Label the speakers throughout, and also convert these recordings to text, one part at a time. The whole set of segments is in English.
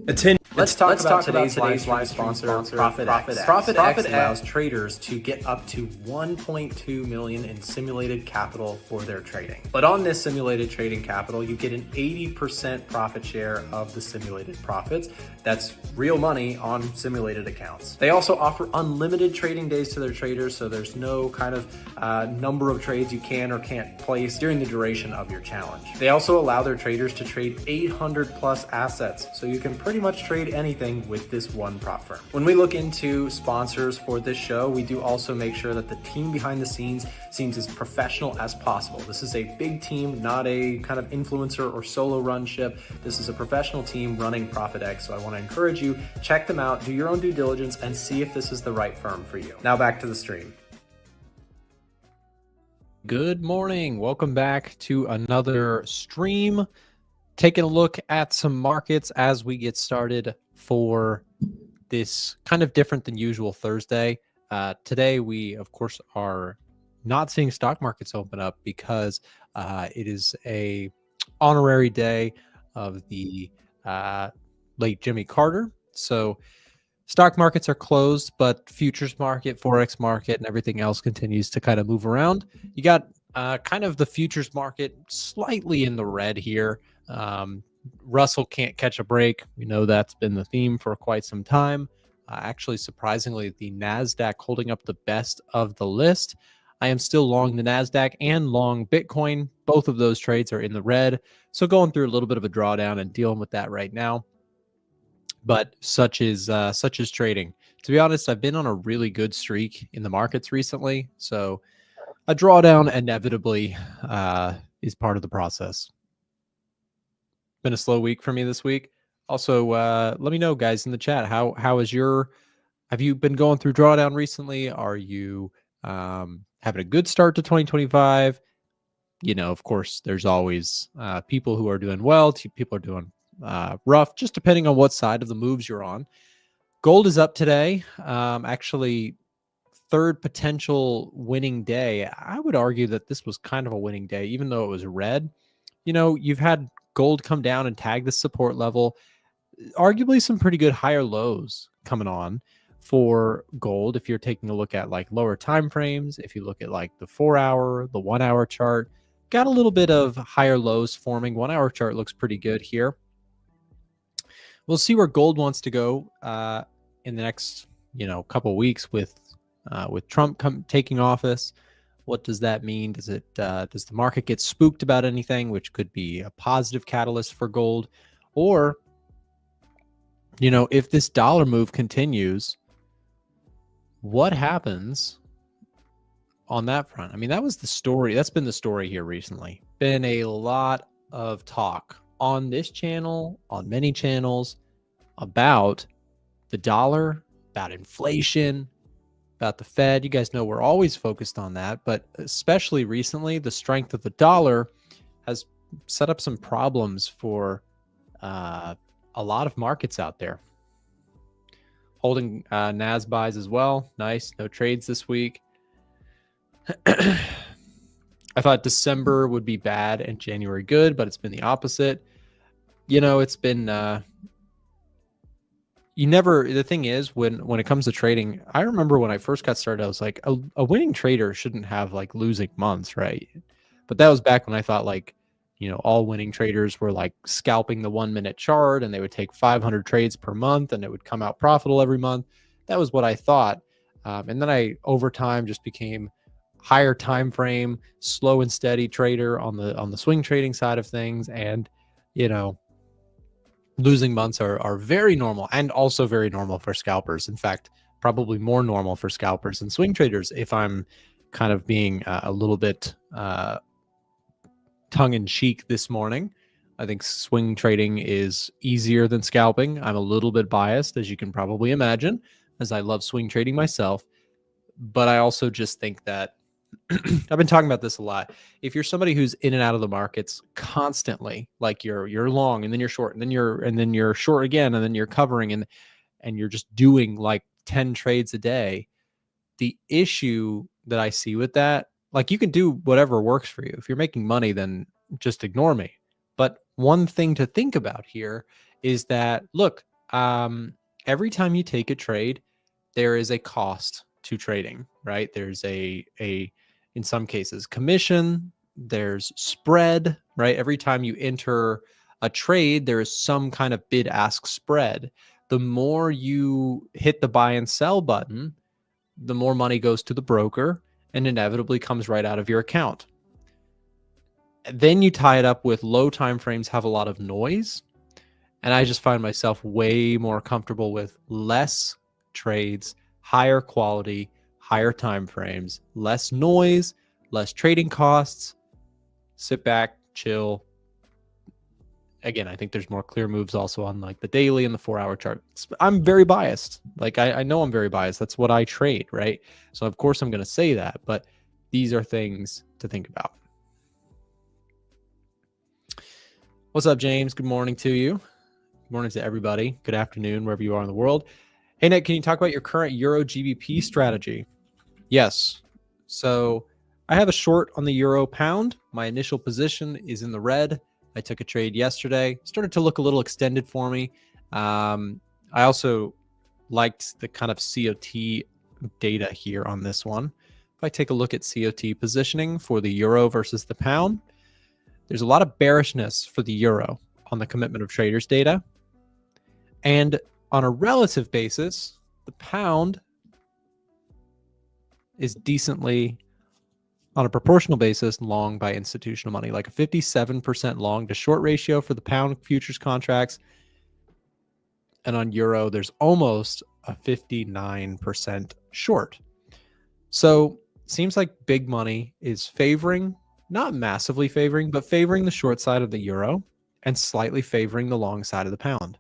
Speaker 1: Let's talk about today's live sponsor, ProfitX. ProfitX allows traders to get up to 1.2 million in simulated capital for their trading. But on this simulated trading capital, you get an 80% profit share of the simulated profits. That's real money on simulated accounts. They also offer unlimited trading days to their traders, so there's no kind of number of trades you can or can't place during the duration of your challenge. They also allow their traders to trade 800 plus assets, so you can pretty much trade anything with this one prop firm. When we look into sponsors for this show, we do also make sure that the team behind the scenes seems as professional as possible. This is a big team, not a kind of influencer or solo run ship. This is a professional team running ProfitX, so I want to encourage you, check them out, do your own due diligence, and see if this is the right firm for you. Now back to the stream.
Speaker 2: Good morning. Welcome back to another stream. Taking a look at some markets as we get started for this kind of different than usual Thursday. Today, we, of course, are not seeing stock markets open up because it is a honorary day of the late Jimmy Carter. So stock markets are closed, but futures market, Forex market, and everything else continues to kind of move around. You got kind of the futures market slightly in the red here. Russell can't catch a break. We know that's been the theme for quite some time. Actually, surprisingly, the NASDAQ holding up the best of the list. I am still long the NASDAQ and long Bitcoin. Both of those trades are in the red. So going through a little bit of a drawdown and dealing with that right now. But such is trading. To be honest, I've been on a really good streak in the markets recently. So a drawdown inevitably is part of the process. Been a slow week for me this week. Also, let me know, guys, in the chat, have you been going through drawdown recently? Are you having a good start to 2025? You know, of course, there's always people who are doing well, people are doing rough, just depending on what side of the moves you're on. Gold is up today. Actually, third potential winning day. I would argue that this was kind of a winning day, even though it was red. You know, you've had gold come down and tag the support level. Arguably some pretty good higher lows coming on for gold. If you're taking a look at like lower time frames, if you look at like the 4-hour, the 1-hour chart, got a little bit of higher lows forming. 1-hour chart looks pretty good here. We'll see where gold wants to go in the next, couple weeks with Trump taking office. What does that mean? Does the market get spooked about anything, which could be a positive catalyst for gold? Or, if this dollar move continues, what happens on that front? I mean, that was the story. That's been the story here recently. Been a lot of talk on this channel, on many channels, about the dollar, about inflation, about the Fed. You guys know we're always focused on that, but especially recently, the strength of the dollar has set up some problems for a lot of markets out there. Holding NAS buys as well. Nice. No trades this week. I thought December would be bad and January good, but it's been the opposite. It's been the thing is, when it comes to trading, I remember when I first got started, I was like, a winning trader shouldn't have like losing months, right? But that was back when I thought like, all winning traders were like scalping the 1-minute chart and they would take 500 trades per month and it would come out profitable every month. That was what I thought. And then I, over time, just became higher time frame, slow and steady trader on the swing trading side of things. And, losing months are very normal and also very normal for scalpers. In fact, probably more normal for scalpers than swing traders, if I'm kind of being a little bit tongue-in-cheek this morning. I think swing trading is easier than scalping. I'm a little bit biased, as you can probably imagine, as I love swing trading myself. But I also just think that I've been talking about this a lot. If you're somebody who's in and out of the markets constantly, like you're long and then you're short and then you're short again and then you're covering and you're just doing like 10 trades a day, the issue that I see with that, like, you can do whatever works for you. If you're making money, then just ignore me. But one thing to think about here is that, look, every time you take a trade, there is a cost to trading, right? There's a in some cases commission, there's spread, right? Every time you enter a trade, there is some kind of bid ask spread. The more you hit the buy and sell button, the more money goes to the broker and inevitably comes right out of your account. Then you tie it up with low time frames have a lot of noise. And I just find myself way more comfortable with less trades, higher quality, higher time frames, less noise, less trading costs. Sit back, chill. Again, I think there's more clear moves also on like the daily and the 4-hour chart. I'm very biased. Like I know I'm very biased. That's what I trade, right? So of course I'm going to say that, but these are things to think about. What's up, James? Good morning to you. Good morning to everybody. Good afternoon, wherever you are in the world. Hey, Nick, can you talk about your current Euro GBP strategy? Yes. So I have a short on the Euro pound. My initial position is in the red. I took a trade yesterday. Started to look a little extended for me. I also liked the kind of COT data here on this one. If I take a look at COT positioning for the Euro versus the pound, there's a lot of bearishness for the Euro on the commitment of traders data. And on a relative basis, the pound is decently, on a proportional basis, long by institutional money, like a 57% long to short ratio for the pound futures contracts. And on Euro, there's almost a 59% short. So it seems like big money is favoring, not massively favoring, but favoring the short side of the Euro and slightly favoring the long side of the pound.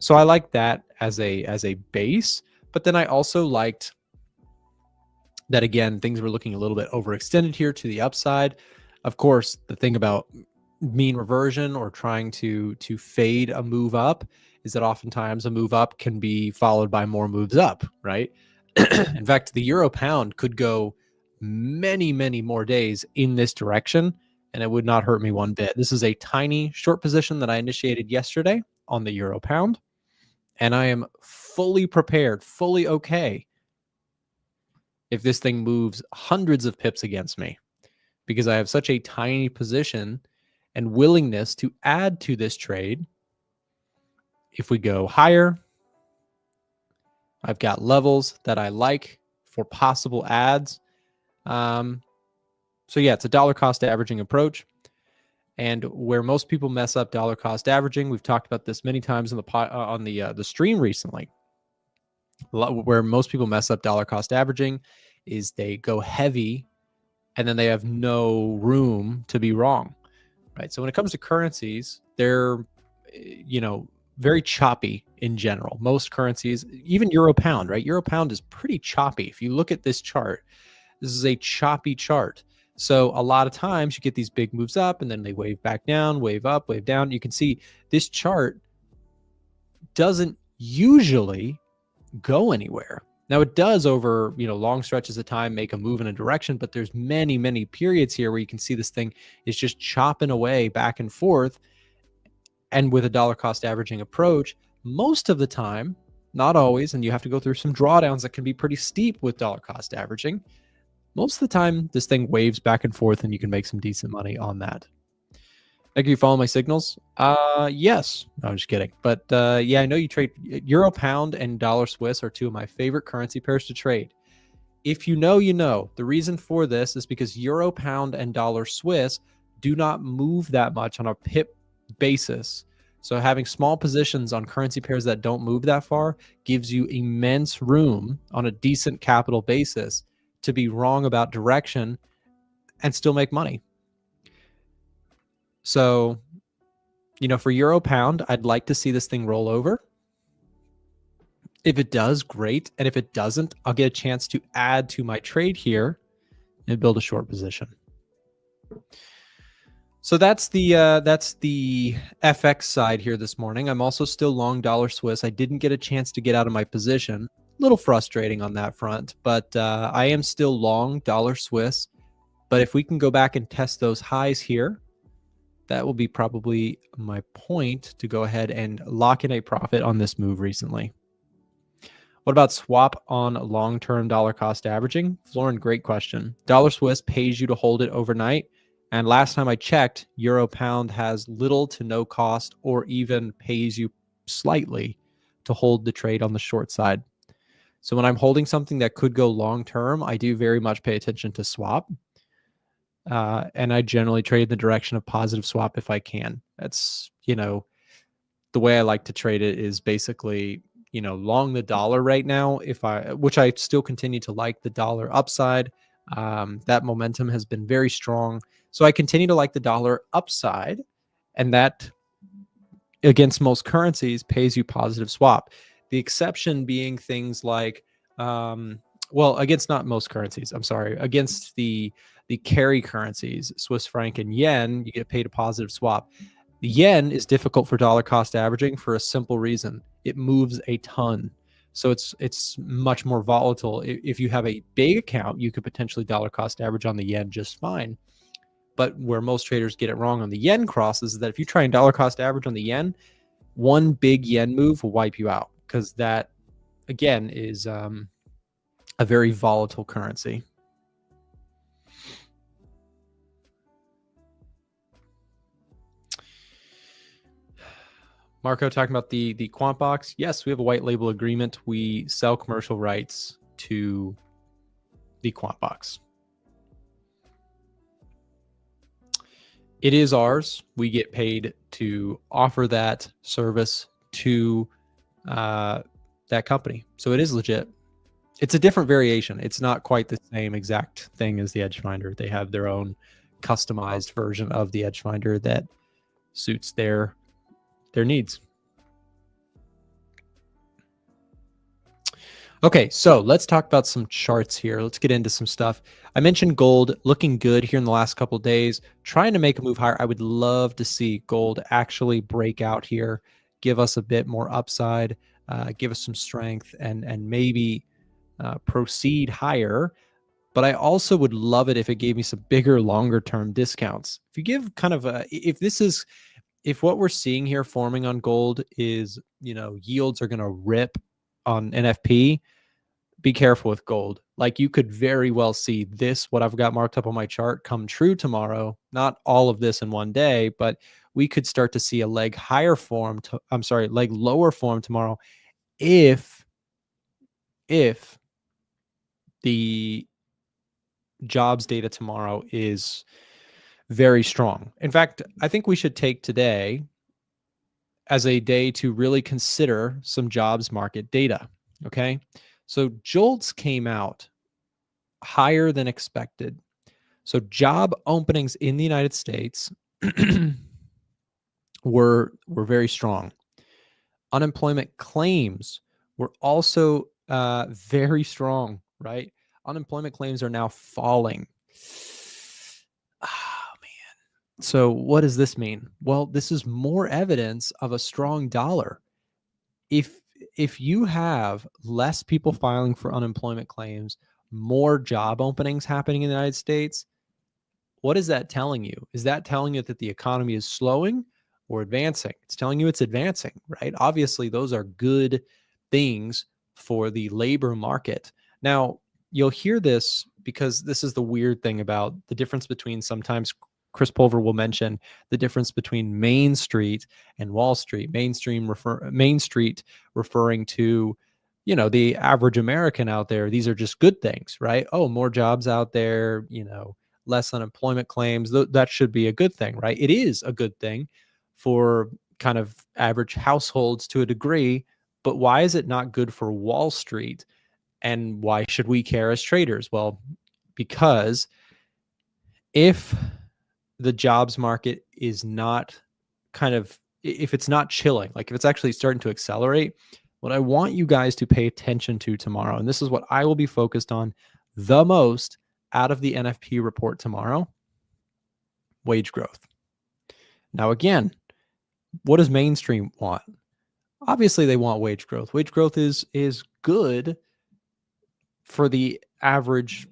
Speaker 2: So I like that as a base, but then I also liked that, again, things were looking a little bit overextended here to the upside. Of course, the thing about mean reversion or trying to fade a move up is that oftentimes a move up can be followed by more moves up, right? In fact, the Euro pound could go many, many more days in this direction, and it would not hurt me one bit. This is a tiny short position that I initiated yesterday on the Euro pound, and I am fully prepared, fully okay if this thing moves hundreds of pips against me, because I have such a tiny position and willingness to add to this trade. If we go higher, I've got levels that I like for possible adds. So yeah, it's a dollar cost averaging approach. And where most people mess up dollar cost averaging, we've talked about this many times in the stream recently. Where most people mess up dollar cost averaging is they go heavy and then they have no room to be wrong, right? So when it comes to currencies, they're, very choppy in general. Most currencies, even Euro pound, right? Euro pound is pretty choppy. If you look at this chart, this is a choppy chart. So a lot of times you get these big moves up and then they wave back down, wave up, wave down. You can see this chart doesn't usually go anywhere. Now it does over, long stretches of time make a move in a direction, but there's many, many periods here where you can see this thing is just chopping away back and forth. And with a dollar cost averaging approach, most of the time, not always, and you have to go through some drawdowns that can be pretty steep with dollar cost averaging. Most of the time, this thing waves back and forth and you can make some decent money on that. Like, you follow my signals? Yes. No, I'm just kidding. But yeah, I know you trade Euro pound and dollar Swiss are two of my favorite currency pairs to trade. If you know, you know. The reason for this is because Euro pound and dollar Swiss do not move that much on a pip basis. So having small positions on currency pairs that don't move that far gives you immense room on a decent capital basis to be wrong about direction and still make money. So, for Euro pound, I'd like to see this thing roll over. If it does, great. And if it doesn't, I'll get a chance to add to my trade here and build a short position. So that's the FX side here this morning. I'm also still long dollar Swiss. I didn't get a chance to get out of my position. A little frustrating on that front, but I am still long dollar Swiss. But if we can go back and test those highs here, that will be probably my point to go ahead and lock in a profit on this move recently. What about swap on long-term dollar cost averaging? Florin, great question. Dollar Swiss pays you to hold it overnight. And last time I checked, Euro Pound has little to no cost or even pays you slightly to hold the trade on the short side. So when I'm holding something that could go long-term, I do very much pay attention to swap. And I generally trade in the direction of positive swap if I can. That's, the way I like to trade it is basically, long the dollar right now, which I still continue to like the dollar upside. That momentum has been very strong. So I continue to like the dollar upside, and that against most currencies pays you positive swap. The exception being things like, against not most currencies, I'm sorry, against the carry currencies, Swiss franc and yen, you get paid a positive swap. The yen is difficult for dollar cost averaging for a simple reason. It moves a ton. So it's much more volatile. If you have a big account, you could potentially dollar cost average on the yen just fine. But where most traders get it wrong on the yen crosses is that if you try and dollar cost average on the yen, one big yen move will wipe you out, because that, again, is a very volatile currency. Marco talking about the quant box. Yes, we have a white label agreement. We sell commercial rights to the quant box. It is ours. We get paid to offer that service to that company. So it is legit. It's a different variation. It's not quite the same exact thing as the Edge Finder. They have their own customized version of the Edge Finder that suits their needs. Okay, so let's talk about some charts here. Let's get into some stuff. I mentioned gold looking good here in the last couple of days, trying to make a move higher. I would love to see gold actually break out here, give us a bit more upside, give us some strength, and if proceed higher. But I also would love it if it gave me some bigger, longer term discounts. If you give kind of if what we're seeing here forming on gold is, yields are going to rip on NFP, be careful with gold. Like, you could very well see this, what I've got marked up on my chart, come true tomorrow. Not all of this in one day, but we could start to see a leg lower form tomorrow if the jobs data tomorrow is very strong. In fact, I think we should take today as a day to really consider some jobs market data. Okay. So JOLTS came out higher than expected. So job openings in the United States were very strong. Unemployment claims were also very strong, right? Unemployment claims are now falling. Oh, man. So what does this mean? Well, this is more evidence of a strong dollar. If you have less people filing for unemployment claims, more job openings happening in the United States, what is that telling you? Is that telling you that the economy is slowing or advancing? It's telling you it's advancing, right? Obviously, those are good things for the labor market. Now, you'll hear this because this is the weird thing about the difference between, sometimes Chris Pulver will mention the difference between Main Street and Wall Street. Main Street referring to, the average American out there. These are just good things, right? Oh, more jobs out there, less unemployment claims. That should be a good thing, right? It is a good thing for kind of average households to a degree, but why is it not good for Wall Street? And why should we care as traders? Well, because if the jobs market is not if it's not chilling, like if it's actually starting to accelerate, what I want you guys to pay attention to tomorrow, and this is what I will be focused on the most out of the NFP report tomorrow: wage growth. Now, again, what does mainstream want? Obviously, they want wage growth. Wage growth is good for the average,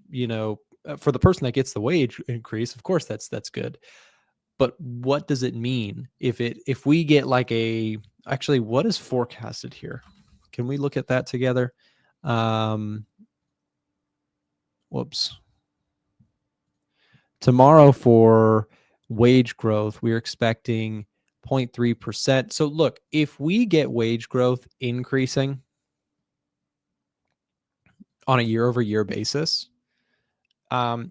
Speaker 2: for the person that gets the wage increase. Of course, that's good. But what does it mean if we get like actually, what is forecasted here? Can we look at that together? Whoops. Tomorrow for wage growth, we're expecting 0.3%. So look, if we get wage growth increasing on a year over year basis, why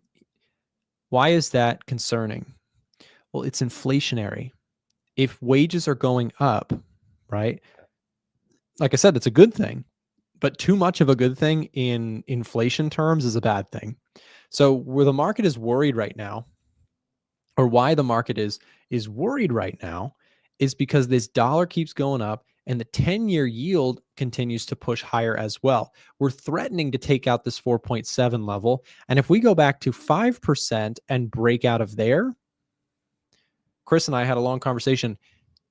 Speaker 2: is that concerning? Well, it's inflationary. If wages are going up, right? Like I said, it's a good thing, but too much of a good thing in inflation terms is a bad thing. So where the market is worried right now, or why the market is worried right now, is because this dollar keeps going up and the 10-year yield continues to push higher as well. We're threatening to take out this 4.7 level. And if we go back to 5% and break out of there, Chris and I had a long conversation.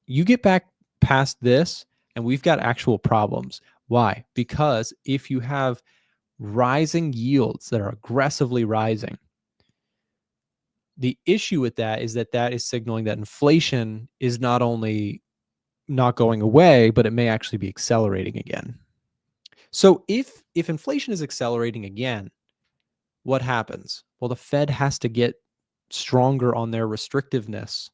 Speaker 2: You get back past this and we've got actual problems. Why? Because if you have rising yields that are aggressively rising, the issue with that is that is signaling that inflation is not only not going away, but it may actually be accelerating again. So if inflation is accelerating again, what happens? Well, the Fed has to get stronger on their restrictiveness,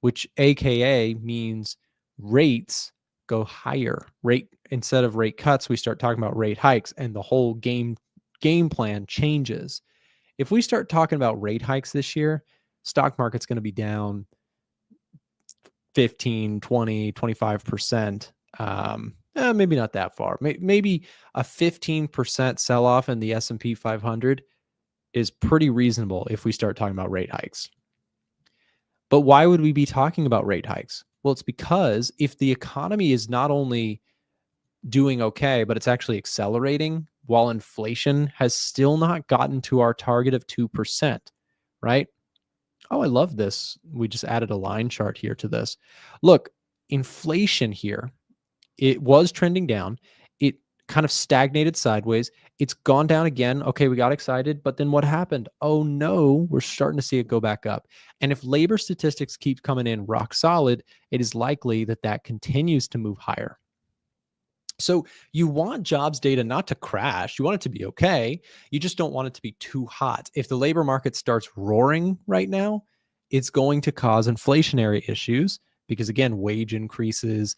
Speaker 2: which AKA means rates go higher. Instead of rate cuts, we start talking about rate hikes, and the whole game plan changes. If we start talking about rate hikes this year, stock market's going to be down 15, 20, 25%. Maybe not that far. Maybe a 15% sell-off in the S&P 500 is pretty reasonable if we start talking about rate hikes. But why would we be talking about rate hikes? Well, it's because if the economy is not only doing okay, but it's actually accelerating while inflation has still not gotten to our target of 2%, right? Oh, I love this. We just added a line chart here to this. Look, inflation here, it was trending down. It kind of stagnated sideways. It's gone down again. Okay, we got excited, but then what happened? Oh no, we're starting to see it go back up. And if labor statistics keep coming in rock solid, it is likely that that continues to move higher. So you want jobs data not to crash. You want it to be okay. You just don't want it to be too hot. If the labor market starts roaring right now, it's going to cause inflationary issues because, again, wage increases,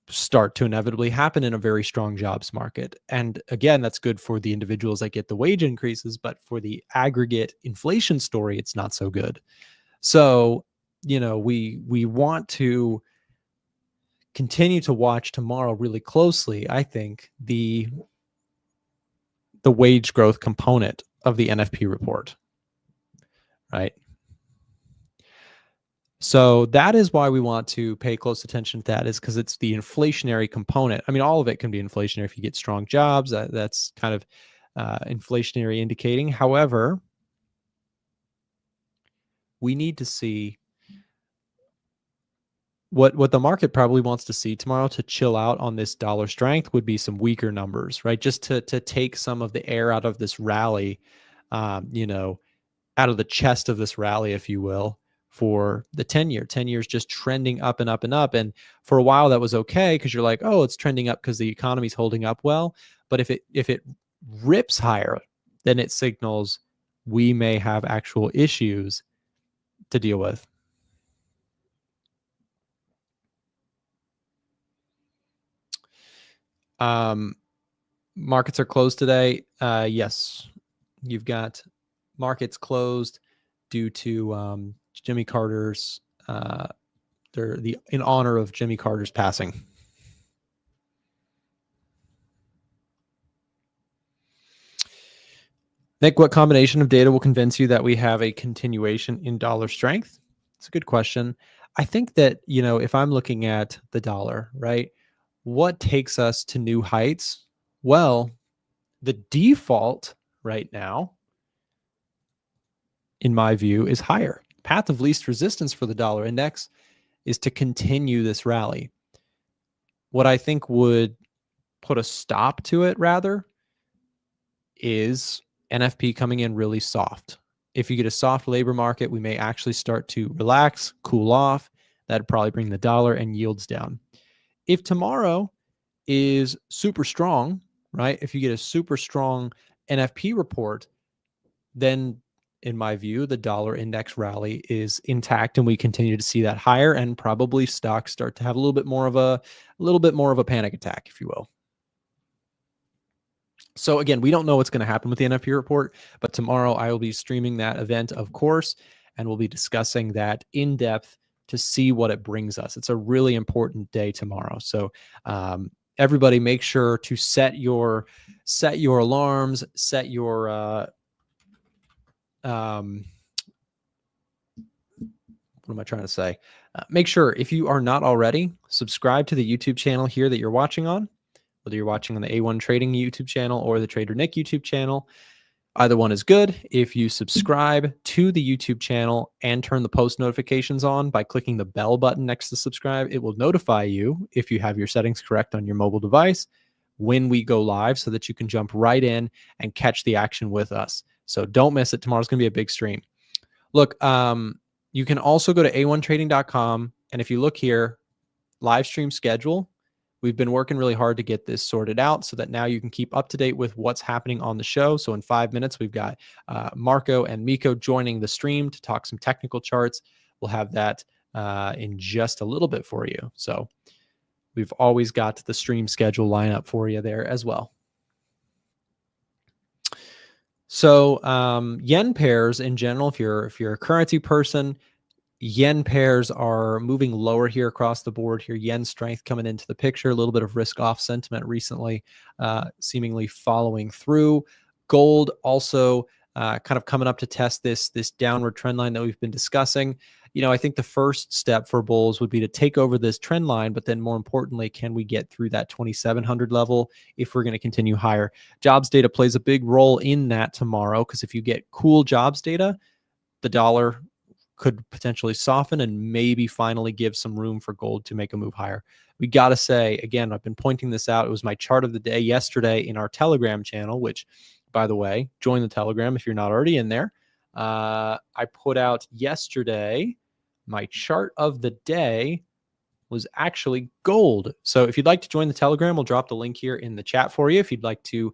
Speaker 2: start to inevitably happen in a very strong jobs market. And again, that's good for the individuals that get the wage increases, but for the aggregate inflation story, it's not so good. So, we want to continue to watch tomorrow really closely, I think, the wage growth component of the NFP report, right? So that is why we want to pay close attention to that, is because it's the inflationary component. I mean, all of it can be inflationary if you get strong jobs. That's kind of inflationary indicating. However, we need to see what the market probably wants to see tomorrow to chill out on this dollar strength would be some weaker numbers, right? Just to take some of the air out of this rally, out of the chest of this rally, if you will, for the 10-year. 10 years just trending up and up and up. And for a while that was okay because you're like, oh, it's trending up because the economy's holding up well. But if it rips higher, then it signals we may have actual issues to deal with. Markets are closed today. Yes, you've got markets closed due to Jimmy Carter's. They're in honor of Jimmy Carter's passing. Nick, what combination of data will convince you that we have a continuation in dollar strength? It's a good question. I think that, if I'm looking at the dollar, right, what takes us to new heights? Well, the default right now, in my view, is higher. Path of least resistance for the dollar index is to continue this rally. What I think would put a stop to it, rather, is NFP coming in really soft, If you get a soft labor market, we may actually start to relax, cool off. That'd probably bring the dollar and yields down. If tomorrow is super strong, right? If you get a super strong NFP report, then in my view, the dollar index rally is intact and we continue to see that higher, and probably stocks start to have a little bit more of a panic attack, if you will. So again, we don't know what's going to happen with the NFP report, but tomorrow I will be streaming that event, of course, and we'll be discussing that in depth to see what it brings us. It's a really important day tomorrow. So everybody make sure to set your alarms, set your what am I trying to say? Make sure, if you are not already, subscribe to the YouTube channel here that you're watching on, whether you're watching on the A1 Trading YouTube channel or the Trader Nick YouTube channel. Either one is good. If you subscribe to the YouTube channel and turn the post notifications on by clicking the bell button next to subscribe, it will notify you, if you have your settings correct on your mobile device, when we go live, so that you can jump right in and catch the action with us. So don't miss it. Tomorrow's going to be a big stream. Look, you can also go to a1trading.com, and if you look here, live stream schedule, we've been working really hard to get this sorted out so that now you can keep up to date with what's happening on the show. So in 5 minutes, we've got Marco and Miko joining the stream to talk some technical charts. We'll have that in just a little bit for you. So we've always got the stream schedule lineup for you there as well. So yen pairs in general, if you're a currency person, yen pairs are moving lower here across the board here. Yen strength coming into the picture, a little bit of risk off sentiment recently, seemingly following through. Gold also kind of coming up to test this downward trend line that we've been discussing. I think the first step for bulls would be to take over this trend line, but then more importantly, can we get through that 2,700 level if we're going to continue higher? Jobs data plays a big role in that tomorrow, because if you get cool jobs data, the dollar could potentially soften and maybe finally give some room for gold to make a move higher. We got to say, again, I've been pointing this out. It was my chart of the day yesterday in our Telegram channel, which, by the way, join the Telegram if you're not already in there. I put out yesterday, my chart of the day was actually gold. So if you'd like to join the Telegram, we'll drop the link here in the chat for you. If you'd like to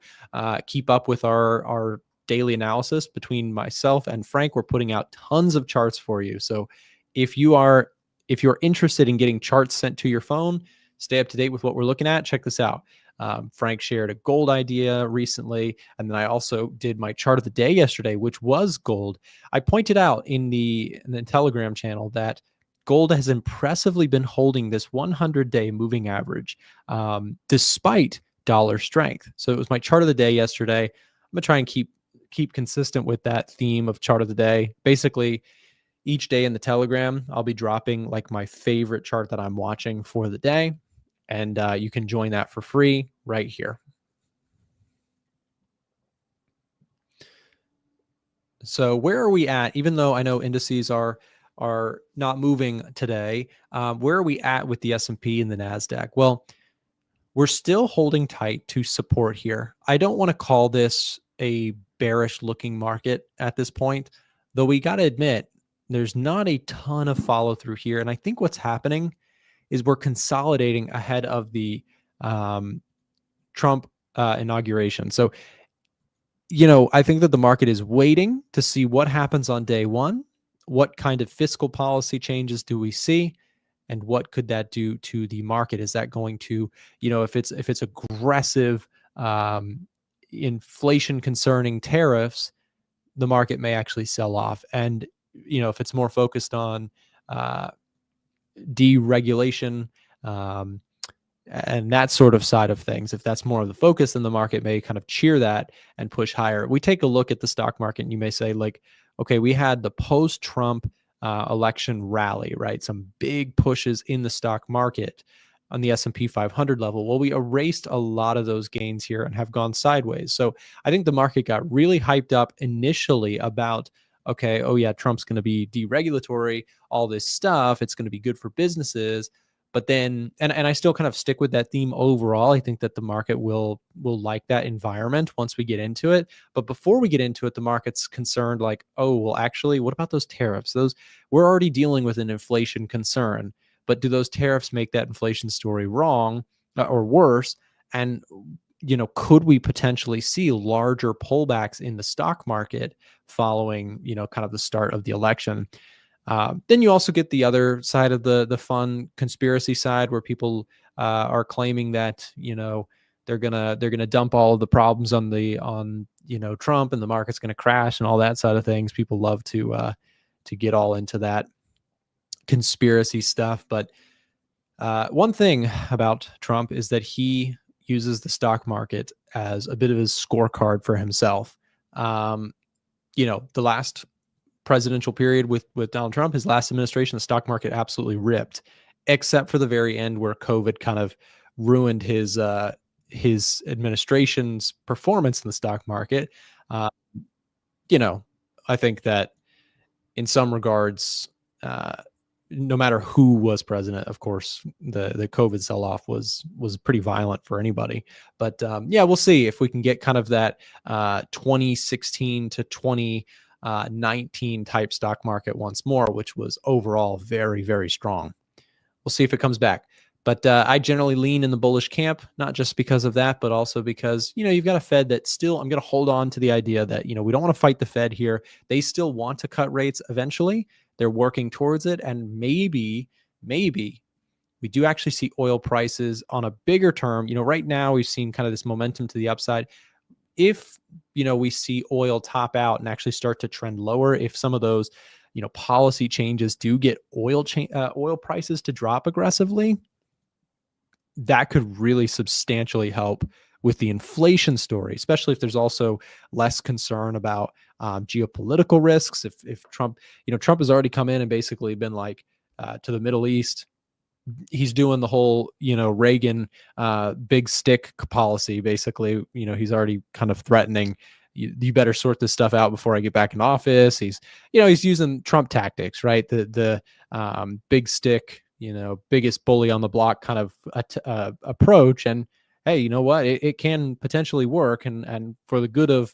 Speaker 2: keep up with our daily analysis between myself and Frank, we're putting out tons of charts for you. So if you're interested in getting charts sent to your phone, stay up to date with what we're looking at, check this out. Frank shared a gold idea recently, and then I also did my chart of the day yesterday, which was gold. I pointed out in the Telegram channel that gold has impressively been holding this 100-day moving average despite dollar strength. So it was my chart of the day yesterday. I'm gonna try and keep consistent with that theme of chart of the day. Basically, each day in the Telegram, I'll be dropping like my favorite chart that I'm watching for the day. And you can join that for free right here. So where are we at? Even though I know indices are not moving today, where are we at with the S&P and the NASDAQ? Well, we're still holding tight to support here. I don't want to call this a bearish looking market at this point, though we got to admit there's not a ton of follow through here. And I think what's happening is we're consolidating ahead of the Trump inauguration. So, I think that the market is waiting to see what happens on day one. What kind of fiscal policy changes do we see? And what could that do to the market? Is that going to, if it's aggressive inflation concerning tariffs, the market may actually sell off. And, if it's more focused on deregulation and that sort of side of things, if that's more of the focus, then the market may kind of cheer that and push higher. We take a look at the stock market and you may say, like, okay, we had the post-Trump election rally, right? Some big pushes in the stock market on the S&P 500 level. Well, we erased a lot of those gains here and have gone sideways. So I think the market got really hyped up initially about, okay, oh yeah, Trump's going to be deregulatory, all this stuff. It's going to be good for businesses. But then, and I still kind of stick with that theme overall. I think that the market will like that environment once we get into it. But before we get into it, the market's concerned like, oh, well, actually, what about those tariffs? Those, we're already dealing with an inflation concern, but do those tariffs make that inflation story wrong or worse? And could we potentially see larger pullbacks in the stock market following, kind of the start of the election? Then you also get the other side of the fun conspiracy side, where people are claiming that they're gonna dump all of the problems on Trump, and the market's gonna crash and all that side of things. People love to get all into that conspiracy stuff. But one thing about Trump is that he uses the stock market as a bit of his scorecard for himself. The last presidential period with Donald Trump, his last administration, the stock market absolutely ripped, except for the very end where COVID kind of ruined his administration's performance in the stock market. I think that in some regards, no matter who was president, of course, the COVID sell-off was pretty violent for anybody. But we'll see if we can get kind of that 2016 to 2019 type stock market once more, which was overall very, very strong. We'll see if it comes back. But I generally lean in the bullish camp, not just because of that, but also because, you've got a Fed that still, I'm going to hold on to the idea that, we don't want to fight the Fed here. They still want to cut rates eventually. They're working towards it. And maybe we do actually see oil prices on a bigger term. Right now we've seen kind of this momentum to the upside. If, we see oil top out and actually start to trend lower, if some of those, policy changes do get oil prices to drop aggressively, that could really substantially help with the inflation story, especially if there's also less concern about geopolitical risks. If Trump, Trump has already come in and basically been like to the Middle East, he's doing the whole, Reagan big stick policy. Basically, he's already kind of threatening, you better sort this stuff out before I get back in office. He's using Trump tactics, right? The big stick, biggest bully on the block kind of approach. And hey, you know what? It can potentially work. And for the good of,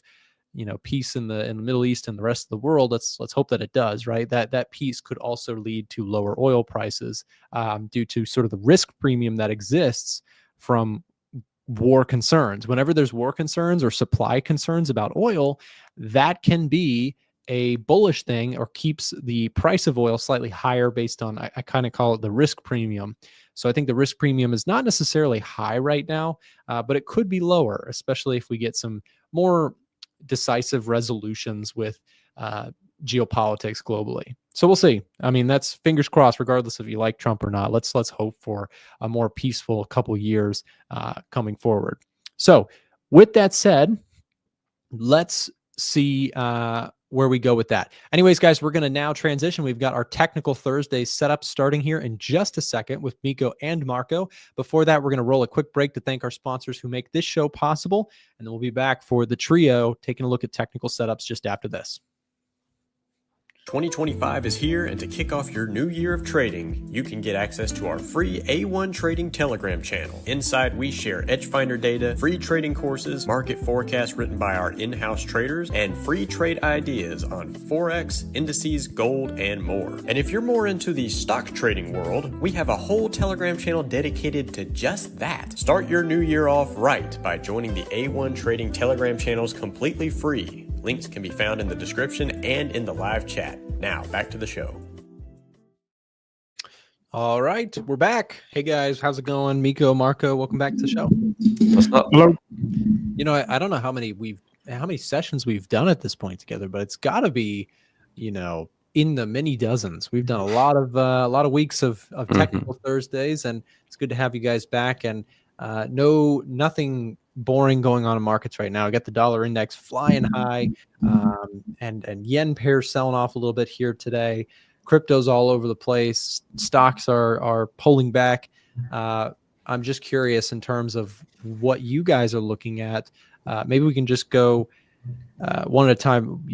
Speaker 2: peace in the Middle East and the rest of the world, let's hope that it does, right? That peace could also lead to lower oil prices due to sort of the risk premium that exists from war concerns. Whenever there's war concerns or supply concerns about oil, that can be a bullish thing or keeps the price of oil slightly higher based on, I kind of call it the risk premium. So I think the risk premium is not necessarily high right now, but it could be lower, especially if we get some more decisive resolutions with geopolitics globally. So we'll see. I mean, that's fingers crossed, regardless if you like Trump or not. Let's hope for a more peaceful couple years coming forward. So with that said, let's see where we go with that. Anyways, guys, we're going to now transition. We've got our Technical Thursday setup starting here in just a second with Miko and Marco. Before that, we're going to roll a quick break to thank our sponsors who make this show possible. And then we'll be back for the trio, taking a look at technical setups just after this.
Speaker 3: 2025 is here, and to kick off your new year of trading, you can get access to our free A1 Trading Telegram channel. Inside, we share edge finder data, free trading courses, market forecasts written by our in-house traders, and free trade ideas on Forex, indices, gold, and more. And if you're more into the stock trading world, we have a whole Telegram channel dedicated to just that. Start your new year off right by joining the A1 Trading Telegram channels completely free. Links can be found in the description and in the live chat. Now, back to the show.
Speaker 2: All right, we're back. Hey, guys, how's it going? Miko, Marco, welcome back to the show.
Speaker 4: What's up? Hello.
Speaker 2: I don't know how many sessions we've done at this point together, but it's got to be, in the many dozens. We've done a lot of weeks of Technical Thursdays, and it's good to have you guys back. And nothing boring going on in markets right now. I got the dollar index flying high, and yen pair selling off a little bit here today. Crypto's all over the place. Stocks are pulling back. I'm just curious in terms of what you guys are looking at. Maybe we can just go one at a time.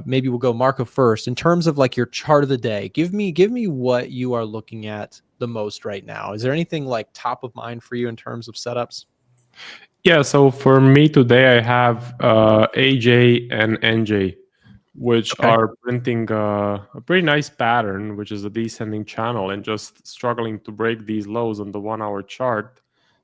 Speaker 2: Maybe we'll go Marco first. In terms of like your chart of the day, give me what you are looking at the most right now. Is there anything like top of mind for you in terms of setups?
Speaker 4: Yeah, so for me today, I have AJ and NJ, which are printing a pretty nice pattern, which is a descending channel and just struggling to break these lows on the 1 hour chart.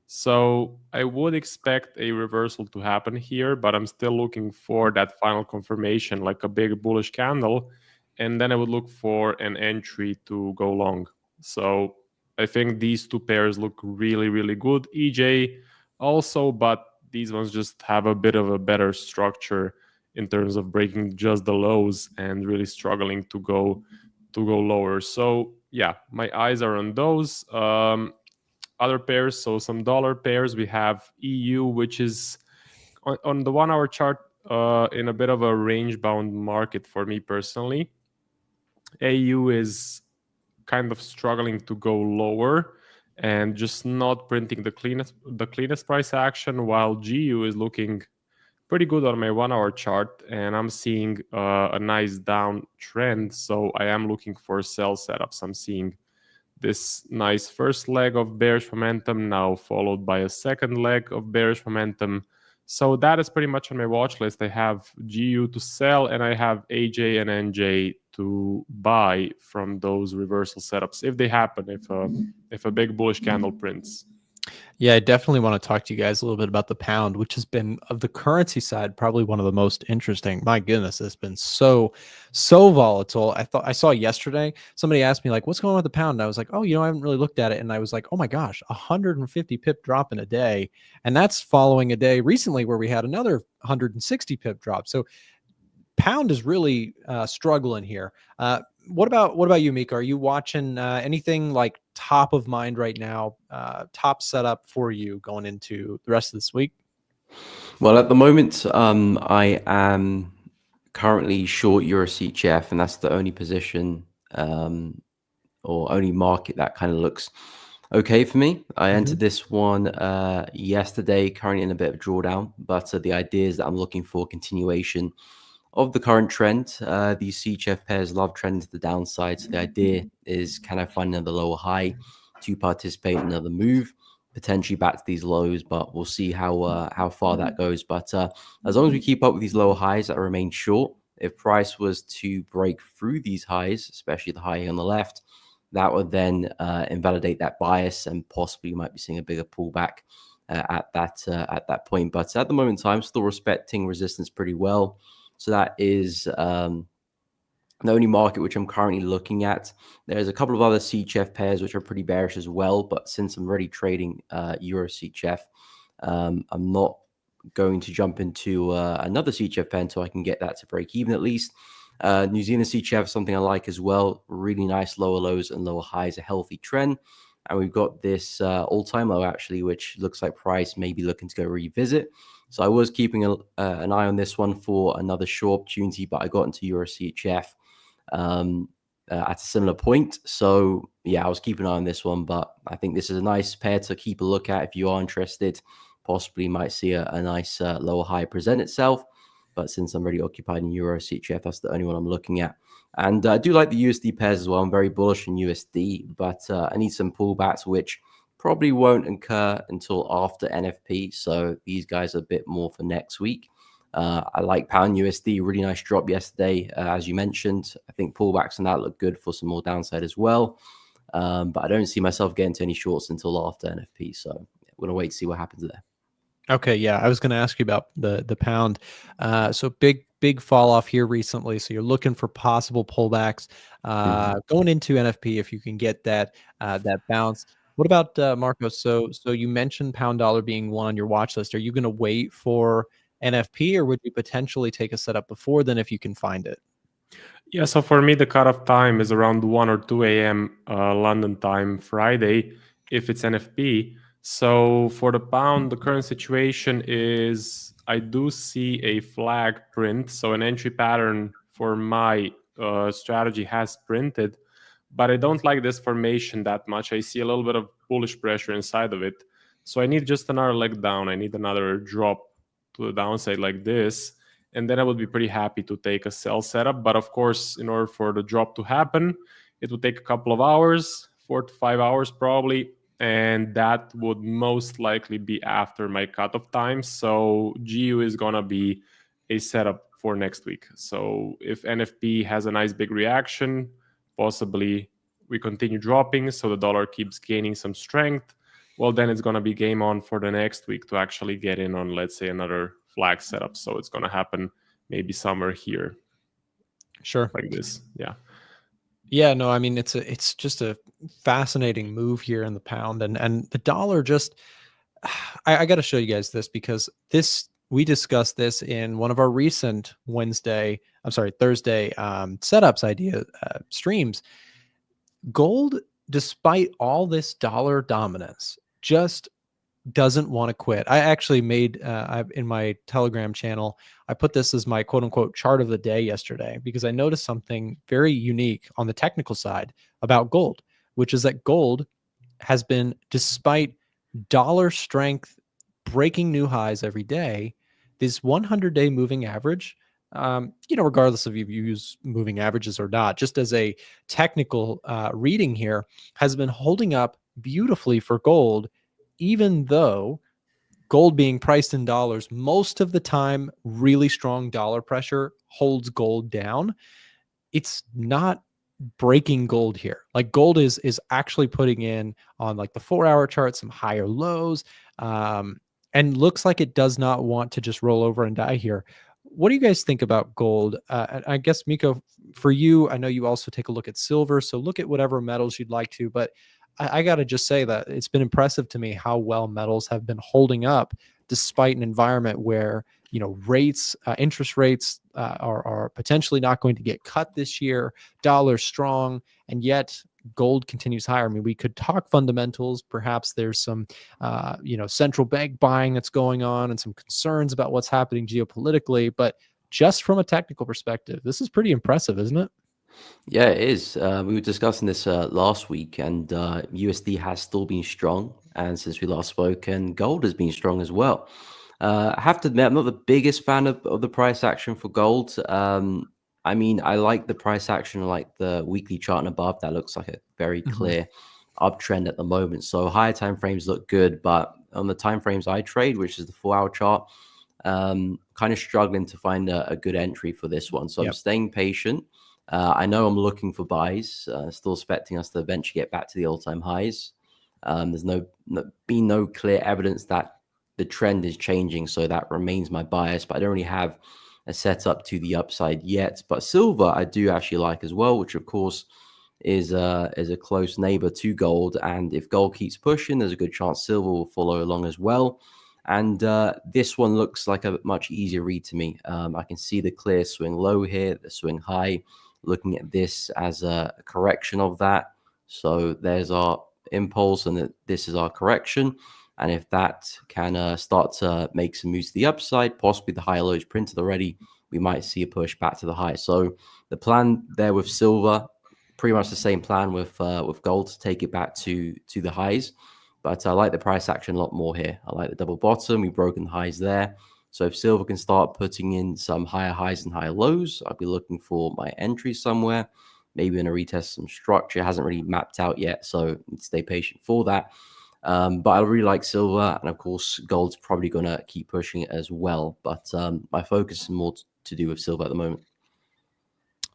Speaker 4: So I would expect a reversal to happen here, but I'm still looking for that final confirmation, like a big bullish candle. And then I would look for an entry to go long. So I think these two pairs look really, really good. EJ also, but these ones just have a bit of a better structure in terms of breaking just the lows and really struggling to go lower. So yeah, my eyes are on those. Other pairs, so some dollar pairs, we have EU, which is on the 1 hour chart in a bit of a range bound market for me personally. AU is kind of struggling to go lower and just not printing the cleanest price action, while GU is looking pretty good on my 1 hour chart, and I'm seeing a nice downtrend. So I am looking for sell setups. I'm seeing this nice first leg of bearish momentum, now followed by a second leg of bearish momentum. So that is pretty much on my watch list. I have GU to sell, and I have AJ and NJ to buy from those reversal setups if they happen, if a big bullish candle prints.
Speaker 2: Yeah, I definitely want to talk to you guys a little bit about the pound, which has been, of the currency side, probably one of the most interesting. My goodness, it's been so volatile. I saw yesterday somebody asked me like, "What's going on with the pound?" And I was like, "Oh, I haven't really looked at it." And I was like, "Oh my gosh, 150 pip drop in a day," and that's following a day recently where we had another 160 pip drop. So pound is really struggling here. What about you, Mika? Are you watching anything like top of mind right now? Top setup for you going into the rest of this week?
Speaker 5: Well, at the moment, I am currently short EuroCHF, and that's the only position or only market that kind of looks okay for me. I entered this one yesterday, currently in a bit of drawdown, but the idea is that I'm looking for continuation of the current trend. These CHF pairs love trending to the downside. So the idea is, can I find another lower high to participate in another move, potentially back to these lows, but we'll see how far that goes. But as long as we keep up with these lower highs that remain short, if price was to break through these highs, especially the high on the left, that would then invalidate that bias, and possibly you might be seeing a bigger pullback at that point. But at the moment in time, still respecting resistance pretty well. So that is the only market which I'm currently looking at. There's a couple of other CHF pairs which are pretty bearish as well, but since I'm already trading Euro CHF, I'm not going to jump into another CHF pair until I can get that to break even at least. New Zealand CHF is something I like as well. Really nice lower lows and lower highs, a healthy trend. And we've got this all-time low actually, which looks like price may be looking to go revisit. So I was keeping an eye on this one for another short opportunity, but I got into Euro CHF at a similar point. So yeah, I was keeping an eye on this one, but I think this is a nice pair to keep a look at if you are interested. Possibly might see a nice lower high present itself. But since I'm already occupied in Euro CHF, that's the only one I'm looking at. And I do like the USD pairs as well. I'm very bullish in USD, but I need some pullbacks, which probably won't incur until after NFP. So these guys are a bit more for next week. I like pound USD, really nice drop yesterday, as you mentioned. I think pullbacks on that look good for some more downside as well. But I don't see myself getting to any shorts until after NFP. So we're going to wait to see what happens there.
Speaker 2: Okay, yeah, I was going to ask you about the pound. So big fall off here recently. So you're looking for possible pullbacks going into NFP if you can get that bounce. What about Marco? So you mentioned pound dollar being one on your watch list. Are you going to wait for NFP, or would you potentially take a setup before then if you can find it?
Speaker 4: Yeah, so for me, the cutoff time is around 1 or 2 a.m. London time Friday if it's NFP. So for the pound, the current situation is I do see a flag print. So an entry pattern for my strategy has printed, but I don't like this formation that much. I see a little bit of bullish pressure inside of it. So I need just another leg down. I need another drop to the downside like this. and then I would be pretty happy to take a sell setup. But of course, in order for the drop to happen, it would take a couple of hours, 4 to 5 hours probably, and that would most likely be after my cutoff time. So GU is gonna be a setup for next week. So if NFP has a nice big reaction, possibly we continue dropping, so the dollar keeps gaining some strength, well, then it's going to be game on for the next week to actually get in on, let's say, another flag setup. So it's going to happen maybe somewhere here.
Speaker 2: Sure.
Speaker 4: Like this. Yeah.
Speaker 2: Yeah, no, I mean, it's just a fascinating move here in the pound, and the dollar just, I got to show you guys this, because we discussed this in one of our recent Thursday setups idea streams. Gold, despite all this dollar dominance, just doesn't want to quit. I actually made in my Telegram channel, I put this as my quote unquote chart of the day yesterday, because I noticed something very unique on the technical side about gold, which is that gold has been, despite dollar strength breaking new highs every day, this 100-day moving average, regardless of if you use moving averages or not, just as a technical reading here, has been holding up beautifully for gold, even though gold being priced in dollars, most of the time, really strong dollar pressure holds gold down. It's not breaking gold here. Like, gold is actually putting in on like the 4-hour chart some higher lows, and looks like it does not want to just roll over and die here. What do you guys think about gold? I guess, Miko, for you, I know you also take a look at silver, so look at whatever metals you'd like to, but I got to just say that it's been impressive to me how well metals have been holding up despite an environment where, rates, interest rates are potentially not going to get cut this year, dollar strong, and yet gold continues higher. I mean, we could talk fundamentals. Perhaps there's some, central bank buying that's going on and some concerns about what's happening geopolitically. But just from a technical perspective, this is pretty impressive, isn't it?
Speaker 5: Yeah, it is. We were discussing this last week, and USD has still been strong. And since we last spoke, and gold has been strong as well. I have to admit, I'm not the biggest fan of the price action for gold. I mean, I like the price action, like the weekly chart and above. That looks like a very clear uptrend at the moment. So higher time frames look good, but on the time frames I trade, which is the 4-hour chart, kind of struggling to find a good entry for this one. So I'm staying patient. I know I'm looking for buys, still expecting us to eventually get back to the all-time highs. There's been no clear evidence that the trend is changing, so that remains my bias, but I don't really have a setup to the upside yet. But silver I do actually like as well, which of course is a close neighbor to gold, and if gold keeps pushing, there's a good chance silver will follow along as well. And this one looks like a much easier read to me. I can see the clear swing low here, the swing high, looking at this as a correction of that. So there's our impulse, and this is our correction. And if that can start to make some moves to the upside, possibly the high lows printed already, we might see a push back to the high. So the plan there with silver, pretty much the same plan with gold, to take it back to the highs. But I like the price action a lot more here. I like the double bottom. We've broken the highs there. So if silver can start putting in some higher highs and higher lows, I'll be looking for my entry somewhere, maybe in a retest some structure. It hasn't really mapped out yet, so stay patient for that. But I really like silver, and of course, gold's probably going to keep pushing it as well. But my focus is more to do with silver at the moment.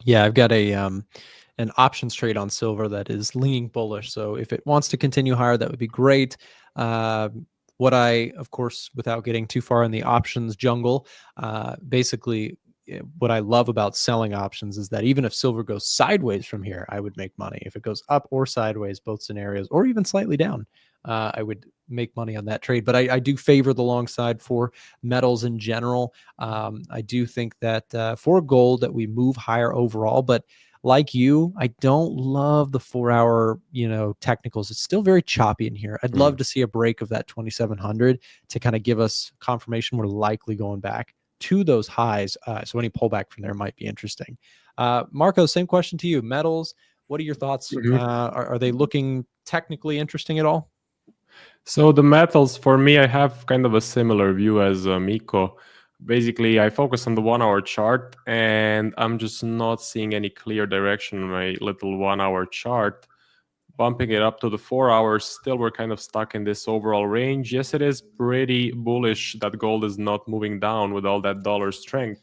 Speaker 2: Yeah, I've got an options trade on silver that is leaning bullish. So if it wants to continue higher, that would be great. What I, of course, without getting too far in the options jungle, basically what I love about selling options is that even if silver goes sideways from here, I would make money. If it goes up or sideways, both scenarios, or even slightly down, I would make money on that trade. But I do favor the long side for metals in general. I do think that for gold that we move higher overall, but like you, I don't love the 4-hour, technicals. It's still very choppy in here. I'd love to see a break of that 2,700 to kind of give us confirmation we're likely going back to those highs. So any pullback from there might be interesting. Marco, same question to you. Metals, what are your thoughts? Are they looking technically interesting at all?
Speaker 4: So the metals, for me, I have kind of a similar view as Miko. basically I focus on the 1 hour chart, and I'm just not seeing any clear direction on my little 1 hour chart. Bumping it up to the 4 hours, still we're kind of stuck in this overall range. Yes, it is pretty bullish that gold is not moving down with all that dollar strength.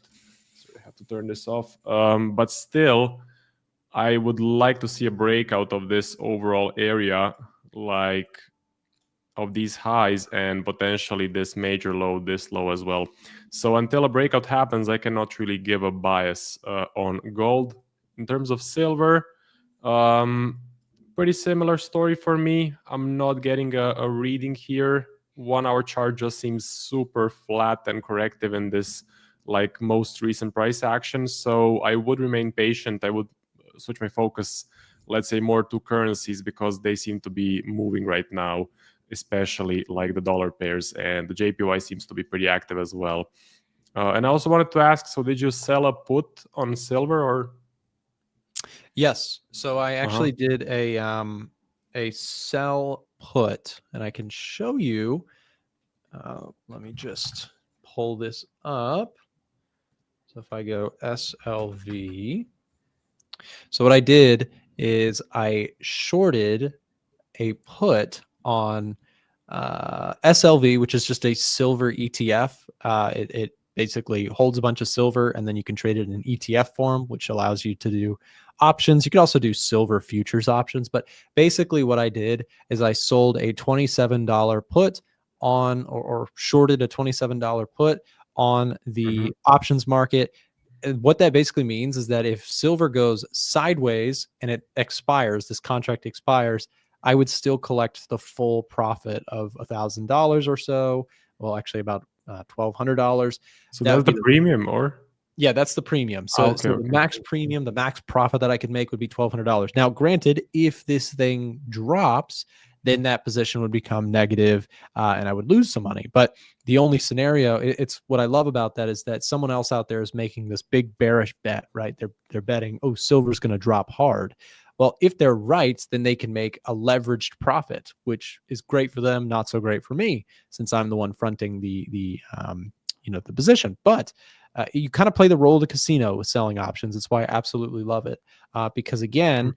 Speaker 4: So I have to turn this off. But still, I would like to see a breakout of this overall area, like of these highs, and potentially this major low, this low as well. So until a breakout happens, I cannot really give a bias on gold. In terms of silver, pretty similar story for me. I'm not getting a reading here. 1 hour chart just seems super flat and corrective in this like most recent price action. So I would remain patient. I would switch my focus, let's say, more to currencies, because they seem to be moving right now, especially like the dollar pairs, and the JPY seems to be pretty active as well. And I also wanted to ask, so did you sell a put on silver or?
Speaker 2: Yes. So I actually did a sell put, and I can show you. Let me just pull this up. So if I go SLV, so what I did is I shorted a put on SLV, which is just a silver ETF. It basically holds a bunch of silver, and then you can trade it in ETF form, which allows you to do options. You could also do silver futures options. But basically what I did is I sold a $27 put on, or shorted a $27 put on the options market. What that basically means is that if silver goes sideways and it expires, this contract expires, I would still collect the full profit of $1,000 or so. Well, actually about $1,200.
Speaker 4: So that's the premium, or?
Speaker 2: Yeah, that's the premium. So, the max premium, the max profit that I could make would be $1,200. Now, granted, if this thing drops, then that position would become negative, and I would lose some money. But the only scenario, it's what I love about that, is that someone else out there is making this big bearish bet, right? They're betting, oh, silver's going to drop hard. Well, if they're right, then they can make a leveraged profit, which is great for them, not so great for me, since I'm the one fronting the position. But you kind of play the role of the casino with selling options. That's why I absolutely love it. Because again,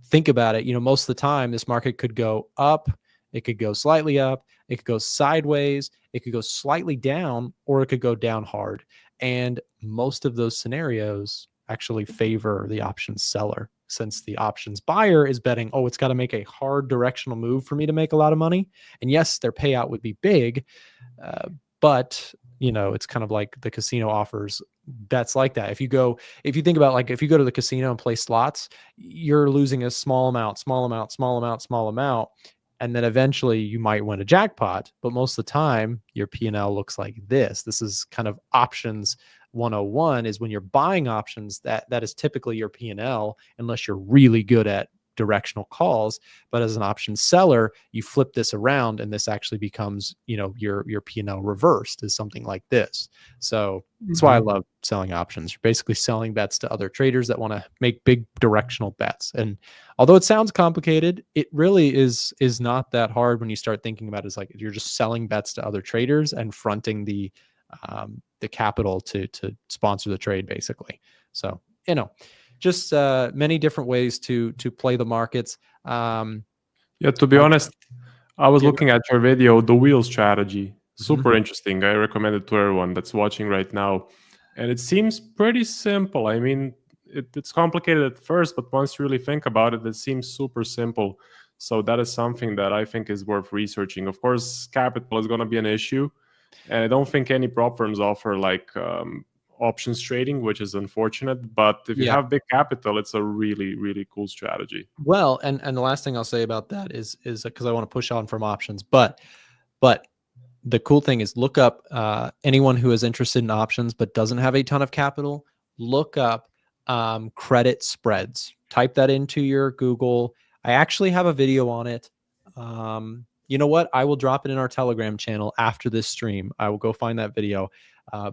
Speaker 2: think about it. Most of the time, this market could go up, it could go slightly up, it could go sideways, it could go slightly down, or it could go down hard. And most of those scenarios actually favor the options seller, since the options buyer is betting, oh, it's got to make a hard directional move for me to make a lot of money. And yes, their payout would be big, but it's kind of like the casino offers bets like that. If you think about, like, if you go to the casino and play slots, you're losing a small amount, and then eventually you might win a jackpot. But most of the time, your P&L looks like this. This is kind of options 101, is when you're buying options, that is typically your P&L, unless you're really good at directional calls. But as an option seller, you flip this around, and this actually becomes, your P&L reversed, is something like this. So that's why I love selling options. You're basically selling bets to other traders that want to make big directional bets. And although it sounds complicated, it really is not that hard when you start thinking about it. It's like you're just selling bets to other traders and fronting the capital to sponsor the trade, basically. So, just many different ways to play the markets.
Speaker 4: Yeah, to be honest, I was looking at your video, the wheel strategy. Super interesting. I recommend it to everyone that's watching right now. And it seems pretty simple. I mean, it's complicated at first, but once you really think about it, it seems super simple. So that is something that I think is worth researching. Of course, capital is going to be an issue. And I don't think any prop firms offer like options trading, which is unfortunate. But if you have big capital, it's a really, really cool strategy.
Speaker 2: Well, and the last thing I'll say about that is because I want to push on from options, but the cool thing is, look up anyone who is interested in options but doesn't have a ton of capital. Look up credit spreads. Type that into your Google. I actually have a video on it. You know what? I will drop it in our Telegram channel after this stream. I will go find that video.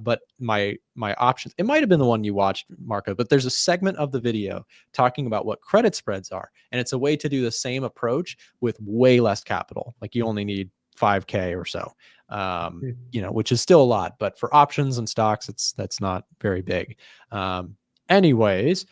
Speaker 2: But my options, it might have been the one you watched, Marco, but there's a segment of the video talking about what credit spreads are. And it's a way to do the same approach with way less capital. Like, you only need 5K or so, which is still a lot, but for options and stocks, that's not very big. Anyways,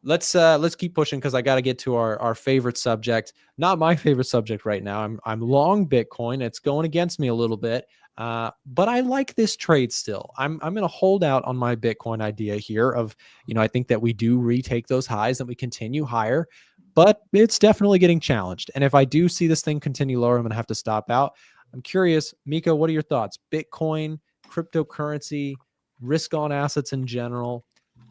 Speaker 2: let's keep pushing because I got to get to our favorite subject. Not my favorite subject right now. I'm long Bitcoin. It's going against me a little bit, but I like this trade still. I'm going to hold out on my Bitcoin idea here of, I think that we do retake those highs and we continue higher, but it's definitely getting challenged. And if I do see this thing continue lower, I'm going to have to stop out. I'm curious, Miko, what are your thoughts? Bitcoin, cryptocurrency, risk on assets in general,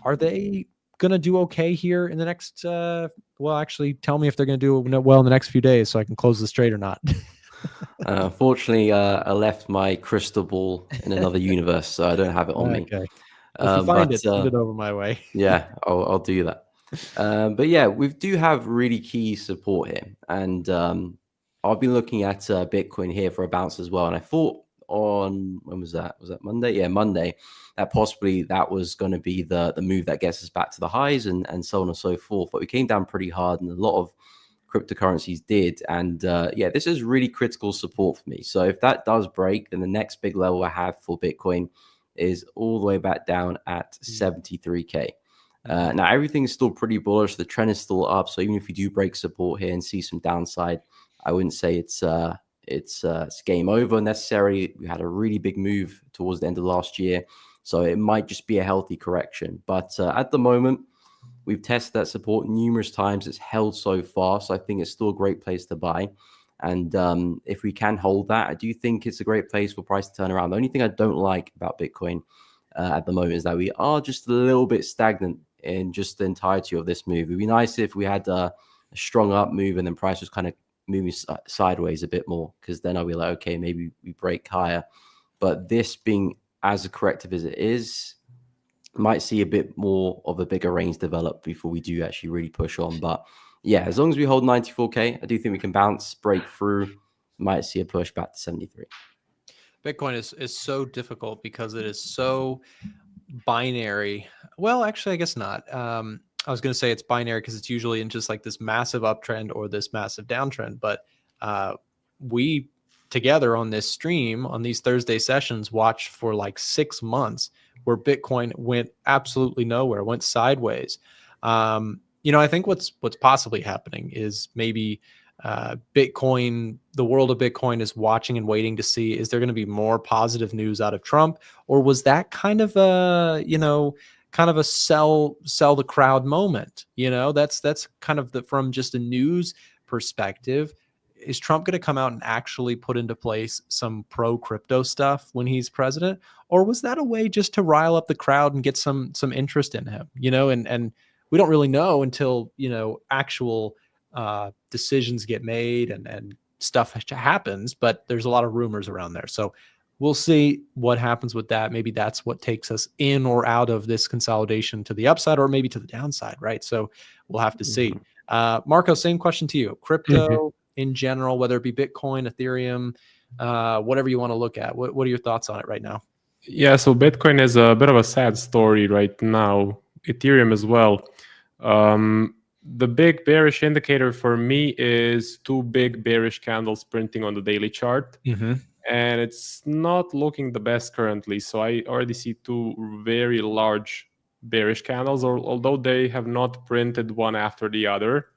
Speaker 2: are they going to do okay here in the next, actually tell me if they're going to do well in the next few days so I can close this trade or not.
Speaker 5: Unfortunately, I left my crystal ball in another universe, so I don't have it on me.
Speaker 2: Okay. If you find it, send it over my way.
Speaker 5: Yeah, I'll do that. But yeah, we do have really key support here. And I've been looking at Bitcoin here for a bounce as well. And I thought when was that? Was that Monday? Yeah, Monday, that possibly that was going to be the move that gets us back to the highs and so on and so forth. But we came down pretty hard and a lot of cryptocurrencies did. And yeah, this is really critical support for me. So if that does break, then the next big level I have for Bitcoin is all the way back down at 73K. Now everything is still pretty bullish. The trend is still up. So even if you do break support here and see some downside, I wouldn't say it's game over necessarily. We had a really big move towards the end of last year, so it might just be a healthy correction. But at the moment, we've tested that support numerous times. It's held so far, so I think it's still a great place to buy. And if we can hold that, I do think it's a great place for price to turn around. The only thing I don't like about Bitcoin at the moment is that we are just a little bit stagnant in just the entirety of this move. It'd be nice if we had a strong up move and then price was kind of moving sideways a bit more, because then I'll be like, okay, maybe we break higher. But this being as corrective as it is, might see a bit more of a bigger range develop before we do actually really push on. But yeah, as long as we hold 94K, I do think we can bounce, break through, might see a push back to 73.
Speaker 2: Bitcoin is so difficult because it is so binary. Well, actually, I guess not. I was going to say it's binary because it's usually in just like this massive uptrend or this massive downtrend. But we together on this stream, on these Thursday sessions, watched for like 6 months where Bitcoin went absolutely nowhere, went sideways. I think what's possibly happening is maybe Bitcoin, the world of Bitcoin is watching and waiting to see, is there going to be more positive news out of Trump? Or was that kind of a, kind of a sell the crowd moment? That's kind of from just a news perspective. Is Trump going to come out and actually put into place some pro crypto stuff when he's president? Or was that a way just to rile up the crowd and get some interest in him? And we don't really know until, actual decisions get made and stuff happens, but there's a lot of rumors around there. So we'll see what happens with that. Maybe that's what takes us in or out of this consolidation to the upside or maybe to the downside, right? So we'll have to see. Marco, same question to you. Crypto in general, whether it be Bitcoin, Ethereum, whatever you want to look at. What are your thoughts on it right now?
Speaker 4: Yeah, so Bitcoin is a bit of a sad story right now. Ethereum as well. The big bearish indicator for me is 2 big bearish candles printing on the daily chart. And it's not looking the best currently. So I already see 2 very large bearish candles, although they have not printed one after the other,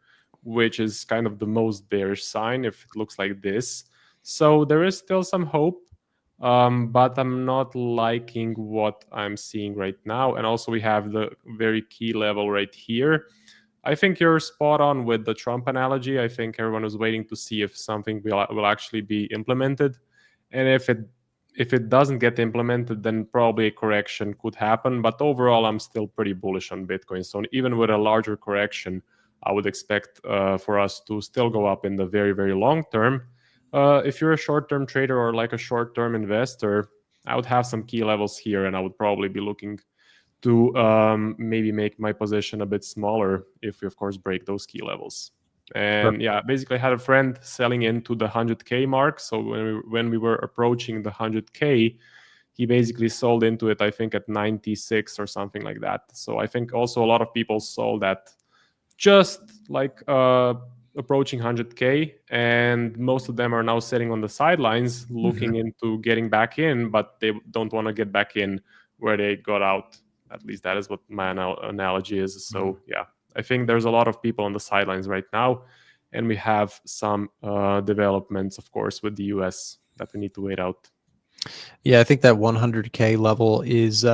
Speaker 4: which is kind of the most bearish sign if it looks like this. So there is still some hope, but I'm not liking what I'm seeing right now. And also we have the very key level right here. I think you're spot on with the Trump analogy. I think everyone was waiting to see if something will actually be implemented. And if it doesn't get implemented, then probably a correction could happen. But overall, I'm still pretty bullish on Bitcoin. So even with a larger correction, I would expect for us to still go up in the very, very long term. If you're a short-term trader or like a short-term investor, I would have some key levels here, and I would probably be looking to maybe make my position a bit smaller if we, of course, break those key levels. And yeah, basically I had a friend selling into the 100K mark. So when we were approaching the 100K, he basically sold into it, I think, at 96 or something like that. So I think also a lot of people sold at just like approaching 100K, and most of them are now sitting on the sidelines looking into getting back in, but they don't want to get back in where they got out. At least that is what my analogy is. So yeah, I think there's a lot of people on the sidelines right now, and we have some developments, of course, with the US that we need to wait out.
Speaker 2: Yeah, I think that 100K level is,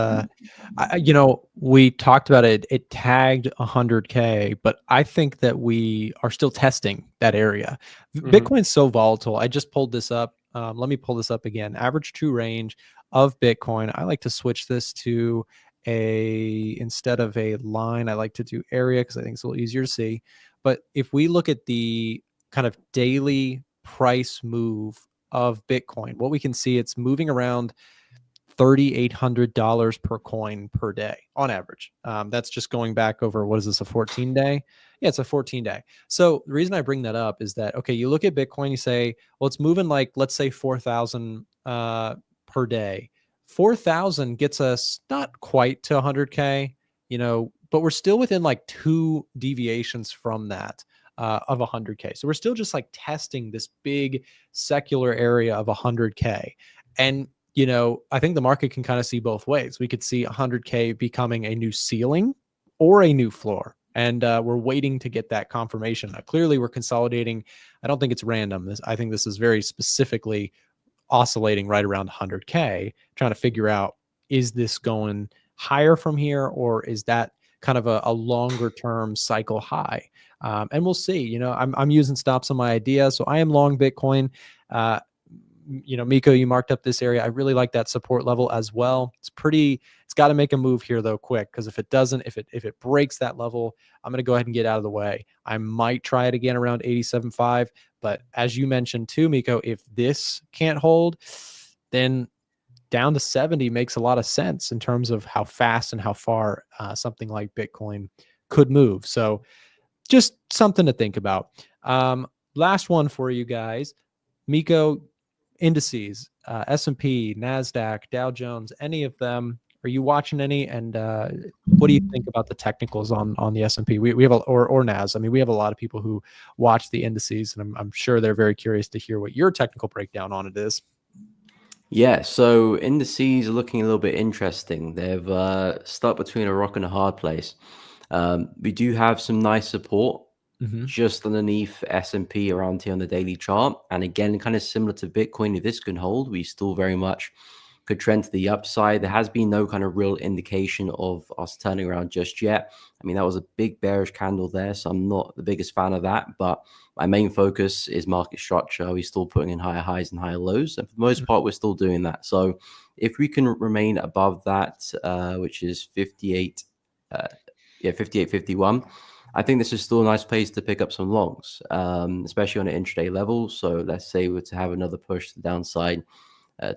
Speaker 2: we talked about it. It tagged 100K, but I think that we are still testing that area. Bitcoin's so volatile. I just pulled this up. Let me pull this up again. Average true range of Bitcoin. I like to switch this to instead of a line, I like to do area because I think it's a little easier to see. But if we look at the kind of daily price move of Bitcoin, what we can see, it's moving around $3,800 per coin per day on average. That's just going back over, what is this, a 14 day? Yeah, it's a 14 day. So the reason I bring that up is that, okay, you look at Bitcoin, you say, well, it's moving like, let's say 4,000 per day. 4,000 gets us not quite to 100K, but we're still within like 2 deviations from that. Of 100K. So we're still just like testing this big secular area of 100K. And, I think the market can kind of see both ways. We could see 100K becoming a new ceiling or a new floor. And we're waiting to get that confirmation. Clearly, we're consolidating. I don't think it's random. I think this is very specifically oscillating right around 100K, trying to figure out, is this going higher from here, or is that kind of a longer term cycle high? And we'll see. I'm using stops on my idea, so I am long Bitcoin. Miko, you marked up this area. I really like that support level as well. It's got to make a move here though, quick, because if it doesn't, if it breaks that level, I'm going to go ahead and get out of the way. I might try it again around 87.5, but as you mentioned too, Miko, if this can't hold, then down to 70 makes a lot of sense in terms of how fast and how far something like Bitcoin could move. So just something to think about. Last one for you guys, Miko. Indices, S&P, NASDAQ, Dow Jones, any of them, are you watching any? And what do you think about the technicals on the S&P? We have or NAS. I mean, we have a lot of people who watch the indices, and I'm sure they're very curious to hear what your technical breakdown on it is.
Speaker 5: Yeah, so indices are looking a little bit interesting. They've stuck between a rock and a hard place. We do have some nice support just underneath S&P around here on the daily chart. And again, kind of similar to Bitcoin, if this can hold, we still very much could trend to the upside. There has been no kind of real indication of us turning around just yet. I mean, that was a big bearish candle there, so I'm not the biggest fan of that. But my main focus is market structure. We're still putting in higher highs and higher lows. And for the most part, we're still doing that. So if we can remain above that, which is 58, 51, I think this is still a nice place to pick up some longs, especially on an intraday level. So let's say we're to have another push to the downside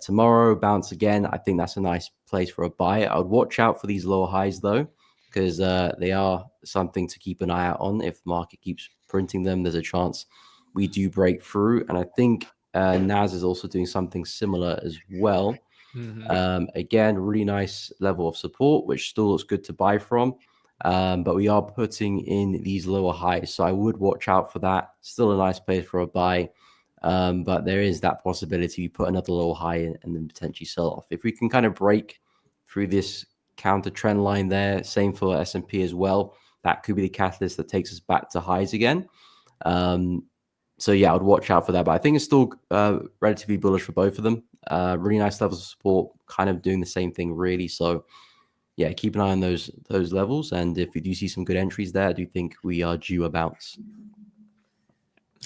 Speaker 5: tomorrow, bounce again. I think that's a nice place for a buy. I would watch out for these lower highs though, because they are something to keep an eye out on. If the market keeps printing them, there's a chance we do break through. And I think NAS is also doing something similar as well. Again, really nice level of support, which still looks good to buy from. But we are putting in these lower highs. So I would watch out for that. Still a nice place for a buy. But there is that possibility you put another lower high in and then potentially sell off. If we can kind of break through this counter trend line there, same for S&P as well, that could be the catalyst that takes us back to highs again. So yeah, I would watch out for that. But I think it's still relatively bullish for both of them. Really nice levels of support, kind of doing the same thing really. So yeah, keep an eye on those levels. And if we do see some good entries there, I do think we are due a bounce.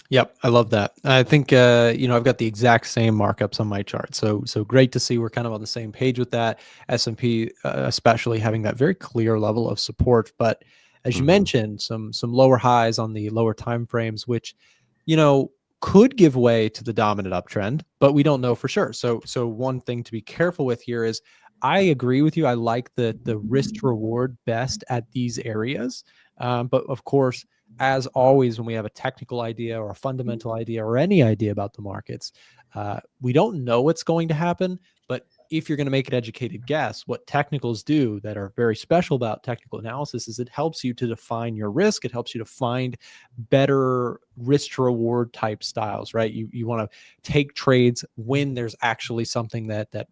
Speaker 2: Yep, I love that. I think I've got the exact same markups on my chart. So great to see we're kind of on the same page with that. S&P especially having that very clear level of support. But as you mentioned, some lower highs on the lower time frames, which could give way to the dominant uptrend, but we don't know for sure. So one thing to be careful with here is, I agree with you. I like the risk to reward best at these areas. But of course, as always, when we have a technical idea or a fundamental idea or any idea about the markets, we don't know what's going to happen, but if you're going to make an educated guess, what technicals do that are very special about technical analysis is it helps you to define your risk. It helps you to find better risk to reward type styles, right? You want to take trades when there's actually something that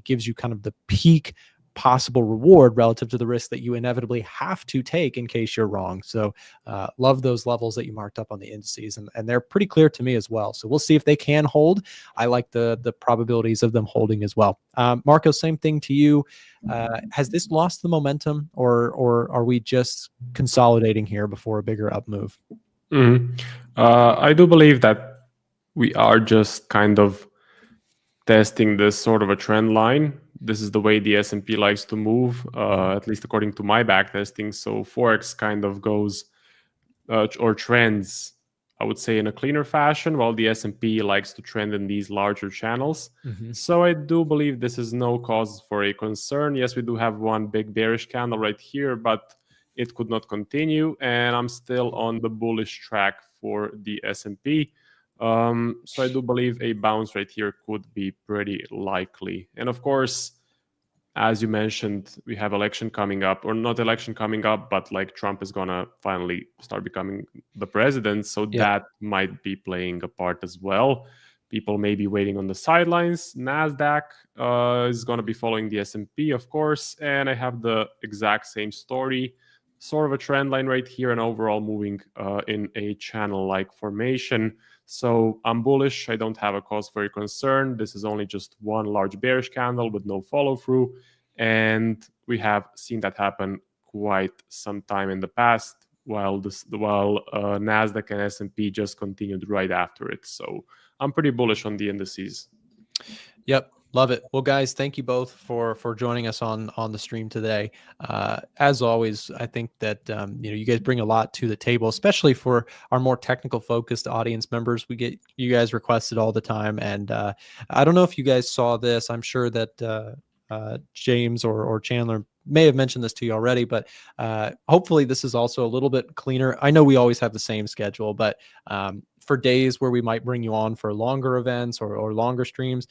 Speaker 2: gives you kind of the peak possible reward relative to the risk that you inevitably have to take in case you're wrong. So love those levels that you marked up on the indices, and they're pretty clear to me as well. So we'll see if they can hold. I like the probabilities of them holding as well. Marco, same thing to you. Has this lost the momentum, or are we just consolidating here before a bigger up move?
Speaker 4: I do believe that we are just kind of testing this sort of a trend line. This is the way the S&P likes to move, at least according to my back testing. So Forex kind of goes or trends, I would say, in a cleaner fashion, while the S&P likes to trend in these larger channels. So I do believe this is no cause for a concern. Yes, we do have one big bearish candle right here, but it could not continue, and I'm still on the bullish track for the S&P. So I do believe a bounce right here could be pretty likely. And of course, as you mentioned, we have election coming up, or not election coming up, but like Trump is gonna finally start becoming the president. So that might be playing a part as well. People may be waiting on the sidelines. NASDAQ is gonna be following the S&P, of course. And I have the exact same story, sort of a trend line right here, and overall moving in a channel-like formation. So I'm bullish. I don't have a cause for concern. This is only just one large bearish candle with no follow-through. And we have seen that happen quite some time in the past, while NASDAQ and S&P just continued right after it. So I'm pretty bullish on the indices.
Speaker 2: Yep. Love it. Well, guys, thank you both for joining us on the stream today. As always, I think that you guys bring a lot to the table, especially for our more technical focused audience members. We get you guys requested all the time, and I don't know if you guys saw this. I'm sure that James or Chandler may have mentioned this to you already, but hopefully this is also a little bit cleaner. I know we always have the same schedule, but for days where we might bring you on for longer events or longer streams,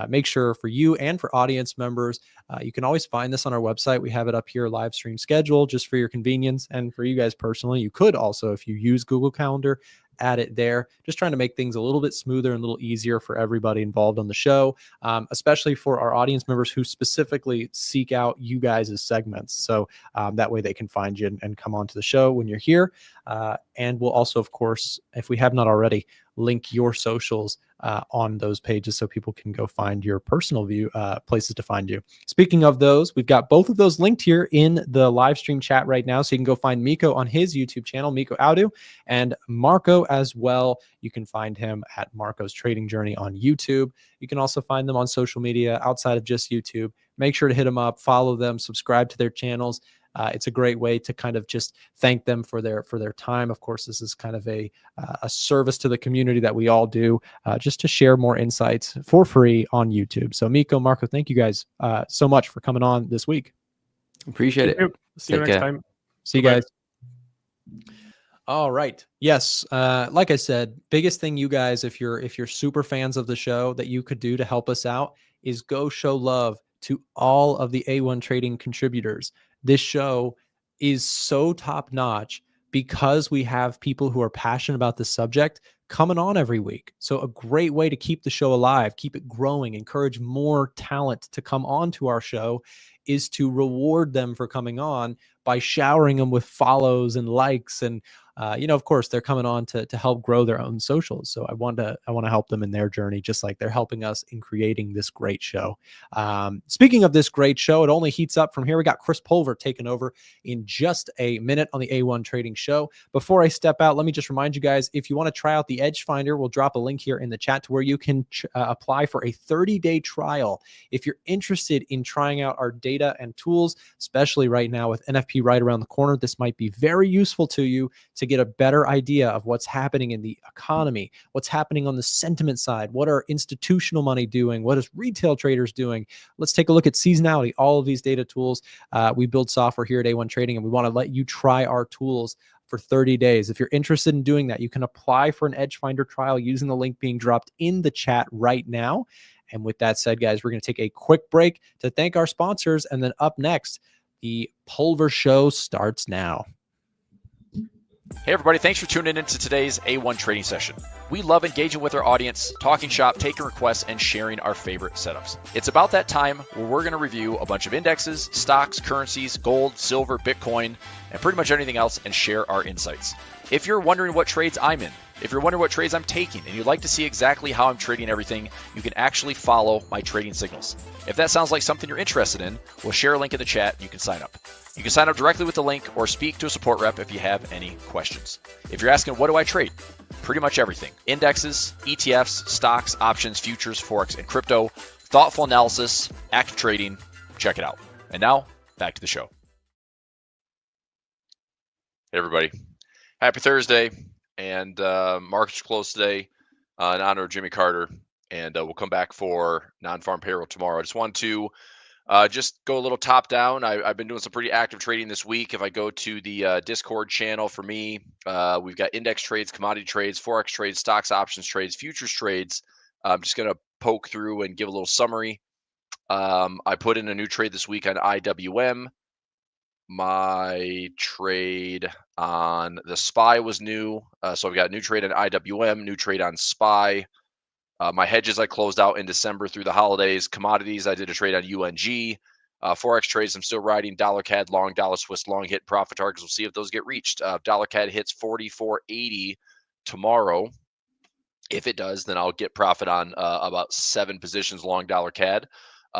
Speaker 2: make sure for you and for audience members, you can always find this on our website. We have it up here, live stream schedule, just for your convenience. And for you guys personally, you could also, if you use Google Calendar, add it there. Just trying to make things a little bit smoother and a little easier for everybody involved on the show, especially for our audience members who specifically seek out you guys' segments. So that way they can find you and come on to the show when you're here. And we'll also, of course, if we have not already, link your socials on those pages so people can go find your personal places to find you. Speaking of those, we've got both of those linked here in the live stream chat right now. So you can go find Miko on his YouTube channel, Miko Audu, and Marco as well. You can find him at Marco's Trading Journey on YouTube. You can also find them on social media outside of just YouTube. Make sure to hit them up, follow them, subscribe to their channels. It's a great way to kind of just thank them for their time. Of course, this is kind of a service to the community that we all do, just to share more insights for free on YouTube. So Miko, Marco, thank you guys so much for coming on this week.
Speaker 5: Appreciate it.
Speaker 4: See you next time.
Speaker 2: See you guys. All right. Yes. Like I said, biggest thing you guys, if you're super fans of the show, that you could do to help us out is go show love to all of the A1 Trading contributors. This show is so top notch because we have people who are passionate about this subject coming on every week. So a great way to keep the show alive, keep it growing, encourage more talent to come on to our show is to reward them for coming on by showering them with follows and likes. And, of course, they're coming on to help grow their own socials. So I want to help them in their journey, just like they're helping us in creating this great show. Speaking of this great show, it only heats up from here. We got Chris Pulver taking over in just a minute on the A1 Trading Show. Before I step out, let me just remind you guys, if you want to try out the Edge Finder, we'll drop a link here in the chat to where you can apply for a 30-day trial. If you're interested in trying out our data and tools, especially right now with NFP right around the corner, this might be very useful to you to get a better idea of what's happening in the economy, what's happening on the sentiment side, what are institutional money doing, what is retail traders doing. Let's take a look at seasonality, all of these data tools. We build software here at A1 Trading, and we want to let you try our tools for 30 days. If you're interested in doing that, you can apply for an Edge Finder trial using the link being dropped in the chat right now. And with that said, guys, we're going to take a quick break to thank our sponsors. And then up next, the Pulver Show starts now.
Speaker 6: Hey everybody, thanks for tuning in to today's A1 trading session. We love engaging with our audience, talking shop, taking requests, and sharing our favorite setups. It's about that time where we're going to review a bunch of indexes, stocks, currencies, gold, silver, Bitcoin, and pretty much anything else and share our insights. If you're wondering what trades I'm in, if you're wondering what trades I'm taking, and you'd like to see exactly how I'm trading everything, you can actually follow my trading signals. If that sounds like something you're interested in, we'll share a link in the chat. You can sign up. You can sign up directly with the link or speak to a support rep if you have any questions. If you're asking, what do I trade? Pretty much everything. Indexes, ETFs, stocks, options, futures, Forex, and crypto. Thoughtful analysis, active trading. Check it out. And now, back to the show. Hey, everybody. Happy Thursday. And markets closed today in honor of Jimmy Carter. And we'll come back for non-farm payroll tomorrow. I just want to just go a little top down. I've been doing some pretty active trading this week. If I go to the Discord channel for me, we've got index trades, commodity trades, Forex trades, stocks, options trades, futures trades. I'm just going to poke through and give a little summary. I put in a new trade this week on IWM. My trade on the SPY was new. So I've got a new trade on IWM, new trade on SPY. My hedges I closed out in December through the holidays. Commodities, I did a trade on UNG. Forex trades, I'm still riding. Dollar CAD long, dollar Swiss long hit profit targets. We'll see if those get reached. Dollar CAD hits 44.80 tomorrow. If it does, then I'll get profit on about 7 positions long dollar CAD.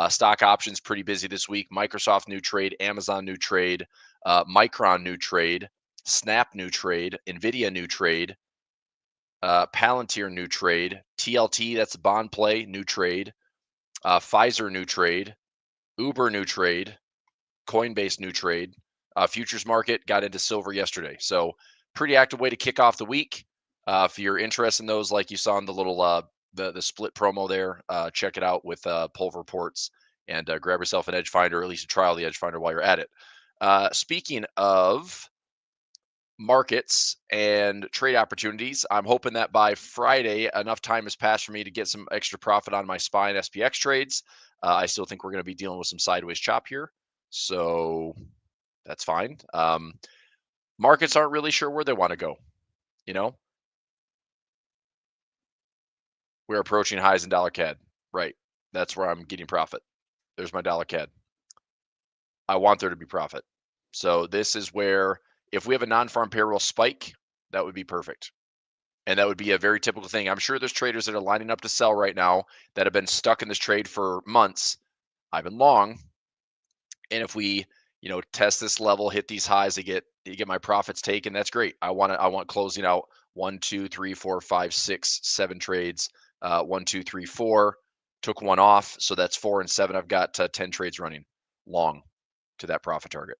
Speaker 6: Stock options pretty busy this week. Microsoft new trade, Amazon new trade, Micron new trade, Snap new trade, Nvidia new trade, Palantir new trade, TLT, that's a bond play, new trade, Pfizer new trade, Uber new trade, Coinbase new trade, futures market got into silver yesterday. So pretty active way to kick off the week. If you're interested in those, like you saw in the little the split promo there, check it out with Pulver Reports and grab yourself an Edge Finder, or at least trial the Edge Finder while you're at it. Speaking of markets and trade opportunities, I'm hoping that by Friday enough time has passed for me to get some extra profit on my SPY and SPX trades. I still think we're going to be dealing with some sideways chop here, so that's fine. Markets aren't really sure where they want to go. You know, we're approaching highs in dollar CAD, right? That's where I'm getting profit. There's my dollar CAD. I want there to be profit. So this is where, if we have a non-farm payroll spike, that would be perfect. And that would be a very typical thing. I'm sure there's traders that are lining up to sell right now that have been stuck in this trade for months. I've been long. And if we, test this level, hit these highs, you get my profits taken, that's great. I want closing out 1, 2, 3, 4, 5, 6, 7 trades. 1, 2, 3, 4. Took one off. So that's 4 and 7. I've got 10 trades running long to that profit target.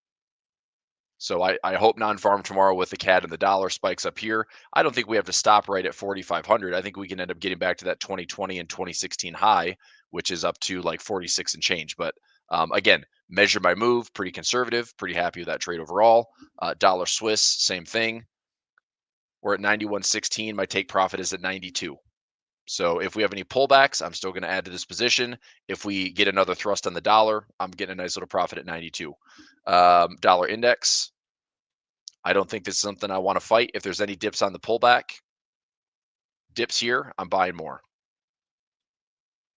Speaker 6: So I hope non-farm tomorrow with the CAD and the dollar spikes up here. I don't think we have to stop right at 4,500. I think we can end up getting back to that 2020 and 2016 high, which is up to like 46 and change. But again, measure my move, pretty conservative, pretty happy with that trade overall. Dollar Swiss, same thing. We're at 91.16. My take profit is at 92. So if we have any pullbacks, I'm still going to add to this position. If we get another thrust on the dollar, I'm getting a nice little profit at 92. Dollar index, I don't think this is something I want to fight. If there's any dips on the pullback, dips here, I'm buying more.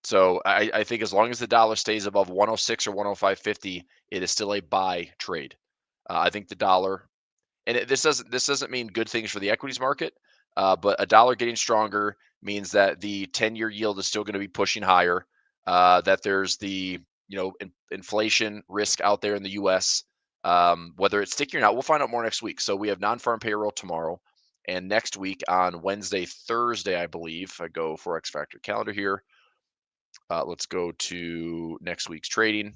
Speaker 6: So I think as long as the dollar stays above 106 or 105.50, it is still a buy trade. I think the dollar, and this doesn't mean good things for the equities market, but a dollar getting stronger means that the 10-year yield is still going to be pushing higher, that there's the inflation risk out there in the U.S., whether it's sticky or not, we'll find out more next week. So we have non-farm payroll tomorrow, and next week on Wednesday, Thursday, I believe. I go Forex Factor calendar here. Let's go to next week's trading.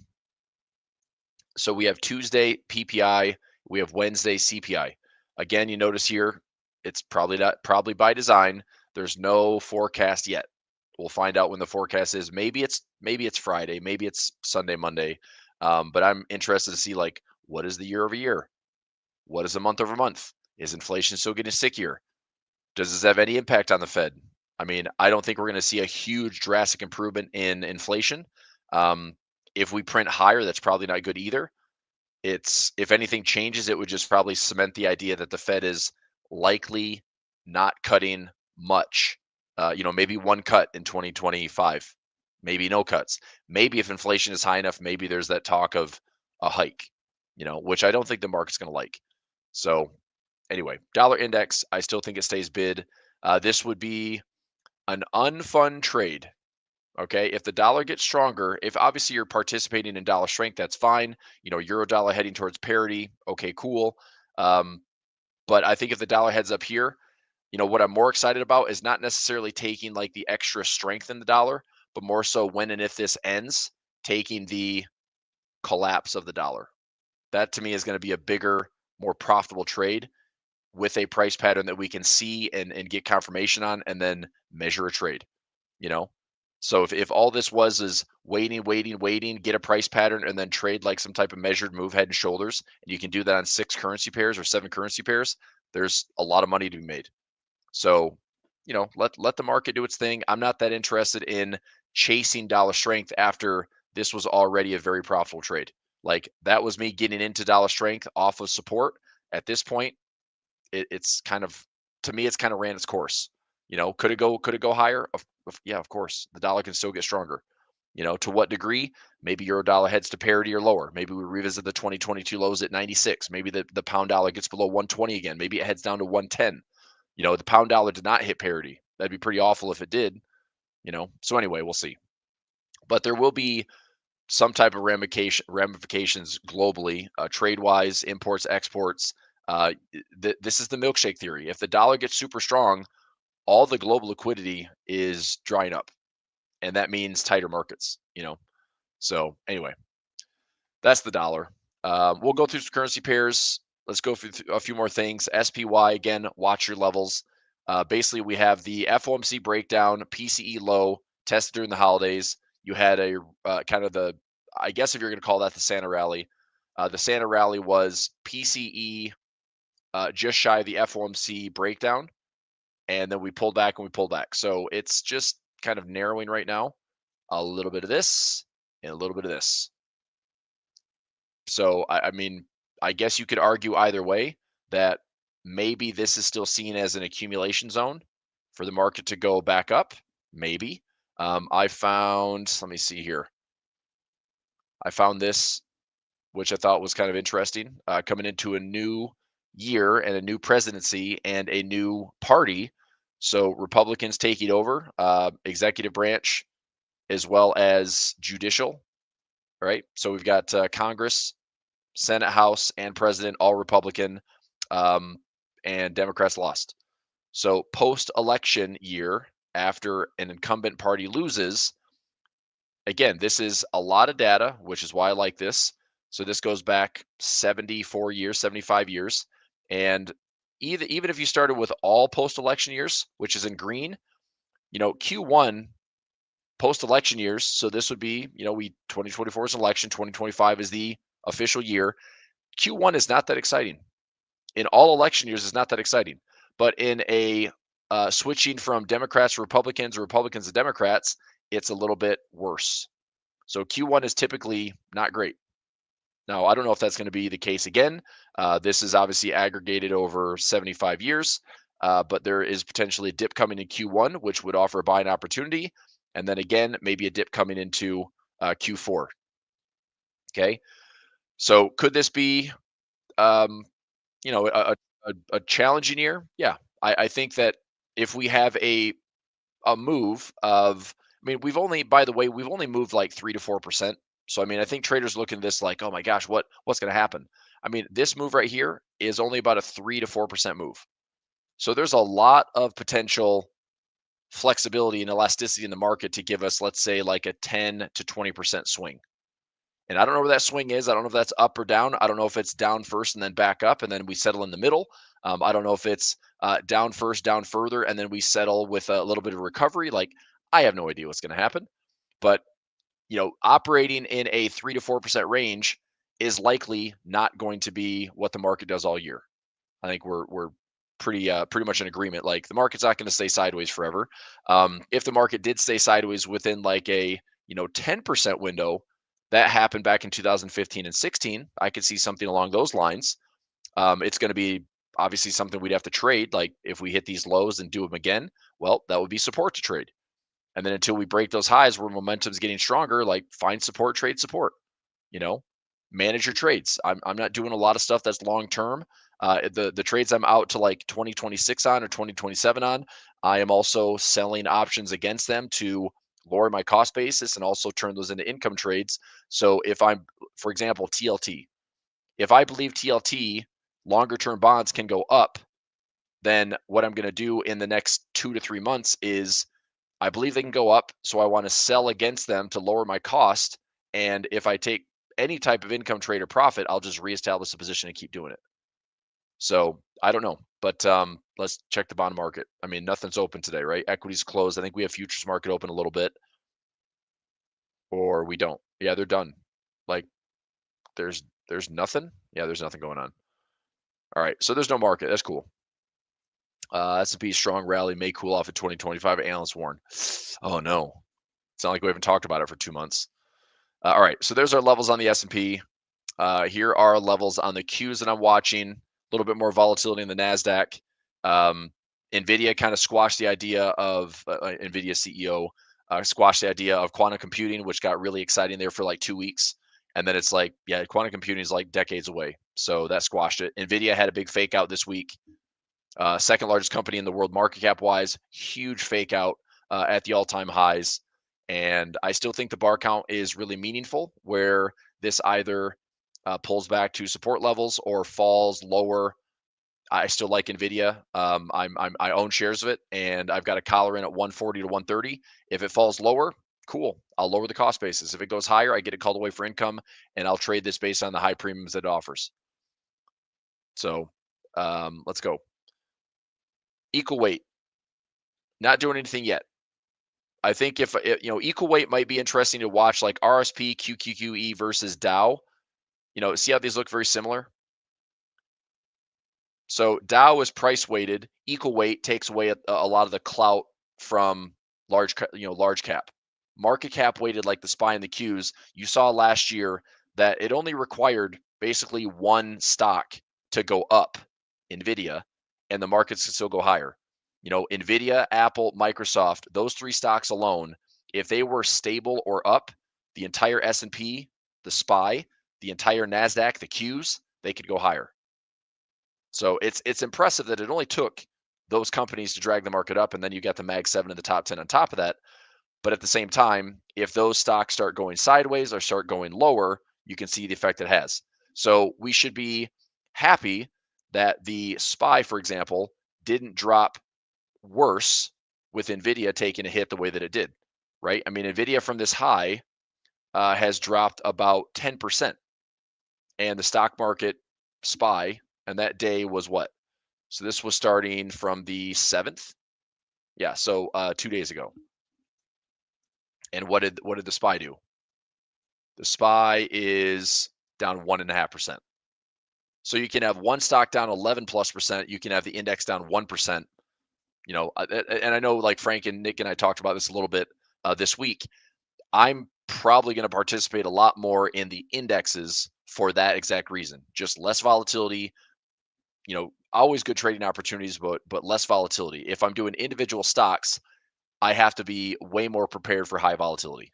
Speaker 6: So we have Tuesday PPI, we have Wednesday CPI. Again, you notice here, it's probably by design. There's no forecast yet. We'll find out when the forecast is. Maybe it's Friday, maybe it's Sunday, Monday. But I'm interested to see, like, what is the year over year? What is the month over month? Is inflation still getting stickier? Does this have any impact on the Fed? I mean, I don't think we're going to see a huge drastic improvement in inflation. If we print higher, that's probably not good either. If anything changes, it would just probably cement the idea that the Fed is likely not cutting much. Maybe one cut in 2025, maybe no cuts. Maybe if inflation is high enough, maybe there's that talk of a hike, which I don't think the market's going to like. So anyway, dollar index, I still think it stays bid. This would be an unfun trade. Okay, if the dollar gets stronger, if obviously you're participating in dollar strength, that's fine. Euro dollar heading towards parity. Okay, cool. But I think if the dollar heads up here, what I'm more excited about is not necessarily taking like the extra strength in the dollar, but more so when and if this ends, taking the collapse of the dollar. That to me is going to be a bigger, more profitable trade with a price pattern that we can see and get confirmation on and then measure a trade, you know? So if all this was is waiting, get a price pattern, and then trade like some type of measured move head and shoulders, and you can do that on 6 currency pairs or 7 currency pairs, there's a lot of money to be made. So, let the market do its thing. I'm not that interested in chasing dollar strength after this was already a very profitable trade. Like that was me getting into dollar strength off of support. At this point, it's kind of, to me, it's kind of ran its course. Could it go higher? Yeah, of course. The dollar can still get stronger. To what degree? Maybe euro dollar heads to parity or lower. Maybe we revisit the 2022 lows at 96. Maybe the pound dollar gets below 120 again. Maybe it heads down to 110. The pound dollar did not hit parity. That'd be pretty awful if it did. So anyway, we'll see. But there will be some type of ramifications globally, trade wise, imports, exports. This is the milkshake theory. If the dollar gets super strong, all the global liquidity is drying up, and that means tighter markets. So anyway, that's the dollar. We'll go through some currency pairs. Let's go through a few more things. SPY, again, watch your levels. Basically, we have the FOMC breakdown, PCE low, tested during the holidays. You had a kind of the, I guess if you're going to call that the Santa rally, the Santa rally was PCE just shy of the FOMC breakdown. And then we pulled back and we pulled back. So it's just kind of narrowing right now. A little bit of this and a little bit of this. So, I mean, I guess you could argue either way that maybe this is still seen as an accumulation zone for the market to go back up. Maybe. I found, let me see here. I found this, which I thought was kind of interesting, coming into a new year and a new presidency and a new party. So Republicans taking over executive branch as well as judicial, right? So we've got Congress, Senate, House, and President, all Republican, and Democrats lost. So post-election year, after an incumbent party loses, again, this is a lot of data, which is why I like this. So this goes back 74 years, 75 years. And even if you started with all post-election years, which is in green, Q1 post-election years. So this would be, 2024 is election, 2025 is the official year. Q1 is not that exciting. In all election years, is not that exciting. But in a switching from Democrats to Republicans or Republicans to Democrats, it's a little bit worse. So Q1 is typically not great. Now, I don't know if that's going to be the case again. This is obviously aggregated over 75 years, but there is potentially a dip coming in Q1, which would offer a buying opportunity. And then again, maybe a dip coming into Q4. Okay. So could this be, a challenging year? Yeah. I think that if we have a move of, we've only moved like 3 to 4%. So, I think traders look at this like, oh my gosh, what's going to happen? This move right here is only about a 3 to 4% move. So there's a lot of potential flexibility and elasticity in the market to give us, let's say, like a 10 to 20% swing. And I don't know where that swing is. I don't know if that's up or down. I don't know if it's down first and then back up and then we settle in the middle. I don't know if it's down first, down further, and then we settle with a little bit of recovery. Like, I have no idea what's going to happen. But, operating in a 3 to 4% range is likely not going to be what the market does all year. I think we're pretty much in agreement. Like the market's not going to stay sideways forever. If the market did stay sideways within like a 10% window, that happened back in 2015 and 16, I could see something along those lines. It's going to be obviously something we'd have to trade. Like if we hit these lows and do them again, well, that would be support to trade. And then until we break those highs where momentum's getting stronger, like find support, trade support. Manage your trades. I'm not doing a lot of stuff that's long term. The trades I'm out to like 2026 on or 2027 on, I am also selling options against them to lower my cost basis and also turn those into income trades. So if I'm, for example, TLT, if I believe TLT longer term bonds can go up, then what I'm going to do in the next 2 to 3 months is I believe they can go up. So I want to sell against them to lower my cost. And if I take any type of income trade or profit, I'll just reestablish the position and keep doing it. So I don't know, but let's check the bond market. I mean, nothing's open today, right? Equities closed. I think we have futures market open a little bit, or we don't. Yeah, they're done. Like there's nothing. Yeah, there's nothing going on. All right, so there's no market. That's cool. S&P strong rally may cool off in 2025. Analysts warn. Oh no, it's not like we haven't talked about it for 2 months. All right, so there's our levels on the S&P. Here are levels on the Qs that I'm watching. A little bit more volatility in the NASDAQ. NVIDIA kind of squashed the idea of NVIDIA CEO squashed the idea of quantum computing, which got really exciting there for like 2 weeks. And then it's like, yeah, quantum computing is like decades away. So that squashed it. NVIDIA had a big fake out this week. Second largest company in the world market cap wise, huge fake out at the all-time highs. And I still think the bar count is really meaningful, where this either pulls back to support levels or falls lower. I still like NVIDIA. I own shares of it, and I've got a collar in at 140 to 130. If it falls lower, cool. I'll lower the cost basis. If it goes higher, I get it called away for income, and I'll trade this based on the high premiums that it offers. So let's go. Equal weight. Not doing anything yet. I think if equal weight might be interesting to watch, like RSP, QQQE versus Dow. See how these look very similar? So Dow is price weighted. Equal weight takes away a lot of the clout from large cap. Market cap weighted like the SPY and the Qs. You saw last year that it only required basically one stock to go up, NVIDIA, and the markets could still go higher. NVIDIA, Apple, Microsoft, those three stocks alone, if they were stable or up, the entire S&P, the SPY, the entire NASDAQ, the Qs, they could go higher. So it's impressive that it only took those companies to drag the market up, and then you got the Mag 7 and the top 10 on top of that. But at the same time, if those stocks start going sideways or start going lower, you can see the effect it has. So we should be happy that the SPY, for example, didn't drop worse with NVIDIA taking a hit the way that it did, right? I mean, NVIDIA from this high has dropped about 10%. And the stock market SPY, and that day was what? So this was starting from the 7th. Yeah, so 2 days ago. And what did the SPY do? The SPY is down 1.5%. So you can have one stock down 11+%. You can have the index down 1%. And I know like Frank and Nick and I talked about this a little bit this week. I'm probably going to participate a lot more in the indexes for that exact reason. Just less volatility, always good trading opportunities, but less volatility. If I'm doing individual stocks, I have to be way more prepared for high volatility.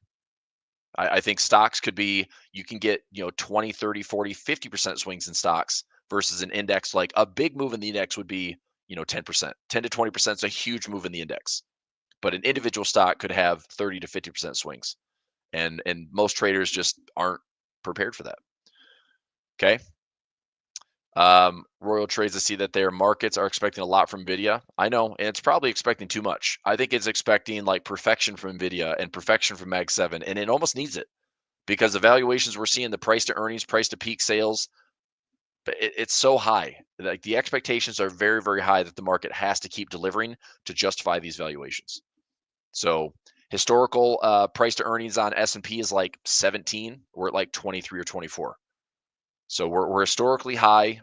Speaker 6: I think stocks could be, you can get, 20, 30, 40, 50% swings in stocks versus an index. Like a big move in the index would be, 10%. 10 to 20% is a huge move in the index. But an individual stock could have 30 to 50% swings. And most traders just aren't prepared for that. Okay. Royal Trades to see that their markets are expecting a lot from NVIDIA. I know, and it's probably expecting too much. I think it's expecting like perfection from NVIDIA and perfection from Mag 7, and it almost needs it because the valuations we're seeing, the price to earnings, price to peak sales, but it's so high. Like the expectations are very, very high that the market has to keep delivering to justify these valuations. So historical price to earnings on S&P is like 17. We're at like 23 or 24. So we're historically high.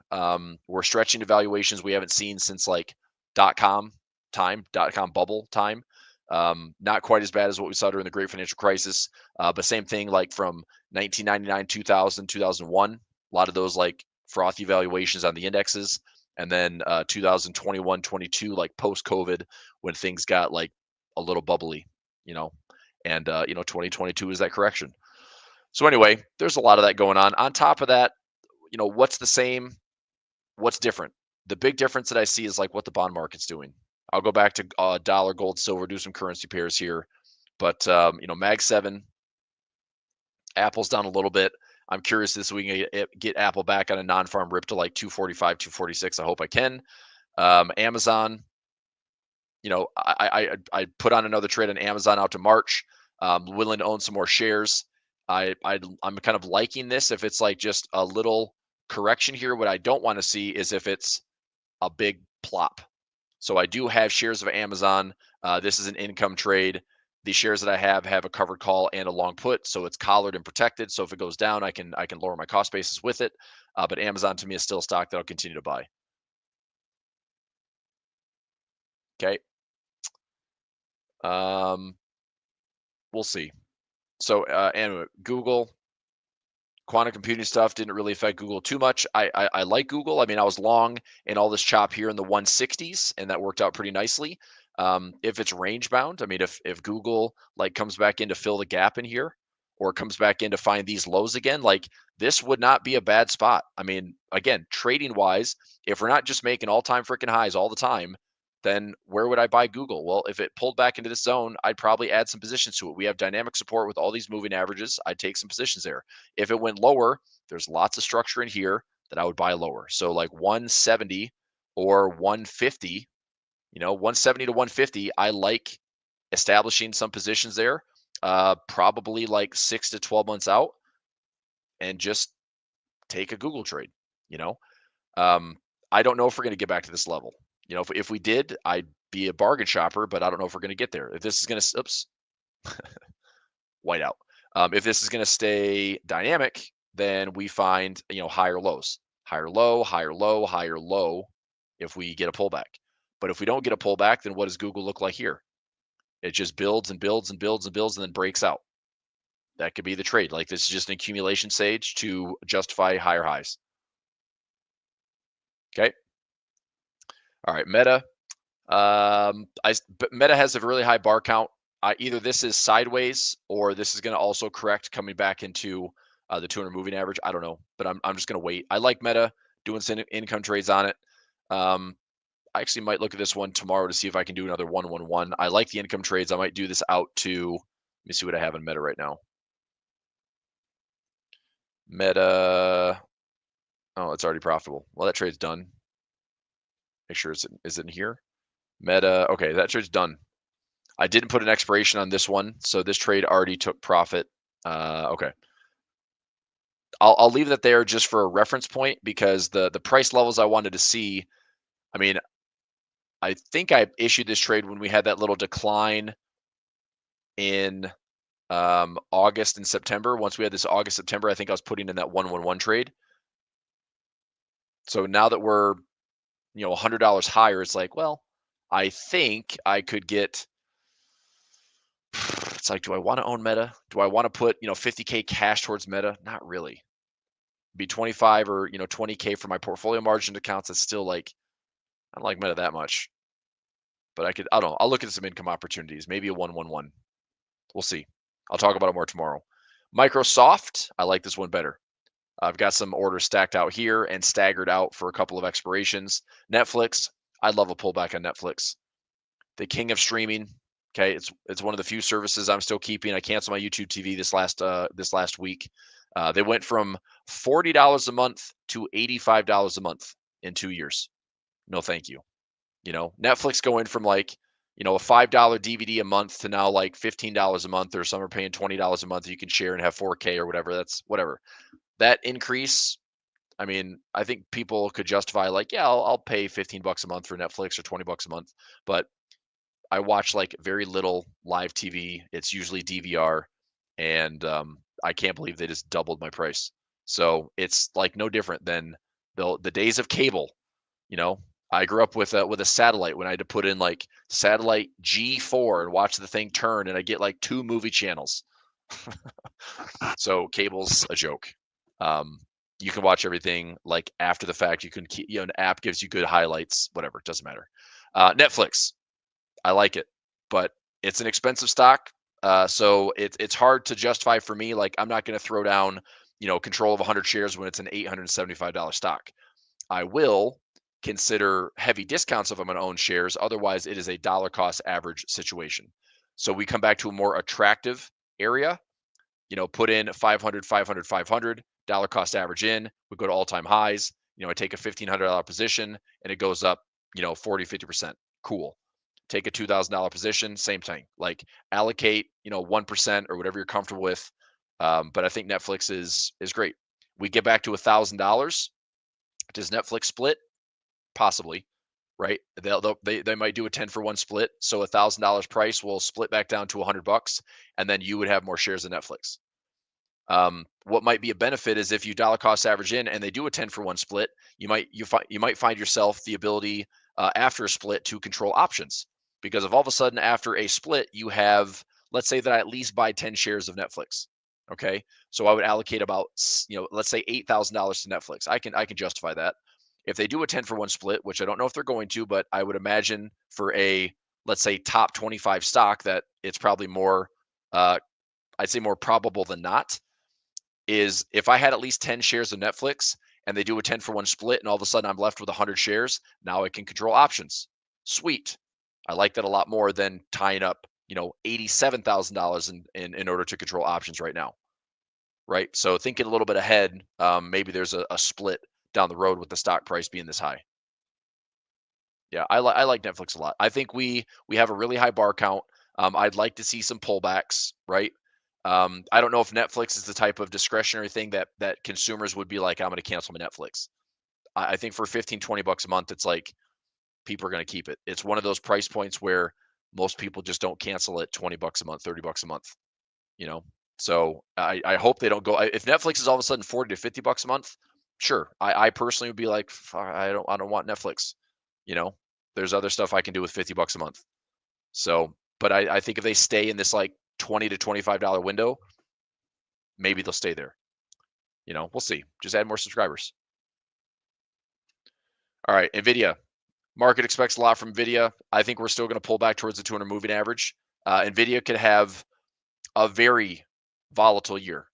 Speaker 6: We're stretching to valuations we haven't seen since like .com bubble time. Not quite as bad as what we saw during the Great Financial Crisis, but same thing like from 1999, 2000, 2001. A lot of those like frothy valuations on the indexes, and then 2021, 22, like post-COVID when things got like a little bubbly, and 2022 is that correction. So anyway, there's a lot of that going on. On top of that, what's the same? What's different? The big difference that I see is like what the bond market's doing. I'll go back to dollar, gold, silver, do some currency pairs here. But, Mag 7, Apple's down a little bit. I'm curious this week get Apple back on a non-farm rip to like 245, 246. I hope I can. Amazon, I put on another trade on Amazon out to March. Willing to own some more shares. I'm kind of liking this if it's like just a little correction here. What I don't want to see is if it's a big plop. So I do have shares of Amazon. This is an income trade. The shares that I have a covered call and a long put, so it's collared and protected. So if it goes down, I can lower my cost basis with it. But Amazon to me is still a stock that I'll continue to buy. Okay. We'll see. So anyway, Google. Quantum computing stuff didn't really affect Google too much. I like Google. I mean, I was long in all this chop here in the 160s, and that worked out pretty nicely. If it's range bound, I mean, if Google like comes back in to fill the gap in here, or comes back in to find these lows again, like this would not be a bad spot. I mean, again, trading wise, if we're not just making all-time freaking highs all the time, then where would I buy Google? Well, if it pulled back into this zone, I'd probably add some positions to it. We have dynamic support with all these moving averages. I'd take some positions there. If it went lower, there's lots of structure in here that I would buy lower. So like 170 or 150, 170 to 150, I like establishing some positions there, probably like 6 to 12 months out, and just take a Google trade. I don't know if we're going to get back to this level. If we did, I'd be a bargain shopper, but I don't know if we're going to get there. If this is going to, oops, white out. If this is going to stay dynamic, then we find, higher lows, higher low, higher low, higher low if we get a pullback. But if we don't get a pullback, then what does Google look like here? It just builds and builds and builds and builds and then breaks out. That could be the trade. Like this is just an accumulation stage to justify higher highs. Okay. All right, Meta. Meta has a really high bar count. Either this is sideways or this is going to also correct coming back into the 200 moving average. I don't know, but I'm just going to wait. I like Meta, doing some income trades on it. I actually might look at this one tomorrow to see if I can do another 111. I like the income trades. I might do this out to, let me see what I have in Meta right now. Meta, oh, it's already profitable. Well, that trade's done. Make sure is it in here? Meta, okay, that trade's done. I didn't put an expiration on this one, so this trade already took profit. Okay. I'll leave that there just for a reference point because the price levels I wanted to see, I mean, I think I issued this trade when we had that little decline in August and September. Once we had this August, September, I think I was putting in that 111 trade. So now that we're, $100 higher, it's like, well, I think I could get, it's like, do I want to own Meta? Do I want to put, 50K cash towards Meta? Not really. Be 25 or, 20K for my portfolio margin accounts. That's still like, I don't like Meta that much. But I don't know. I'll look at some income opportunities. Maybe a 111. We'll see. I'll talk about it more tomorrow. Microsoft, I like this one better. I've got some orders stacked out here and staggered out for a couple of expirations. Netflix, I love a pullback on Netflix. The king of streaming. Okay, it's one of the few services I'm still keeping. I canceled my YouTube TV this last week. They went from $40 a month to $85 a month in 2 years. No, thank you. Netflix going from like, a $5 DVD a month to now like $15 a month, or some are paying $20 a month. You can share and have 4K or whatever. That's whatever. That increase, I mean, I think people could justify like, yeah, I'll pay $15 a month for Netflix or $20 a month. But I watch like very little live TV. It's usually DVR, and I can't believe they just doubled my price. So it's like no different than the days of cable. You know, I grew up with a satellite when I had to put in like satellite G4 and watch the thing turn, and I get like 2 movie channels. So cable's a joke. You can watch everything like after the fact. You can keep, an app gives you good highlights, whatever, it doesn't matter. Netflix, I like it, but it's an expensive stock. So it's hard to justify for me. Like, I'm not going to throw down, control of 100 shares when it's an $875 stock. I will consider heavy discounts if I'm going to own shares. Otherwise, it is a dollar cost average situation. So we come back to a more attractive area. Put in 500, 500, 500, dollar cost average in. We go to all-time highs. I take a $1,500 position and it goes up, 40, 50%. Cool. Take a $2,000 position, same thing. Like, allocate, 1% or whatever you're comfortable with. But I think Netflix is great. We get back to $1,000. Does Netflix split? Possibly, right? They might do a 10-for-1 split. So $1,000 price will split back down to $100, and then you would have more shares of Netflix. What might be a benefit is if you dollar cost average in and they do a 10-for-1 split, you might find yourself the ability after a split to control options, because if all of a sudden after a split you have, let's say that I at least buy 10 shares of Netflix. Okay, so I would allocate about, let's say $8,000 to Netflix. I can justify that. If they do a 10-for-1 split, which I don't know if they're going to, but I would imagine for a, let's say, top 25 stock, that it's probably more, I'd say more probable than not, is if I had at least 10 shares of Netflix and they do a 10-for-1 split and all of a sudden I'm left with 100 shares, now I can control options. Sweet. I like that a lot more than tying up, $87,000 in order to control options right now. Right. So thinking a little bit ahead, maybe there's a split down the road with the stock price being this high. Yeah, I like Netflix a lot. I think we have a really high bar count. I'd like to see some pullbacks, right? I don't know if Netflix is the type of discretionary thing that consumers would be like, I'm going to cancel my Netflix. I think for 15, $20 a month, it's like people are going to keep it. It's one of those price points where most people just don't cancel it. $20 a month, $30 a month, you know? So I hope they don't go. If Netflix is all of a sudden 40 to $50 a month, sure. I personally would be like, I don't want Netflix. There's other stuff I can do with $50 a month. So, but I think if they stay in this like $20 to $25 window, maybe they'll stay there. We'll see. Just add more subscribers. All right, Nvidia. Market expects a lot from Nvidia. I think we're still going to pull back towards the 200 moving average. Nvidia could have a very volatile year,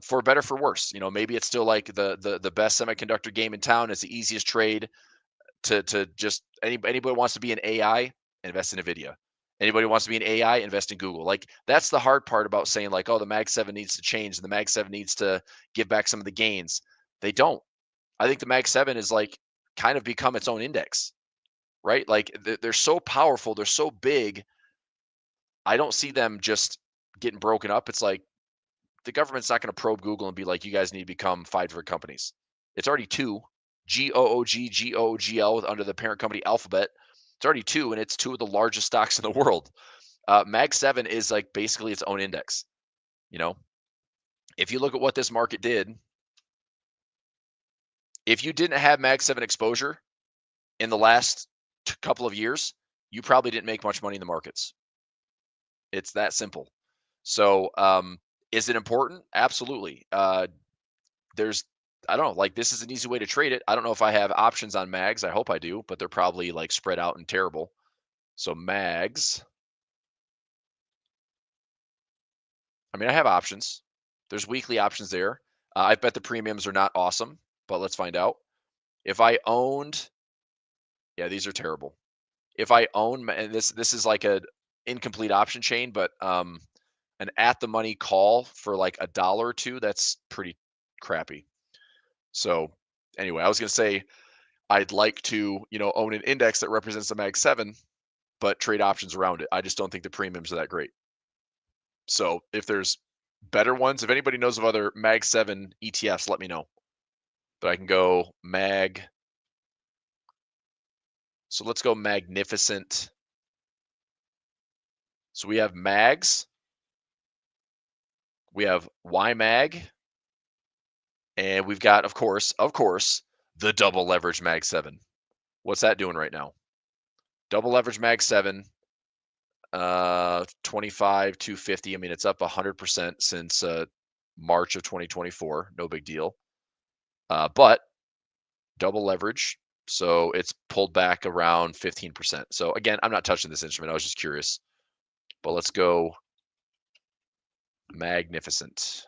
Speaker 6: for better, for worse. Maybe it's still like the best semiconductor game in town. It's the easiest trade to just anybody wants to be in AI, invest in Nvidia. Anybody wants to be in AI, invest in Google. Like, that's the hard part about saying like, oh, the Mag 7 needs to change and the Mag 7 needs to give back some of the gains. They don't. I think the Mag 7 is like kind of become its own index, right? Like, they're so powerful, they're so big. I don't see them just getting broken up. It's like the government's not going to probe Google and be like, you guys need to become 5 different companies. It's already 2. GOOGL under the parent company Alphabet. It's already 2, and it's 2 of the largest stocks in the world. Mag 7 is like basically its own index. If you look at what this market did, if you didn't have Mag 7 exposure in the last couple of years, you probably didn't make much money in the markets. It's that simple. So, is it important? Absolutely. I don't know, like, this is an easy way to trade it. I don't know if I have options on mags. I hope I do, but they're probably like spread out and terrible. So mags, I mean, I have options. There's weekly options there. I bet the premiums are not awesome, but let's find out. If I owned, yeah, these are terrible. If I own, and this is like a incomplete option chain, but an at the money call for like $1 or $2, that's pretty crappy. So anyway, I was gonna say I'd like to, own an index that represents the Mag 7, but trade options around it. I just don't think the premiums are that great. So if there's better ones, if anybody knows of other Mag 7 ETFs, let me know. But I can go Mag. So let's go Magnificent. So we have Mags. We have YMAG. And we've got, of course, the double leverage Mag 7. What's that doing right now? Double leverage Mag 7, 25 to 50. I mean, it's up 100% since March of 2024. No big deal. But double leverage, so it's pulled back around 15%. So again, I'm not touching this instrument. I was just curious. But let's go magnificent.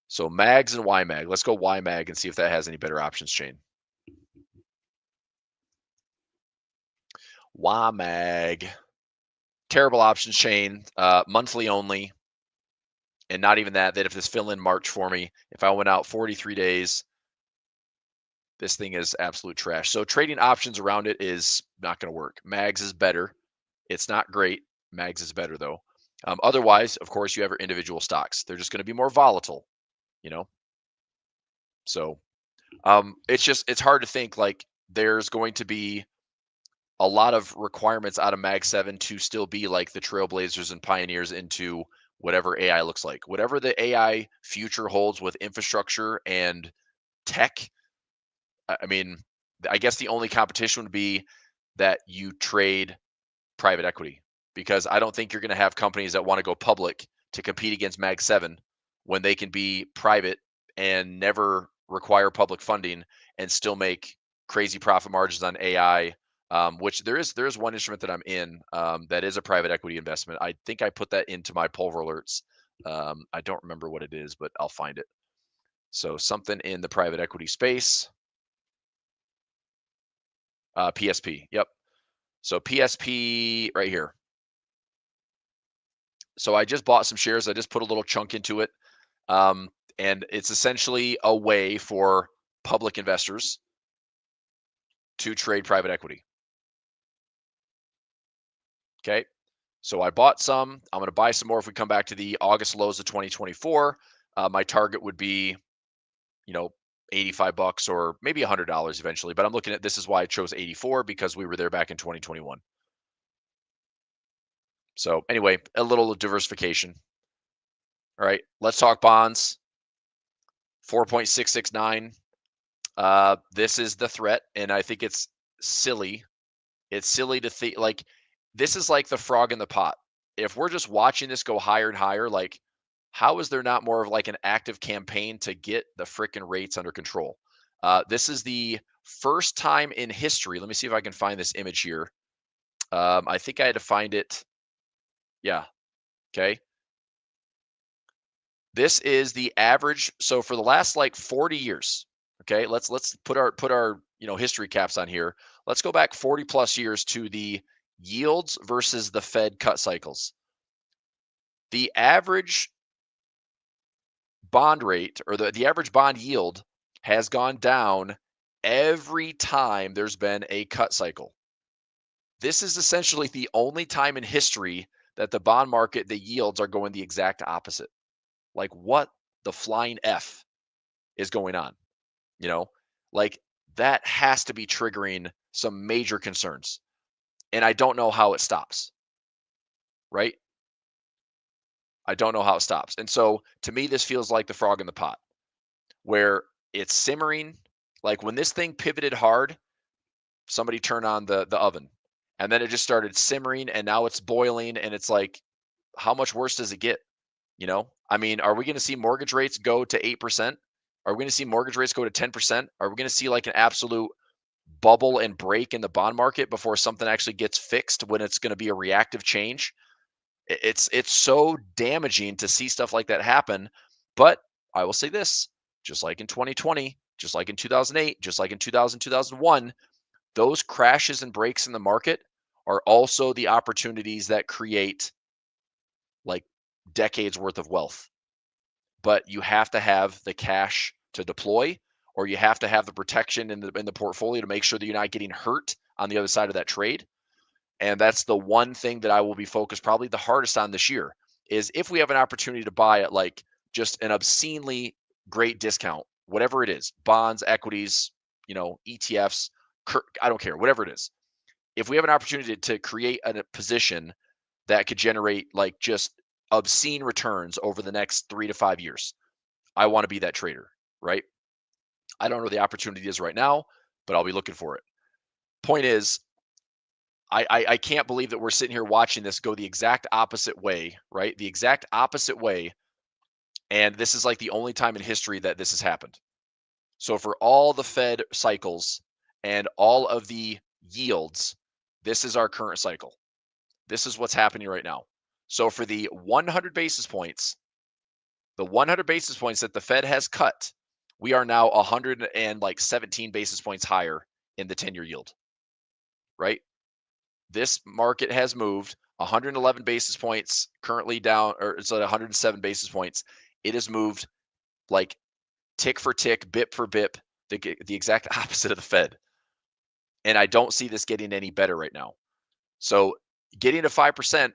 Speaker 6: So mags and YMAG. Let's go YMAG and see if that has any better options chain. YMAG. Terrible options chain, monthly only. And not even that if this fill in March for me, if I went out 43 days, this thing is absolute trash. So trading options around it is not going to work. Mags is better. It's not great. Mags is better though. Otherwise, of course, you have your individual stocks. They're just going to be more volatile, you know? So it's hard to think like there's going to be a lot of requirements out of Mag 7 to still be like the trailblazers and pioneers into whatever AI looks like. Whatever the AI future holds with infrastructure and tech, I mean, I guess the only competition would be that you trade private equity, because I don't think you're going to have companies that want to go public to compete against Mag 7 when they can be private and never require public funding and still make crazy profit margins on AI. Which there is one instrument that I'm in that is a private equity investment. I think I put that into my Pulver alerts. I don't remember what it is, but I'll find it. So something in the private equity space. PSP. Yep. So PSP right here. So I just bought some shares. I just put a little chunk into it. And it's essentially a way for public investors to trade private equity. Okay. So I bought some. I'm going to buy some more if we come back to the August lows of 2024. My target would be, $85 or maybe $100 eventually. But I'm looking at, this is why I chose 84, because we were there back in 2021. So anyway, a little diversification. All right, let's talk bonds. 4.669. This is the threat, and I think it's silly. It's silly to think like this is like the frog in the pot. If we're just watching this go higher and higher, like how is there not more of like an active campaign to get the frickin' rates under control? This is the first time in history. Let me see if I can find this image here. I think I had to find it. Yeah. Okay. This is the average. So for the last like 40 years, okay, let's put our history caps on here. Let's go back 40 plus years to the yields versus the Fed cut cycles. The average bond rate, or the average bond yield, has gone down every time there's been a cut cycle. This is essentially the only time in history that the bond market, the yields are going the exact opposite. Like what the flying F is going on? Like that has to be triggering some major concerns. And I don't know how it stops. Right? I don't know how it stops. And so to me, this feels like the frog in the pot, where it's simmering. Like when this thing pivoted hard, somebody turned on the oven, and then it just started simmering, and now it's boiling, and it's like, how much worse does it get? I mean, are we going to see mortgage rates go to 8%? Are we going to see mortgage rates go to 10%? Are we going to see like an absolute bubble and break in the bond market before something actually gets fixed, when it's going to be a reactive change? It's so damaging to see stuff like that happen. But I will say this, just like in 2020, just like in 2008, just like in 2000, 2001, those crashes and breaks in the market are also the opportunities that create like decades worth of wealth. But you have to have the cash to deploy, or you have to have the protection in the portfolio to make sure that you're not getting hurt on the other side of that trade. And that's the one thing that I will be focused probably the hardest on this year, is if we have an opportunity to buy at like just an obscenely great discount, whatever it is, bonds, equities, ETFs, I don't care, whatever it is. If we have an opportunity to create a position that could generate like just obscene returns over the next 3 to 5 years, I want to be that trader. right? I don't know where the opportunity is right now, but I'll be looking for it. Point is, I can't believe that we're sitting here watching this go the exact opposite way, right? The exact opposite way. And this is like the only time in history that this has happened. So for all the Fed cycles and all of the yields, this is our current cycle. This is what's happening right now. So for the 100 basis points, the 100 basis points that the Fed has cut, we are now 117 basis points higher in the 10-year yield, right? This market has moved 111 basis points, currently down, or it's at 107 basis points. It has moved like tick for tick, bip for bip, the exact opposite of the Fed. And I don't see this getting any better right now. So getting to 5%,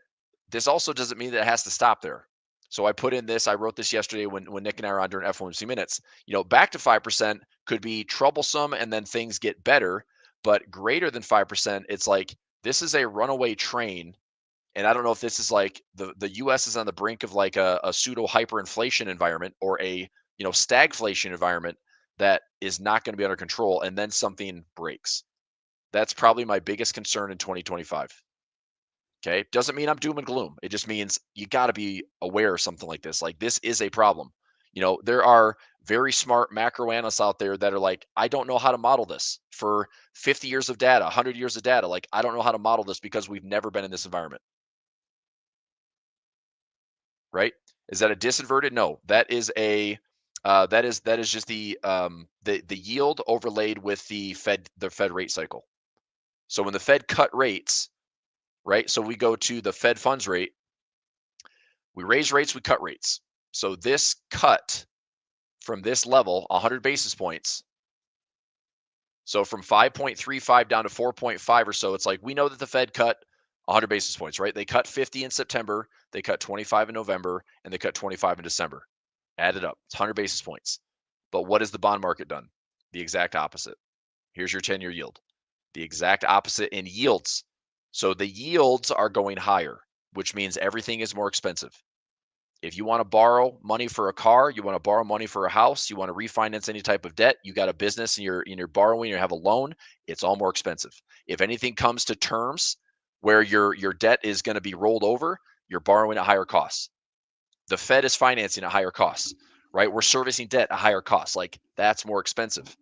Speaker 6: this also doesn't mean that it has to stop there. So I put in this, I wrote this yesterday when Nick and I were on during FOMC minutes. Back to 5% could be troublesome and then things get better, but greater than 5%, it's like this is a runaway train. And I don't know if this is like the US is on the brink of like a pseudo hyperinflation environment or a stagflation environment that is not going to be under control, and then something breaks. That's probably my biggest concern in 2025. Okay. Doesn't mean I'm doom and gloom. It just means you got to be aware of something like this. Like, this is a problem. There are very smart macro analysts out there that are like, I don't know how to model this for 50 years of data, 100 years of data. Like, I don't know how to model this because we've never been in this environment. Right? Is that a disinverted? No, that is a that is just the yield overlaid with the Fed rate cycle. So when the Fed cut rates, right? So we go to the Fed funds rate, we raise rates, we cut rates. So this cut from this level, 100 basis points. So from 5.35 down to 4.5 or so, it's like we know that the Fed cut 100 basis points, right? They cut 50 in September, they cut 25 in November, and they cut 25 in December. Add it up. It's 100 basis points. But what has the bond market done? The exact opposite. Here's your 10-year yield. The exact opposite in yields. So the yields are going higher, which means everything is more expensive. If you want to borrow money for a car, you want to borrow money for a house, you want to refinance any type of debt, you got a business and you're borrowing, you have a loan, it's all more expensive. If anything comes to terms where your debt is going to be rolled over, you're borrowing at higher costs. The Fed is financing at higher costs, right? We're servicing debt at higher costs. Like, that's more expensive.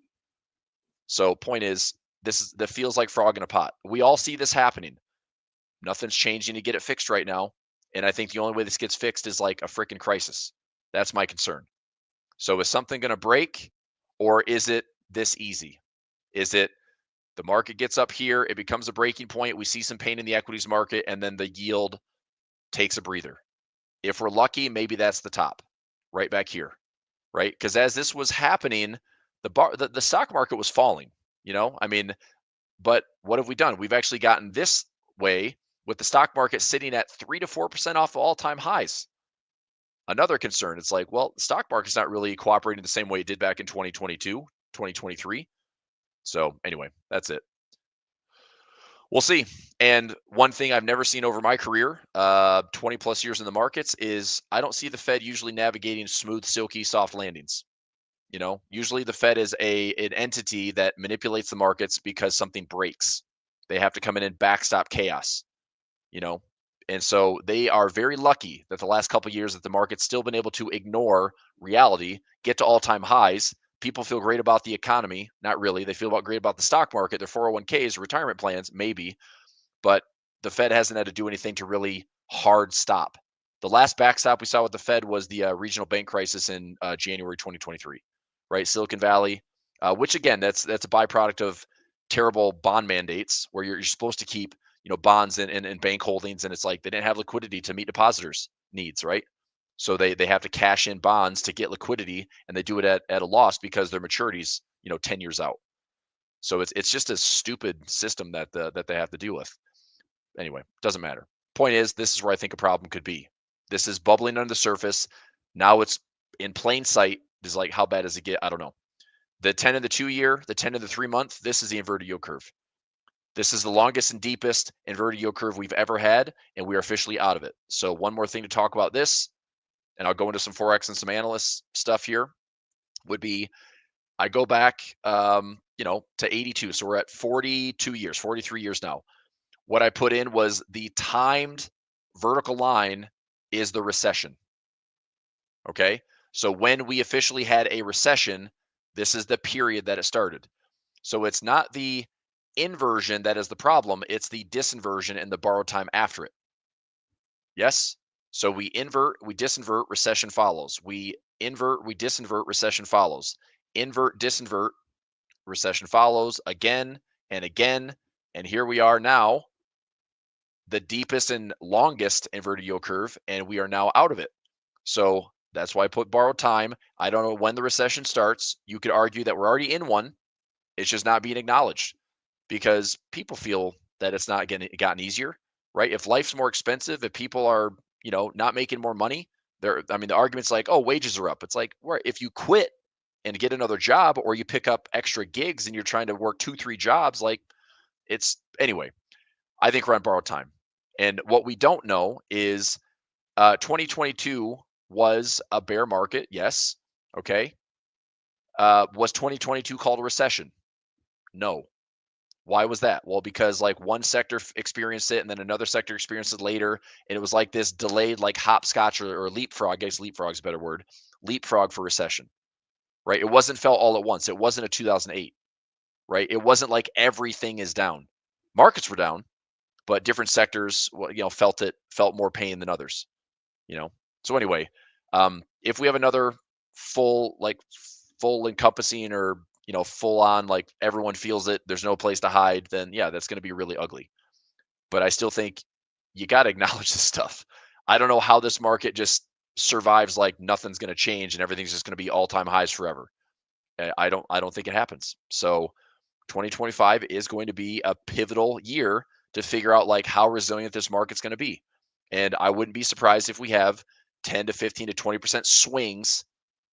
Speaker 6: So point is, that feels like frog in a pot. We all see this happening. Nothing's changing to get it fixed right now. And I think the only way this gets fixed is like a freaking crisis. That's my concern. So is something going to break, or is it this easy? Is it the market gets up here, it becomes a breaking point, we see some pain in the equities market, and then the yield takes a breather? If we're lucky, maybe that's the top, right back here, right? Because as this was happening, the stock market was falling, but what have we done? We've actually gotten this way with the stock market sitting at 3 to 4% off of all-time highs. Another concern, it's like, well, the stock market's not really cooperating the same way it did back in 2022, 2023. So anyway, that's it. We'll see. And one thing I've never seen over my career, 20 plus years in the markets, is I don't see the Fed usually navigating smooth, silky, soft landings. Usually the Fed is an entity that manipulates the markets because something breaks. They have to come in and backstop chaos, and so they are very lucky that the last couple of years that the market's still been able to ignore reality, get to all-time highs. People feel great about the economy. Not really. They feel great about the stock market, their 401ks, retirement plans, maybe. But the Fed hasn't had to do anything to really hard stop. The last backstop we saw with the Fed was the regional bank crisis in January 2023, right? Silicon Valley, which again, that's a byproduct of terrible bond mandates where you're supposed to keep bonds and bank holdings, and it's like they didn't have liquidity to meet depositors' needs, right? So they have to cash in bonds to get liquidity, and they do it at a loss because their maturity's 10 years out. So it's just a stupid system that they have to deal with. Anyway, doesn't matter. Point is, this is where I think a problem could be. This is bubbling under the surface. Now it's in plain sight. It's like, how bad does it get? I don't know. The 10 and the 2-year, the 10 and the 3-month, this is the inverted yield curve. This is the longest and deepest inverted yield curve we've ever had, and we are officially out of it. So one more thing to talk about this, and I'll go into some Forex and some analyst stuff here. would be I go back, you know, to 82. So we're at 42 years, 43 years now. What I put in was the timed vertical line is the recession. Okay. So when we officially had a recession, this is the period that it started. So it's not the inversion that is the problem, it's the disinversion and the borrowed time after it. Yes? So we invert, we disinvert, recession follows. We invert, we disinvert, recession follows. Invert, disinvert, recession follows again and again. And here we are now, the deepest and longest inverted yield curve, and we are now out of it. So that's why I put borrowed time. I don't know when the recession starts. You could argue that we're already in one. It's just not being acknowledged because people feel that it's not gotten easier, right? If life's more expensive, if people are, you know, not making more money, I mean, the argument's like, oh, wages are up. It's like, where if you quit and get another job, or you pick up extra gigs and you're trying to work 2-3 jobs, like anyway, I think we're on borrowed time. And what we don't know is 2022 was a bear market. Yes. Okay. Was 2022 called a recession? No. Why was that? Well, because like one sector experienced it and then another sector experienced it later. And it was like this delayed, like hopscotch or leapfrog. I guess leapfrog is a better word. Leapfrog for recession, right? It wasn't felt all at once. It wasn't a 2008, right? It wasn't like everything is down. Markets were down, but different sectors, you know, felt more pain than others, you know? So anyway, if we have another full encompassing, or, you know, full on, like everyone feels it, there's no place to hide, then yeah, that's going to be really ugly. But I still think you got to acknowledge this stuff. I don't know how this market just survives like nothing's going to change and everything's just going to be all-time highs forever. I don't think it happens. So 2025 is going to be a pivotal year to figure out like how resilient this market's going to be. And I wouldn't be surprised if we have 10 to 15 to 20% swings,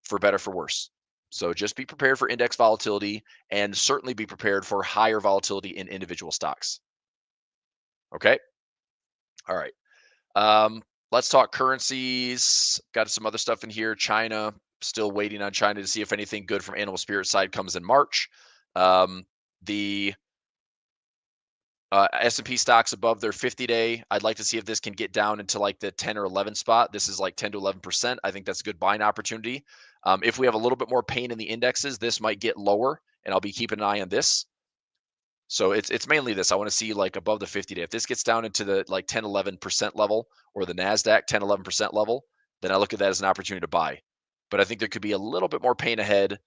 Speaker 6: for better for worse. So just be prepared for index volatility, and certainly be prepared for higher volatility in individual stocks. Okay. All right. Let's talk currencies. Got some other stuff in here. China, still waiting on China to see if anything good from animal spirit side comes in March. The S&P stocks above their 50-day. I'd like to see if this can get down into like the 10 or 11 spot. This is like 10 to 11%. I think that's a good buying opportunity. If we have a little bit more pain in the indexes, this might get lower, and I'll be keeping an eye on this. So it's mainly this. I want to see like above the 50-day. If this gets down into the like 10, 11% level, or the NASDAQ 10, 11% level, then I look at that as an opportunity to buy. But I think there could be a little bit more pain ahead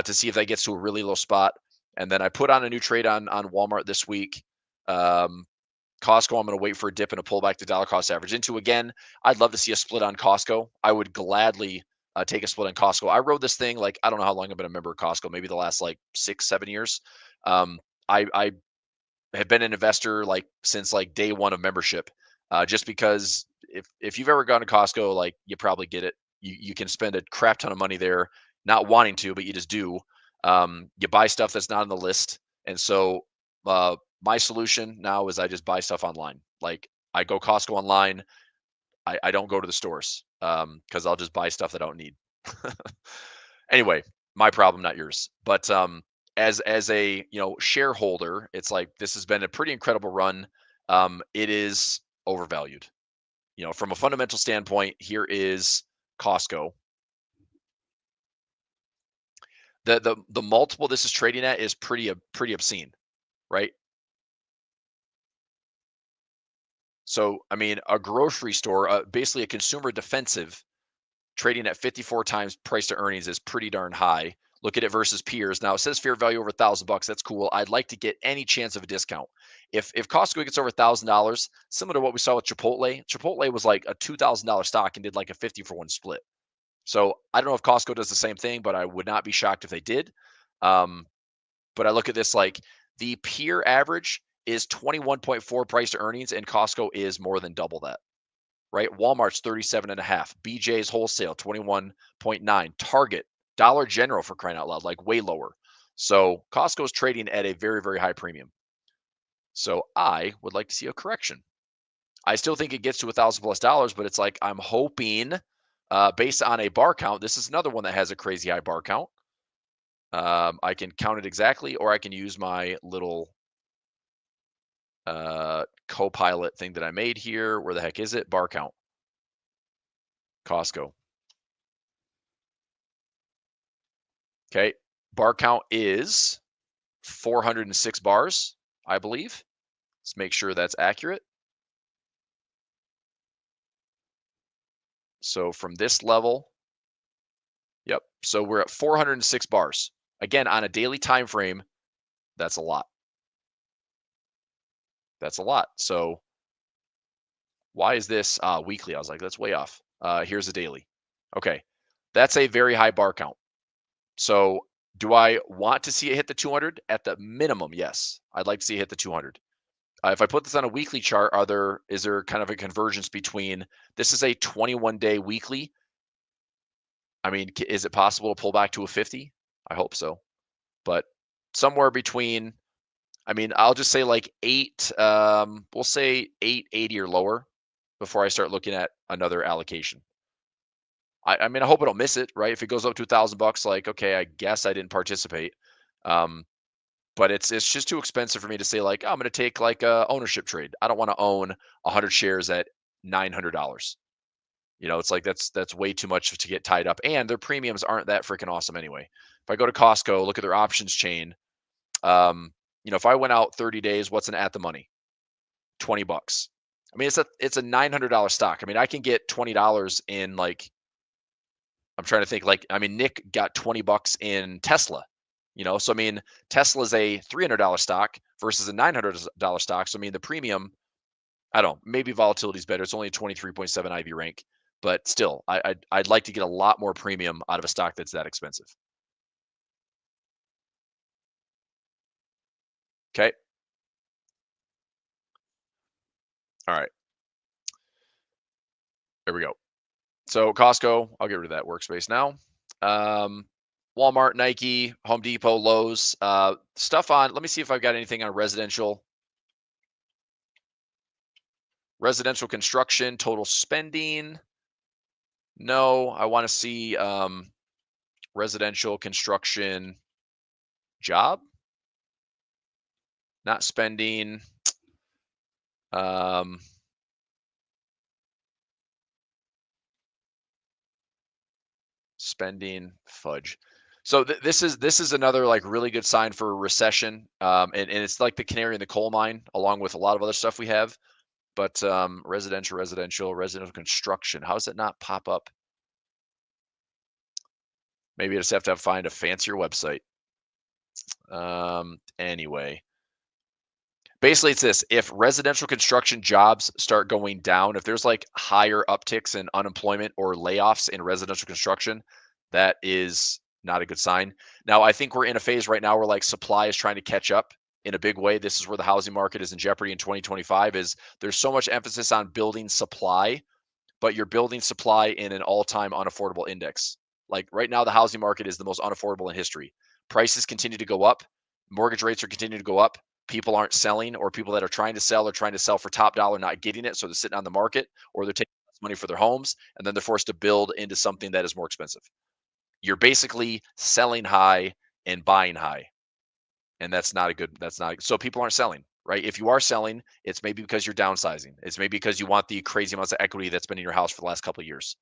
Speaker 6: to see if that gets to a really low spot. And then I put on a new trade on Walmart this week. Costco, I'm going to wait for a dip and a pullback to dollar cost average into. Again, I'd love to see a split on Costco. I would gladly take a split on Costco. I rode this thing like, I don't know how long I've been a member of Costco, maybe the last like 6-7 years. I have been an investor like since like day one of membership, just because if you've ever gone to Costco, like you probably get it. You can spend a crap ton of money there, not wanting to, but you just do. You buy stuff that's not on the list, and so my solution now is I just buy stuff online. Like I go Costco online. I don't go to the stores because I'll just buy stuff that I don't need. Anyway, my problem, not yours. But as a shareholder, it's like this has been a pretty incredible run. It is overvalued. From a fundamental standpoint, here is Costco. The multiple this is trading at is pretty obscene, right? So, I mean, a grocery store, basically a consumer defensive, trading at 54 times price to earnings is pretty darn high. Look at it versus peers. Now it says fair value over $1,000. That's cool. I'd like to get any chance of a discount. If Costco gets over $1,000, similar to what we saw with Chipotle. Chipotle was like a $2,000 stock and did like a 50-for-1 split. So I don't know if Costco does the same thing, but I would not be shocked if they did. But I look at this like the peer average is 21.4 price to earnings, and Costco is more than double that. Right? Walmart's 37.5. BJ's wholesale 21.9. Target, Dollar General, for crying out loud, like way lower. So Costco's trading at a very, very high premium. So I would like to see a correction. I still think it gets to $1,000+, but it's like I'm hoping, based on a bar count. This is another one that has a crazy high bar count. I can count it exactly, or I can use my little Copilot thing that I made here. Where the heck is it? Bar count. Costco. Okay. Bar count is 406 bars, I believe. Let's make sure that's accurate. So from this level, yep. So we're at 406 bars. Again, on a daily time frame, that's a lot. That's a lot. So why is this weekly? I was like, that's way off. Here's a daily. Okay. That's a very high bar count. So do I want to see it hit the 200? At the minimum, yes. I'd like to see it hit the 200. If I put this on a weekly chart, is there kind of a convergence between, this is a 21-day weekly. I mean, is it possible to pull back to a 50? I hope so. But somewhere between, I mean, I'll just say like we'll say 880 or lower before I start looking at another allocation. I mean, I hope I don't miss it, right? If it goes up to $1,000, like, okay, I guess I didn't participate. But it's just too expensive for me to say, like, oh, I'm going to take like a ownership trade. I don't want to own 100 shares at $900. You know, it's like that's way too much to get tied up, and their premiums aren't that freaking awesome anyway. If I go to Costco, look at their options chain. You know, if I went out 30 days, what's an at the money? $20. I mean, it's a $900 stock. I mean, I can get $20 in, like, I'm trying to think, like, I mean, Nick got $20 in Tesla, you know, so I mean, Tesla is a $300 stock versus a $900 stock. So I mean, the premium, I don't know, maybe volatility is better. It's only a 23.7 IV rank, but still, I'd like to get a lot more premium out of a stock that's that expensive. Okay. All right. There we go. So Costco, I'll get rid of that workspace now. Walmart, Nike, Home Depot, Lowe's, stuff on, let me see if I've got anything on residential construction, total spending. No, I want to see residential construction job, not spending. Spending, fudge. So this is another like really good sign for a recession, and it's like the canary in the coal mine, along with a lot of other stuff we have. But residential construction, how does it not pop up? Maybe I just have to find a fancier website. Anyway, basically it's this: if residential construction jobs start going down, if there's like higher upticks in unemployment or layoffs in residential construction, that is not a good sign. Now, I think we're in a phase right now where like supply is trying to catch up in a big way. This is where the housing market is in jeopardy in 2025. Is there's so much emphasis on building supply, but you're building supply in an all-time unaffordable index. Like right now, the housing market is the most unaffordable in history. Prices continue to go up. Mortgage rates are continuing to go up. People aren't selling, or people that are trying to sell for top dollar, not getting it. So they're sitting on the market, or they're taking less money for their homes, and then they're forced to build into something that is more expensive. You're basically selling high and buying high. And that's not. So people aren't selling, right? If you are selling, it's maybe because you're downsizing. It's maybe because you want the crazy amounts of equity that's been in your house for the last couple of years.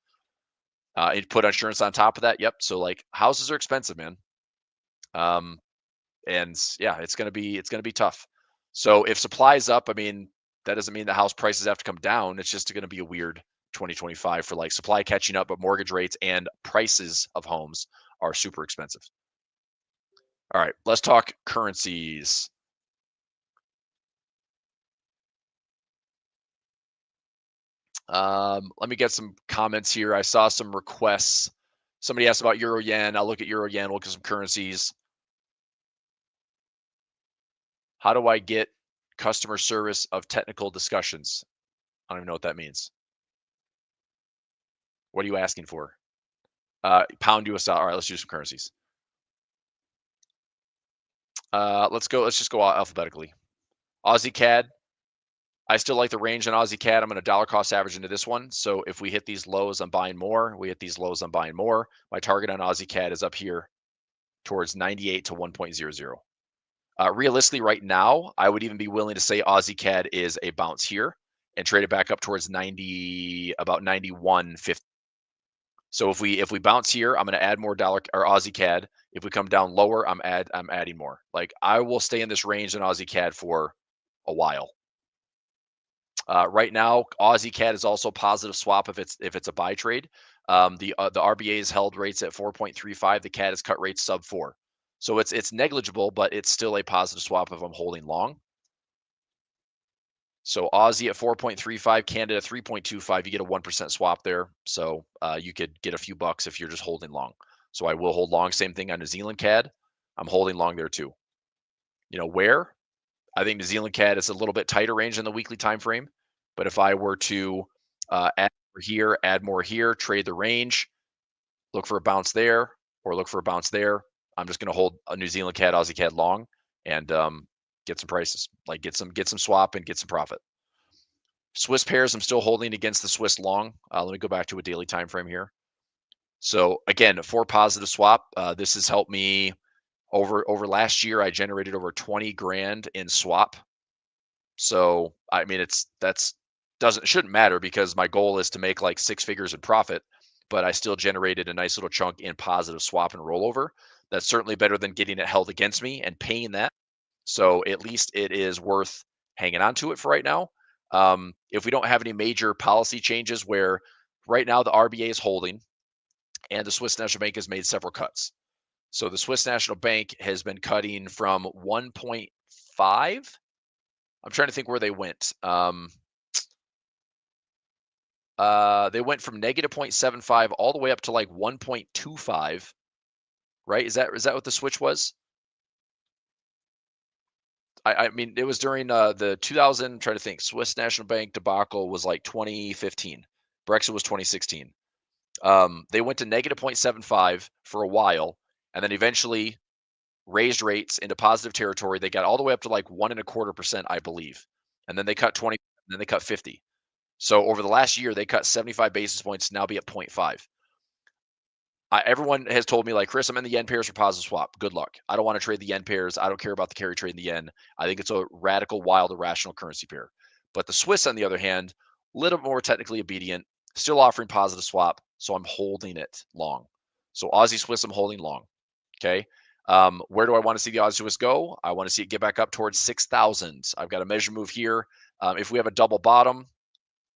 Speaker 6: And put insurance on top of that. Yep. So like houses are expensive, man. And yeah, it's gonna be tough. So if supply is up, I mean, that doesn't mean the house prices have to come down. It's just gonna be a weird 2025 for like supply catching up, but mortgage rates and prices of homes are super expensive. All right, let's talk currencies. Let me get some comments here. I saw some requests. Somebody asked about Euro Yen. I'll look at Euro Yen, look at some currencies. How do I get customer service of technical discussions? I don't even know what that means. What are you asking for? Pound US dollar. All right, let's do some currencies. Let's just go alphabetically. Aussie CAD. I still like the range on Aussie CAD. I'm going to dollar cost average into this one. So if we hit these lows, I'm buying more. We hit these lows, I'm buying more. My target on Aussie CAD is up here. towards 98 to 1.00. Realistically, right now, I would even be willing to say Aussie CAD is a bounce here and trade it back up towards 90, about 91.50. So if we bounce here, I'm going to add more dollar or Aussie CAD. If we come down lower, I'm adding more. Like I will stay in this range in Aussie CAD for a while. Right now, Aussie CAD is also positive swap if it's a buy trade. The RBA's held rates at 4.35. The CAD is cut rates sub 4. So it's negligible, but it's still a positive swap if I'm holding long. So Aussie at 4.35, Canada 3.25, you get a 1% swap there. So you could get a few bucks if you're just holding long. So I will hold long. Same thing on New Zealand CAD. I'm holding long there too. You know where? I think New Zealand CAD is a little bit tighter range in the weekly time frame. But if I were to add more here, trade the range, look for a bounce there, or look for a bounce there, I'm just going to hold a New Zealand CAD, Aussie CAD long, and get some prices, like get some swap and get some profit. Swiss pairs, I'm still holding against the Swiss long. Let me go back to a daily time frame here. So again, for positive swap, this has helped me over last year. I generated over 20 grand in swap. So I mean, shouldn't matter because my goal is to make like 6 figures in profit, but I still generated a nice little chunk in positive swap and rollover. That's certainly better than getting it held against me and paying that. So at least it is worth hanging on to it for right now. If we don't have any major policy changes where right now the RBA is holding and the Swiss National Bank has made several cuts. So the Swiss National Bank has been cutting from 1.5. I'm trying to think where they went. They went from negative 0.75 all the way up to like 1.25, right? Is that what the switch was? I mean, it was during the 2000, trying to think, Swiss National Bank debacle was like 2015. Brexit was 2016. They went to negative 0.75 for a while, and then eventually raised rates into positive territory. They got all the way up to like 1.25%, I believe. And then they cut 20, and then they cut 50. So over the last year, they cut 75 basis points, now be at 0.5. Everyone has told me, like, Chris, I'm in the yen pairs for positive swap. Good luck. I don't want to trade the yen pairs. I don't care about the carry trade in the yen. I think it's a radical, wild, irrational currency pair. But the Swiss, on the other hand, a little more technically obedient, still offering positive swap. So I'm holding it long. So Aussie Swiss, I'm holding long. Okay. Where do I want to see the Aussie Swiss go? I want to see it get back up towards 6,000. I've got a measure move here. If we have a double bottom,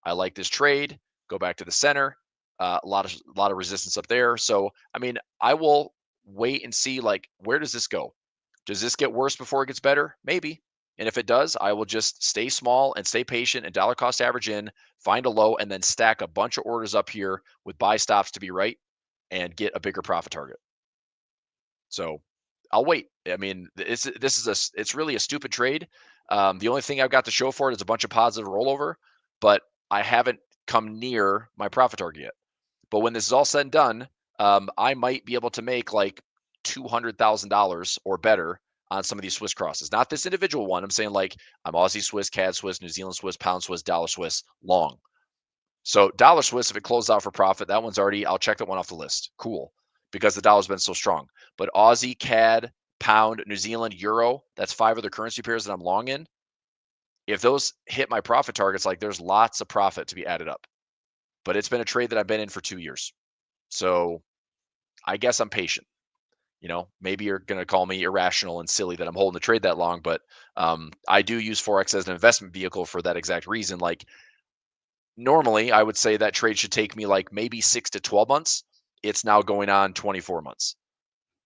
Speaker 6: I like this trade. Go back to the center. A lot of resistance up there. So, I mean, I will wait and see, like, where does this go? Does this get worse before it gets better? Maybe. And if it does, I will just stay small and stay patient and dollar cost average in, find a low, and then stack a bunch of orders up here with buy stops to be right and get a bigger profit target. So I'll wait. I mean, it's really a stupid trade. The only thing I've got to show for it is a bunch of positive rollover, but I haven't come near my profit target yet. But when this is all said and done, I might be able to make like $200,000 or better on some of these Swiss crosses. Not this individual one. I'm saying like I'm Aussie Swiss, CAD Swiss, New Zealand Swiss, Pound Swiss, Dollar Swiss, long. So dollar Swiss, if it closes out for profit, that one's already, I'll check that one off the list. Cool. Because the dollar's been so strong. But Aussie, CAD, Pound, New Zealand, Euro, that's 5 other currency pairs that I'm long in. If those hit my profit targets, like there's lots of profit to be added up. But it's been a trade that I've been in for 2 years. So I guess I'm patient. You know, maybe you're going to call me irrational and silly that I'm holding the trade that long, but I do use Forex as an investment vehicle for that exact reason. Like normally I would say that trade should take me like maybe 6 to 12 months. It's now going on 24 months.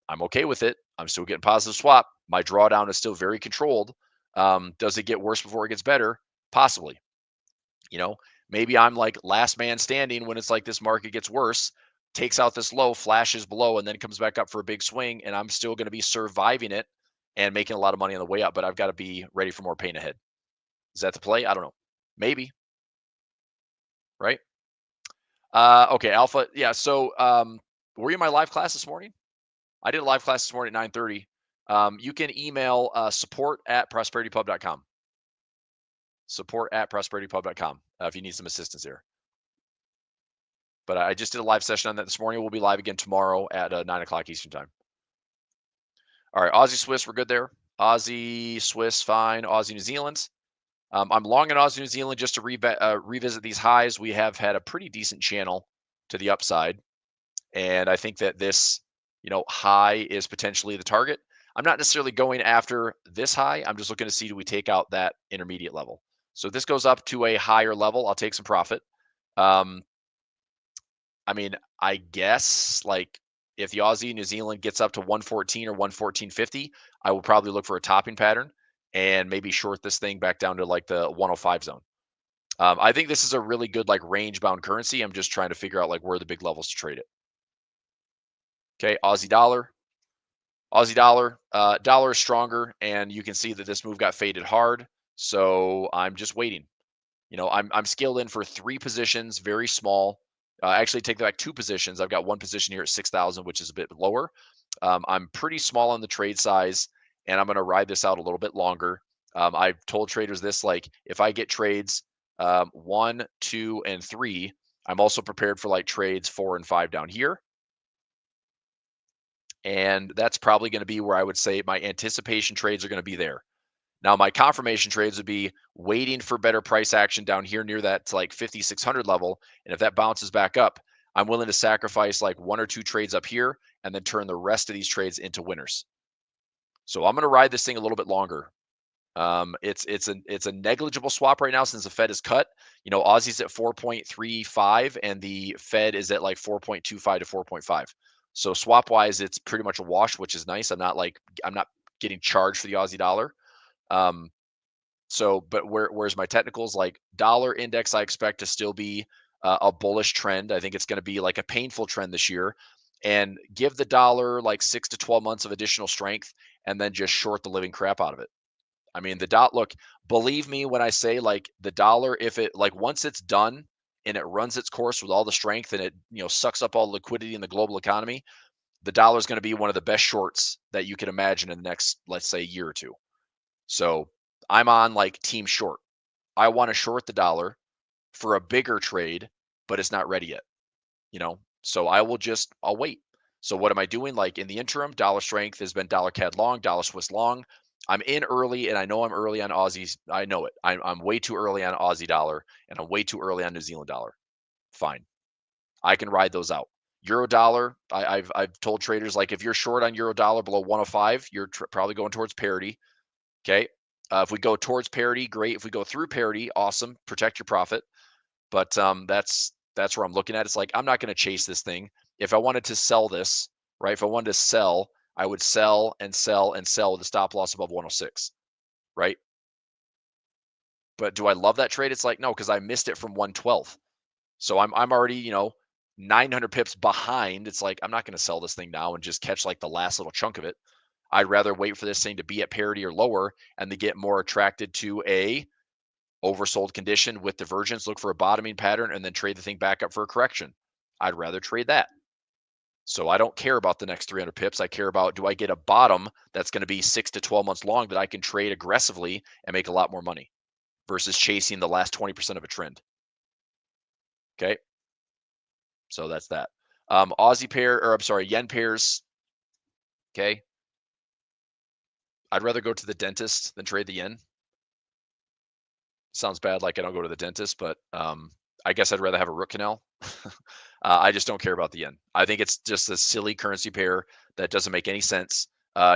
Speaker 6: I'm okay with it. I'm still getting positive swap. My drawdown is still very controlled. Does it get worse before it gets better? Possibly. You know, maybe I'm like last man standing when it's like this market gets worse, takes out this low, flashes below, and then comes back up for a big swing. And I'm still going to be surviving it and making a lot of money on the way up, but I've got to be ready for more pain ahead. Is that the play? I don't know. Maybe. Right? Okay, Alpha. Yeah. So were you in my live class this morning? I did a live class this morning at 9:30. You can email support@prosperitypub.com. Support@prosperitypub.com if you need some assistance there. But I just did a live session on that this morning. We'll be live again tomorrow at 9 o'clock Eastern time. All right, Aussie Swiss, we're good there. Aussie Swiss, fine. Aussie New Zealand. I'm long in Aussie New Zealand just to revisit these highs. We have had a pretty decent channel to the upside, and I think that this, high is potentially the target. I'm not necessarily going after this high. I'm just looking to see, do we take out that intermediate level? So if this goes up to a higher level, I'll take some profit. Um, I mean, I guess like if the Aussie New Zealand gets up to 114 or 114.50, I will probably look for a topping pattern and maybe short this thing back down to like the 105 zone. I think this is a really good like range bound currency. I'm just trying to figure out like where are the big levels to trade it. Okay, Aussie dollar. Aussie dollar, dollar is stronger, and you can see that this move got faded hard. So I'm just waiting. I'm scaled in for 3 positions, very small. Actually, take that back 2 positions. I've got 1 position here at 6,000, which is a bit lower. I'm pretty small on the trade size, and I'm going to ride this out a little bit longer. I've told traders this, like if I get trades 1, 2, and 3, I'm also prepared for like trades 4 and 5 down here. And that's probably going to be where I would say my anticipation trades are going to be there. Now, my confirmation trades would be waiting for better price action down here near that like 5,600 level. And if that bounces back up, I'm willing to sacrifice like 1 or 2 trades up here and then turn the rest of these trades into winners. So I'm going to ride this thing a little bit longer. It's a negligible swap right now since the Fed is cut. Aussie's at 4.35 and the Fed is at like 4.25 to 4.5. So swap wise, it's pretty much a wash, which is nice. I'm not getting charged for the Aussie dollar. But where's my technicals? Like dollar index, I expect to still be a bullish trend. I think it's going to be like a painful trend this year, and give the dollar like 6 to 12 months of additional strength, and then just short the living crap out of it. I mean, look, believe me when I say like the dollar, if it like once it's done and it runs its course with all the strength and it sucks up all the liquidity in the global economy, the dollar is going to be one of the best shorts that you can imagine in the next, let's say, year or two. So I'm on like team short. I want to short the dollar for a bigger trade, but it's not ready yet. So I'll wait. So what am I doing? Like in the interim, dollar strength has been dollar CAD long, dollar Swiss long. I'm in early, and I know I'm early on Aussies. I know it. I'm way too early on Aussie dollar, and I'm way too early on New Zealand dollar. Fine, I can ride those out. Euro dollar, I've told traders like if you're short on euro dollar below 105, you're probably going towards parity. Okay, if we go towards parity, great. If we go through parity, awesome. Protect your profit. But that's where I'm looking at. It's like I'm not going to chase this thing. If I wanted to sell this, right? If I wanted to sell, I would sell and sell and sell with a stop loss above 106, right? But do I love that trade? It's like no, because I missed it from 112. So I'm already 900 pips behind. It's like I'm not going to sell this thing now and just catch like the last little chunk of it. I'd rather wait for this thing to be at parity or lower and to get more attracted to a oversold condition with divergence, look for a bottoming pattern, and then trade the thing back up for a correction. I'd rather trade that. So I don't care about the next 300 pips. I care about, do I get a bottom that's going to be 6 to 12 months long that I can trade aggressively and make a lot more money versus chasing the last 20% of a trend. Okay. So that's that. Yen pairs. Okay. I'd rather go to the dentist than trade the yen. Sounds bad, like I don't go to the dentist, but I guess I'd rather have a root canal. I just don't care about the yen. I think it's just a silly currency pair that doesn't make any sense.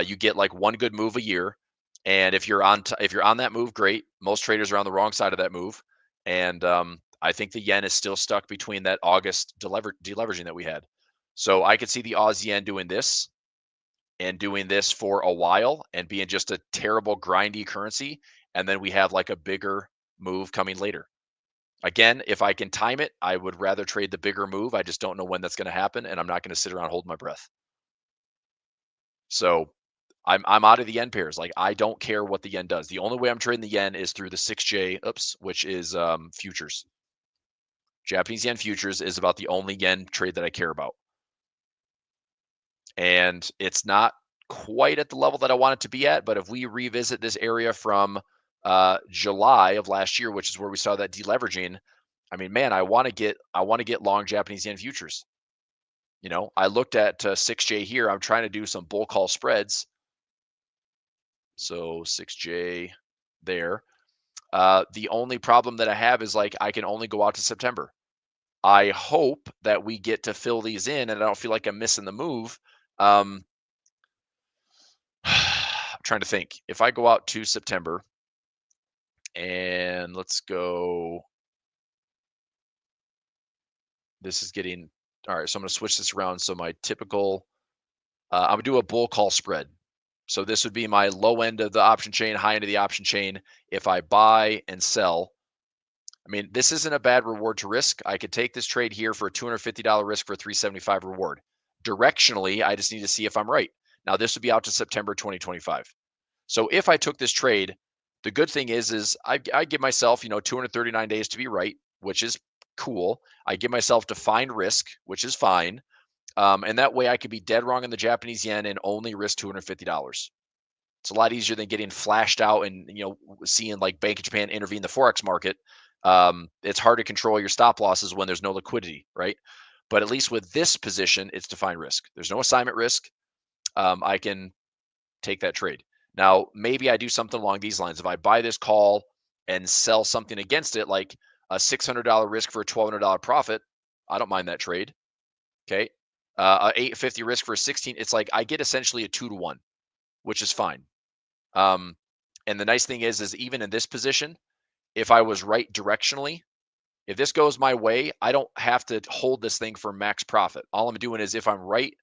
Speaker 6: You get like one good move a year, and if you're on that move, great. Most traders are on the wrong side of that move, and I think the yen is still stuck between that August deleveraging that we had. So I could see the Aussie yen doing this and doing this for a while and being just a terrible grindy currency, and then we have like a bigger move coming later. Again, if I can time it, I would rather trade the bigger move. I just don't know when that's going to happen, and I'm not going to sit around holding my breath. So I'm out of the yen pairs. Like I don't care what the yen does. The only way I'm trading the yen is through the 6J, which is futures. Japanese yen futures is about the only yen trade that I care about. And it's not quite at the level that I want it to be at, but if we revisit this area from July of last year, which is where we saw that deleveraging, I mean, man, I want to get long Japanese yen futures. I looked at 6J here. I'm trying to do some bull call spreads. So 6J there. The only problem that I have is like I can only go out to September. I hope that we get to fill these in and I don't feel like I'm missing the move. I'm trying to think. If I go out to September and let's go, this is getting, all right, so I'm going to switch this around. So my typical, I'm going to do a bull call spread. So this would be my low end of the option chain, high end of the option chain. If I buy and sell, I mean, this isn't a bad reward to risk. I could take this trade here for a $250 risk for a $375 reward. Directionally, I just need to see if I'm right. Now, this would be out to September 2025. So if I took this trade, the good thing is I give myself, 239 days to be right, which is cool. I give myself defined risk, which is fine. And that way I could be dead wrong in the Japanese yen and only risk $250. It's a lot easier than getting flashed out and, seeing like Bank of Japan intervene the Forex market. It's hard to control your stop losses when there's no liquidity, right? But at least with this position, it's defined risk. There's no assignment risk. I can take that trade. Now, maybe I do something along these lines. If I buy this call and sell something against it, like a $600 risk for a $1,200 profit, I don't mind that trade. Okay. A $850 risk for a 16. It's like I get essentially a 2-to-1, which is fine. And the nice thing is even in this position, if I was right directionally, if this goes my way, I don't have to hold this thing for max profit. All I'm doing is if I'm right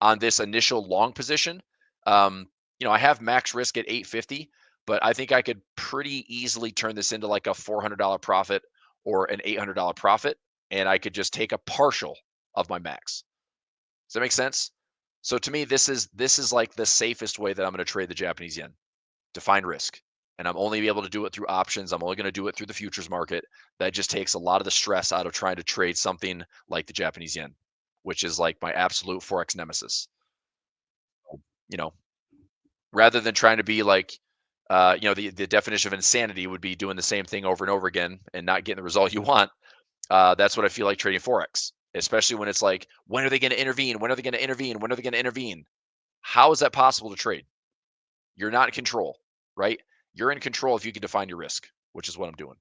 Speaker 6: on this initial long position, I have max risk at 850, but I think I could pretty easily turn this into like a $400 profit or an $800 profit, and I could just take a partial of my max. Does that make sense? So to me, this is like the safest way that I'm going to trade the Japanese yen. Defined risk. And I'm only able to do it through options. I'm only going to do it through the futures market. That just takes a lot of the stress out of trying to trade something like the Japanese yen, which is like my absolute Forex nemesis. Rather than trying to be like, the definition of insanity would be doing the same thing over and over again and not getting the result you want. That's what I feel like trading Forex, especially when it's like, when are they going to intervene? When are they going to intervene? When are they going to intervene? How is that possible to trade? You're not in control, right? You're in control if you can define your risk, which is what I'm doing.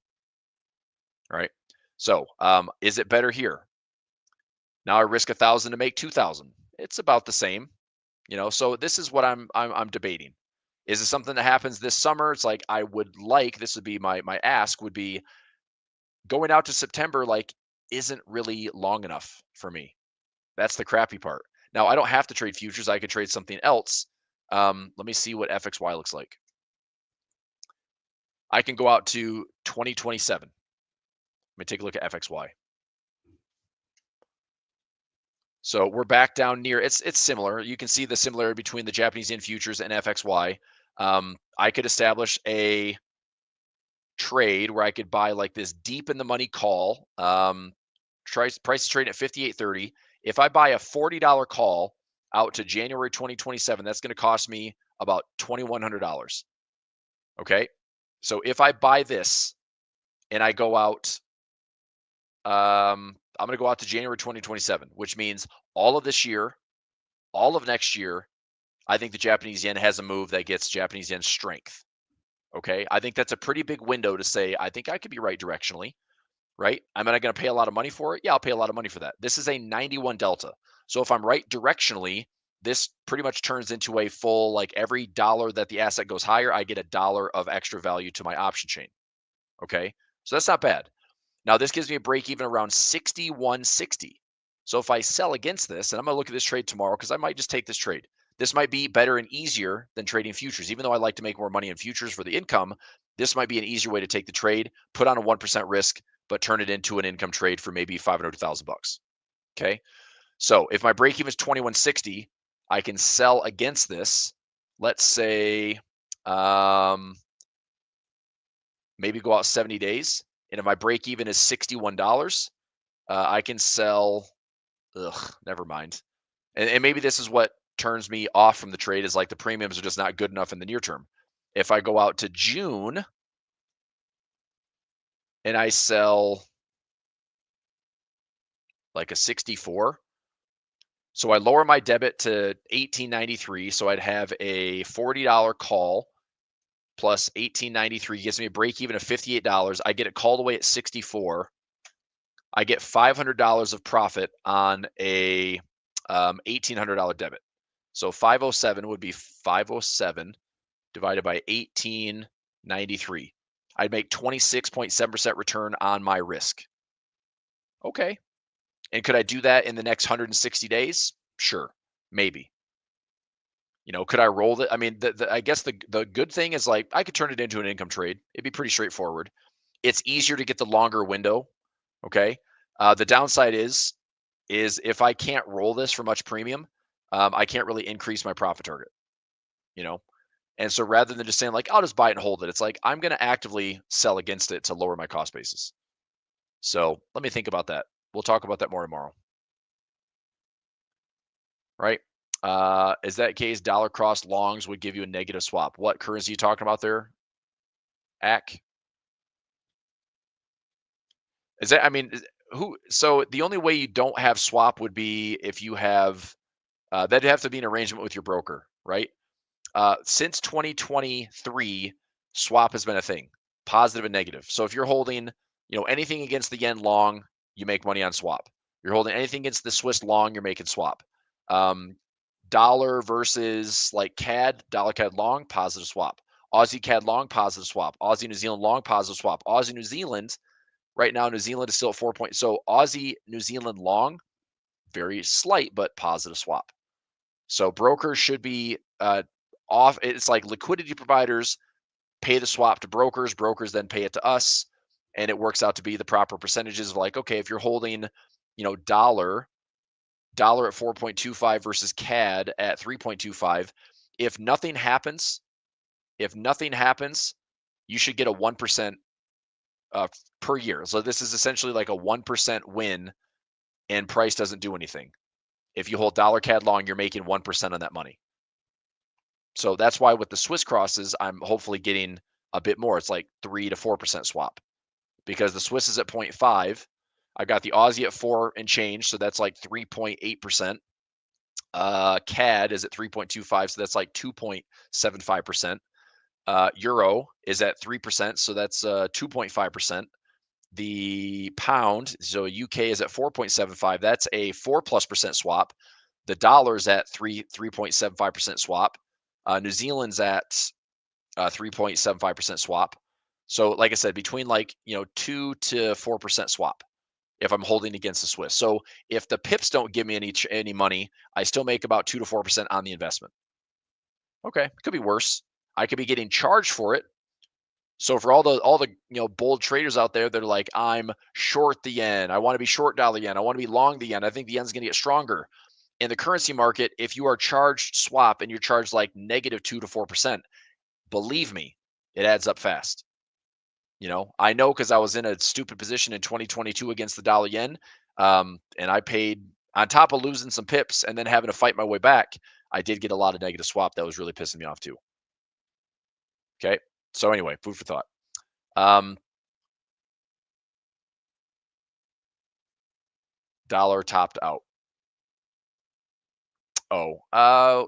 Speaker 6: All right. So, is it better here? Now I risk 1,000 to make 2,000. It's about the same, So this is what I'm debating. Is it something that happens this summer? It's like I would like. This would be my ask. Would be going out to September. Like, isn't really long enough for me. That's the crappy part. Now I don't have to trade futures. I could trade something else. Let me see what FXY looks like. I can go out to 2027. Let me take a look at FXY. So we're back down near, it's similar. You can see the similarity between the Japanese yen futures and FXY. I could establish a trade where I could buy like this deep in the money call. Price is trading at 58.30. If I buy a $40 call out to January 2027, that's going to cost me about $2,100. Okay. So if I buy this and I go out, I'm going to go out to January 2027, which means all of this year, all of next year, I think the Japanese yen has a move that gets Japanese yen strength. Okay. I think that's a pretty big window to say, I think I could be right directionally, right? Am I going to pay a lot of money for it? Yeah, I'll pay a lot of money for that. This is a 91 delta. So if I'm right directionally, this pretty much turns into a full, like every dollar that the asset goes higher, I get $1 of extra value to my option chain. Okay. So that's not bad. Now this gives me a break even around 61.60. So if I sell against this, and I'm going to look at this trade tomorrow because I might just take this trade. This might be better and easier than trading futures. Even though I like to make more money in futures for the income, this might be an easier way to take the trade, put on a 1% risk, but turn it into an income trade for maybe $500 to $1,000. Okay. So if my break even is 21.60, I can sell against this. Let's say maybe go out 70 days. And if my break even is $61, I can sell. Never mind. And maybe this is what turns me off from the trade, is like the premiums are just not good enough in the near term. If I go out to June and I sell like a 64, so I lower my debit to 18.93, so I'd have a $40 call plus 18.93 gives me a break even of $58. I get it called away at 64. I get $500 of profit on a $1,800 debit. So 507 would be 507 divided by 18.93. I'd make 26.7% return on my risk. Okay. And could I do that in the next 160 days? Sure, maybe. You know, could I roll it? I mean, I guess the good thing is like I could turn it into an income trade. It'd be pretty straightforward. It's easier to get the longer window. Okay. The downside is if I can't roll this for much premium, I can't really increase my profit target. You know, and so rather than just saying like I'll just buy it and hold it, it's like I'm going to actively sell against it to lower my cost basis. So let me think about that. We'll talk about that more tomorrow. Right? Is that case dollar cross longs would give you a negative swap? What currency are you talking about there? AC? Is that, I mean, so the only way you don't have swap would be if you have, that'd have to be an arrangement with your broker, right? Since 2023, swap has been a thing, positive and negative. So if you're holding, you know, anything against the yen long, you make money on swap. You're holding anything against the Swiss long, you're making swap. Dollar versus like CAD, dollar CAD long, positive swap. Aussie CAD long, positive swap. Aussie New Zealand long, positive swap. Aussie New Zealand, right now, New Zealand is still at 4 points. So Aussie New Zealand long, very slight, but positive swap. So brokers should be off. It's like liquidity providers pay the swap to brokers. Brokers then pay it to us. And it works out to be the proper percentages of like, okay, if you're holding, you know, dollar at 4.25 versus CAD at 3.25, if nothing happens, you should get a 1% per year. So this is essentially like a 1% win, and price doesn't do anything. If you hold dollar CAD long, you're making 1% on that money. So that's why with the Swiss crosses, I'm hopefully getting a bit more. It's like 3 to 4% swap, because the Swiss is at 0.5. I've got the Aussie at 4 and change, so that's like 3.8%. CAD is at 3.25, so that's like 2.75%. Euro is at 3%, so that's 2.5%. The pound, so UK is at 4.75. That's a 4+% swap. The dollar's at 3.75% swap. New Zealand's at 3.75% swap. So, like I said, between like 2 to 4% swap if I'm holding against the Swiss. So if the pips don't give me any money, I still make about 2 to 4% on the investment. Okay, could be worse. I could be getting charged for it. So for all the bold traders out there, they're like, I'm short the yen. I want to be short dollar yen. I want to be long the yen. I think the yen's going to get stronger. In the currency market, if you are charged swap and you're charged like negative 2 to 4%, believe me, it adds up fast. I know because I was in a stupid position in 2022 against the dollar yen, and I paid on top of losing some pips and then having to fight my way back. I did get a lot of negative swap that was really pissing me off too. Okay, so anyway, food for thought. Dollar topped out. I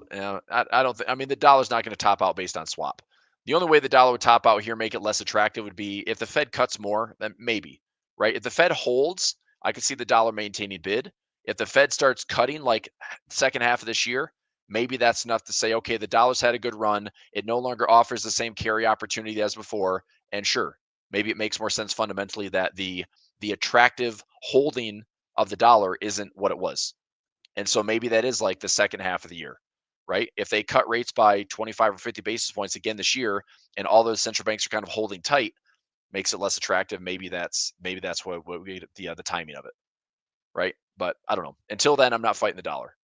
Speaker 6: don't think. I mean, the dollar's not going to top out based on swap. The only way the dollar would top out here, make it less attractive, would be if the Fed cuts more, then maybe, right? If the Fed holds, I could see the dollar maintaining bid. If the Fed starts cutting like second half of this year, maybe that's enough to say, okay, the dollar's had a good run. It no longer offers the same carry opportunity as before. And sure, maybe it makes more sense fundamentally that the attractive holding of the dollar isn't what it was. And so maybe that is like the second half of the year, right? If they cut rates by 25 or 50 basis points again this year, and all those central banks are kind of holding tight, makes it less attractive. Maybe that's what we get the timing of it, right? But I don't know. Until then, I'm not fighting the dollar.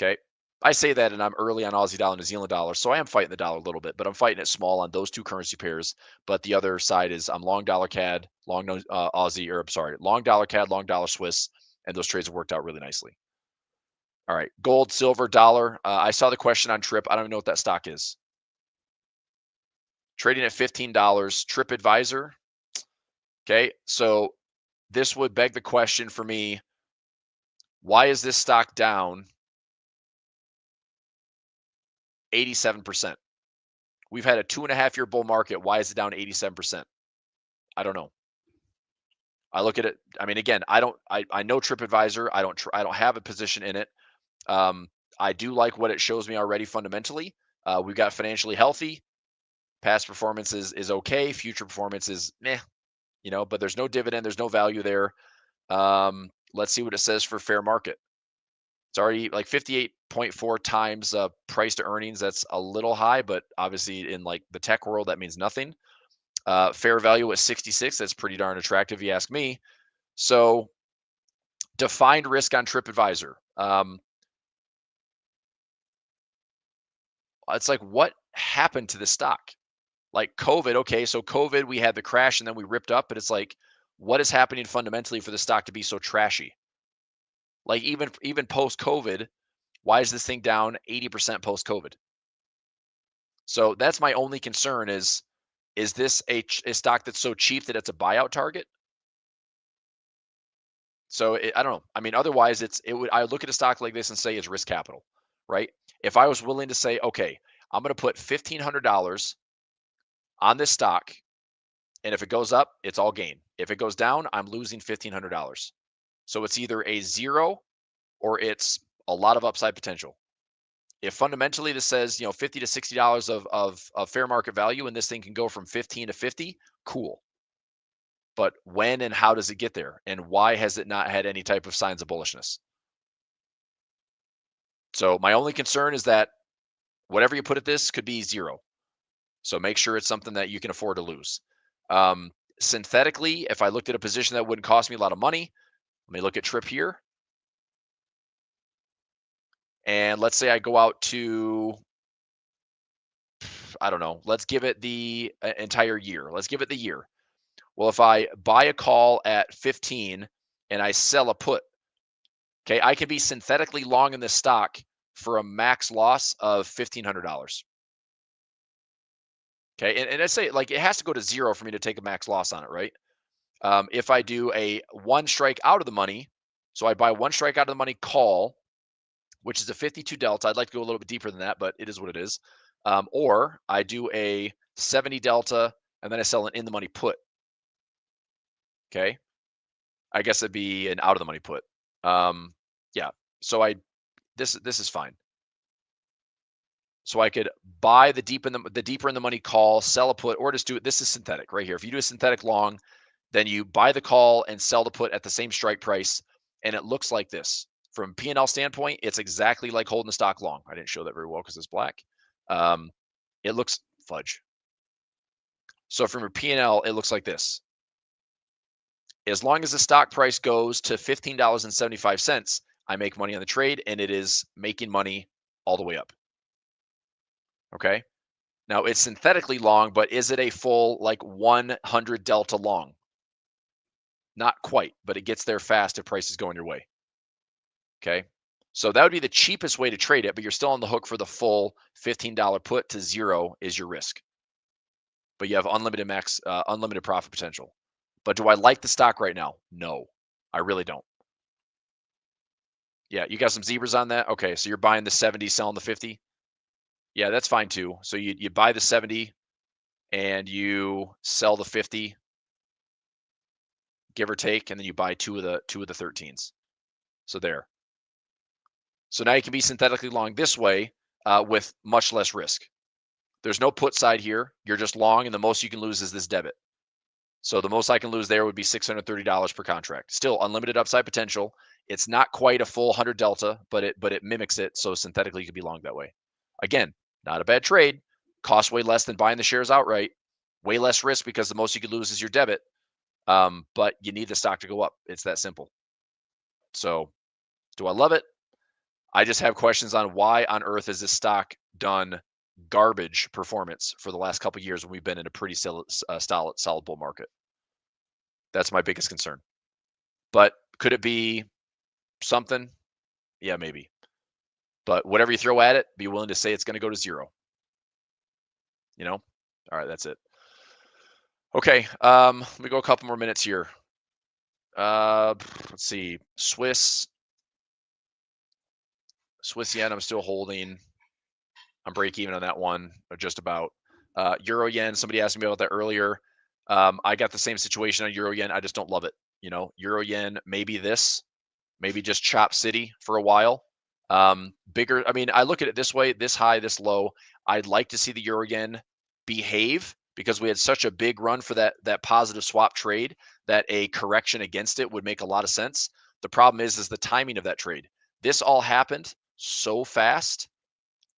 Speaker 6: Okay. I say that, and I'm early on Aussie dollar, New Zealand dollar, so I am fighting the dollar a little bit, but I'm fighting it small on those two currency pairs. But the other side is I'm long dollar CAD, long Aussie, or sorry, long dollar CAD, long dollar Swiss, and those trades have worked out really nicely. All right, gold, silver, dollar. I saw the question on Trip. I don't even know what that stock is. Trading at $15. Trip Advisor. Okay, so this would beg the question for me, why is this stock down 87%? We've had a 2.5-year bull market. Why is it down 87%? I don't know. I look at it. I mean, again, I know TripAdvisor. I don't have a position in it. I do like what it shows me already fundamentally. We've got financially healthy. Past performance is okay. Future performance is meh, but there's no dividend. There's no value there. Let's see what it says for fair market. It's already like 58.4 times price to earnings. That's a little high, but obviously in like the tech world, that means nothing. Fair value at 66. That's pretty darn attractive, if you ask me. So defined risk on TripAdvisor. It's like, what happened to the stock? Like COVID, okay, so COVID, we had the crash and then we ripped up, but it's like, what is happening fundamentally for the stock to be so trashy? Like even post-COVID, why is this thing down 80% post-COVID? So that's my only concern is this a stock that's so cheap that it's a buyout target? So I don't know. I mean, otherwise I look at a stock like this and say it's risk capital, right? If I was willing to say, okay, I'm going to put $1,500 on this stock, and if it goes up, it's all gain. If it goes down, I'm losing $1,500. So it's either a zero or it's a lot of upside potential. If fundamentally this says, $50 to $60 of fair market value, and this thing can go from 15 to 50, cool. But when and how does it get there? And why has it not had any type of signs of bullishness? So my only concern is that whatever you put at this could be zero. So make sure it's something that you can afford to lose. Synthetically, if I looked at a position that wouldn't cost me a lot of money, let me look at Trip here. And let's say I go out to, I don't know, let's give it the entire year. Let's give it the year. Well, if I buy a call at 15 and I sell a put, okay, I can be synthetically long in this stock for a max loss of $1,500. Okay, and I say like it has to go to zero for me to take a max loss on it, right? If I do a one strike out of the money, so I buy one strike out of the money call, which is a 52 delta. I'd like to go a little bit deeper than that, but it is what it is. Or I do a 70 delta and then I sell an in the money put. Okay. I guess it'd be an out of the money put. Yeah. So this is fine. So I could buy the deeper in the money call, sell a put, or just do it. This is synthetic right here. If you do a synthetic long, then you buy the call and sell the put at the same strike price, and it looks like this. From P&L standpoint, it's exactly like holding the stock long. I didn't show that very well because it's black. It looks fudge. So from your P&L, it looks like this. As long as the stock price goes to $15.75, I make money on the trade, and it is making money all the way up. Okay. Now it's synthetically long, but is it a full like 100 delta long? Not quite, but it gets there fast if prices go in your way. Okay. So that would be the cheapest way to trade it, but you're still on the hook for the full $15 put to zero is your risk. But you have unlimited profit potential. But do I like the stock right now? No, I really don't. Yeah, you got some zebras on that? Okay, so you're buying the 70, selling the 50? Yeah, that's fine too. So you buy the 70 and you sell the 50, give or take, and then you buy two of the 13s. So there. So now you can be synthetically long this way with much less risk. There's no put side here. You're just long, and the most you can lose is this debit. So the most I can lose there would be $630 per contract. Still unlimited upside potential. It's not quite a full 100 delta, but it mimics it. So synthetically, you could be long that way. Again, not a bad trade. Costs way less than buying the shares outright. Way less risk because the most you could lose is your debit. But you need the stock to go up. It's that simple. So do I love it? I just have questions on why on earth has this stock done garbage performance for the last couple of years when we've been in a pretty solid bull market. That's my biggest concern. But could it be something? Yeah, maybe. But whatever you throw at it, be willing to say it's going to go to zero. All right, that's it. Okay, let me go a couple more minutes here. Let's see. Swiss yen, I'm still holding. I'm break even on that one, or just about. Euro yen, somebody asked me about that earlier. I got the same situation on Euro yen. I just don't love it. Euro yen, maybe just chop city for a while. Bigger. I mean, I look at it this way: this high, this low. I'd like to see the Euro yen behave because we had such a big run for that positive swap trade that a correction against it would make a lot of sense. The problem is the timing of that trade. This all happened so fast,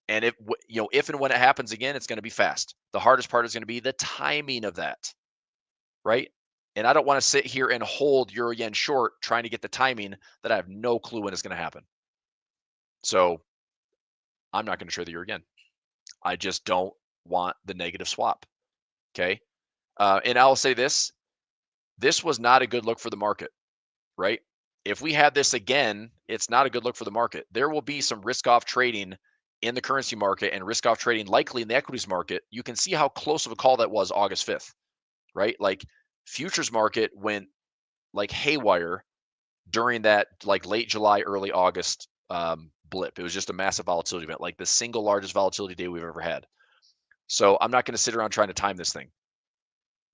Speaker 6: and if and when it happens again, it's going to be fast. The hardest part is going to be the timing of that, right? And I don't want to sit here and hold Euro yen short trying to get the timing that I have no clue when it's going to happen. So I'm not going to trade the Euro yen. I just don't want the negative swap. Okay. And I'll say this was not a good look for the market, right? If we had this again, it's not a good look for the market. There will be some risk off trading in the currency market and risk off trading likely in the equities market. You can see how close of a call that was August 5th, right? Like futures market went like haywire during that like late July, early August blip. It was just a massive volatility event, like the single largest volatility day we've ever had. So I'm not going to sit around trying to time this thing.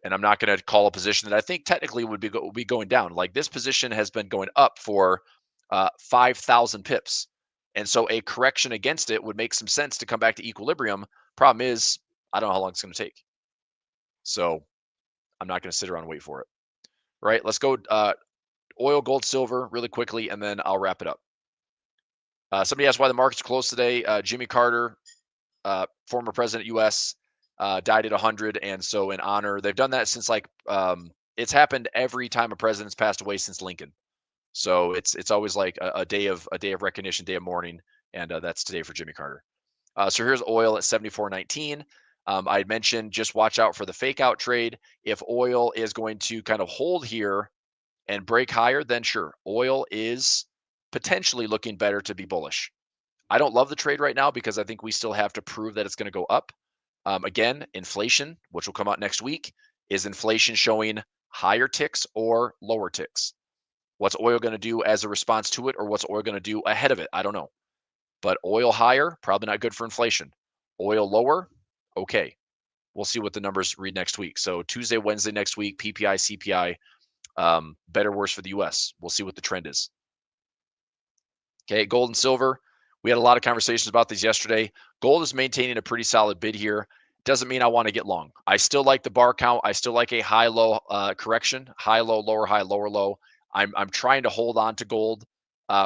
Speaker 6: And I'm not going to call a position that I think technically would be going down. Like this position has been going up for 5,000 pips. And so a correction against it would make some sense to come back to equilibrium. Problem is, I don't know how long it's going to take. So I'm not going to sit around and wait for it. Right? Let's go oil, gold, silver really quickly, and then I'll wrap it up. Somebody asked why the market's closed today. Jimmy Carter, former president U.S., died at 100, and so in honor, they've done that since it's happened every time a president's passed away since Lincoln. So it's always like a day of recognition, day of mourning, and that's today for Jimmy Carter. So here's oil at 74.19. I had mentioned just watch out for the fake out trade. If oil is going to kind of hold here and break higher, then sure, oil is potentially looking better to be bullish. I don't love the trade right now because I think we still have to prove that it's going to go up. Again, inflation, which will come out next week, is inflation showing higher ticks or lower ticks? What's oil going to do as a response to it, or what's oil going to do ahead of it? I don't know. But oil higher, probably not good for inflation. Oil lower, okay. We'll see what the numbers read next week. So Tuesday, Wednesday next week, PPI, CPI, better, worse for the US. We'll see what the trend is. Okay, gold and silver. We had a lot of conversations about these yesterday. Gold is maintaining a pretty solid bid here. Doesn't mean I want to get long. I still like the bar count. I still like a high-low correction, high-low, lower high, lower low. I'm trying to hold on to gold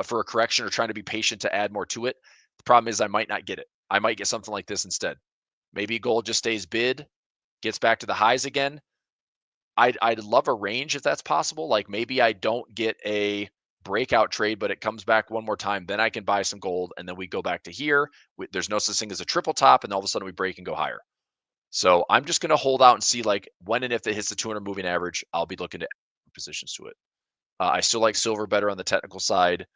Speaker 6: for a correction or trying to be patient to add more to it. The problem is I might not get it. I might get something like this instead. Maybe gold just stays bid, gets back to the highs again. I'd love a range if that's possible. Like maybe I don't get a breakout trade, but it comes back one more time. Then I can buy some gold, and then we go back to here. There's no such thing as a triple top, and all of a sudden we break and go higher. So I'm just going to hold out and see like when and if it hits the 200 moving average, I'll be looking to add positions to it. I still like silver better on the technical side,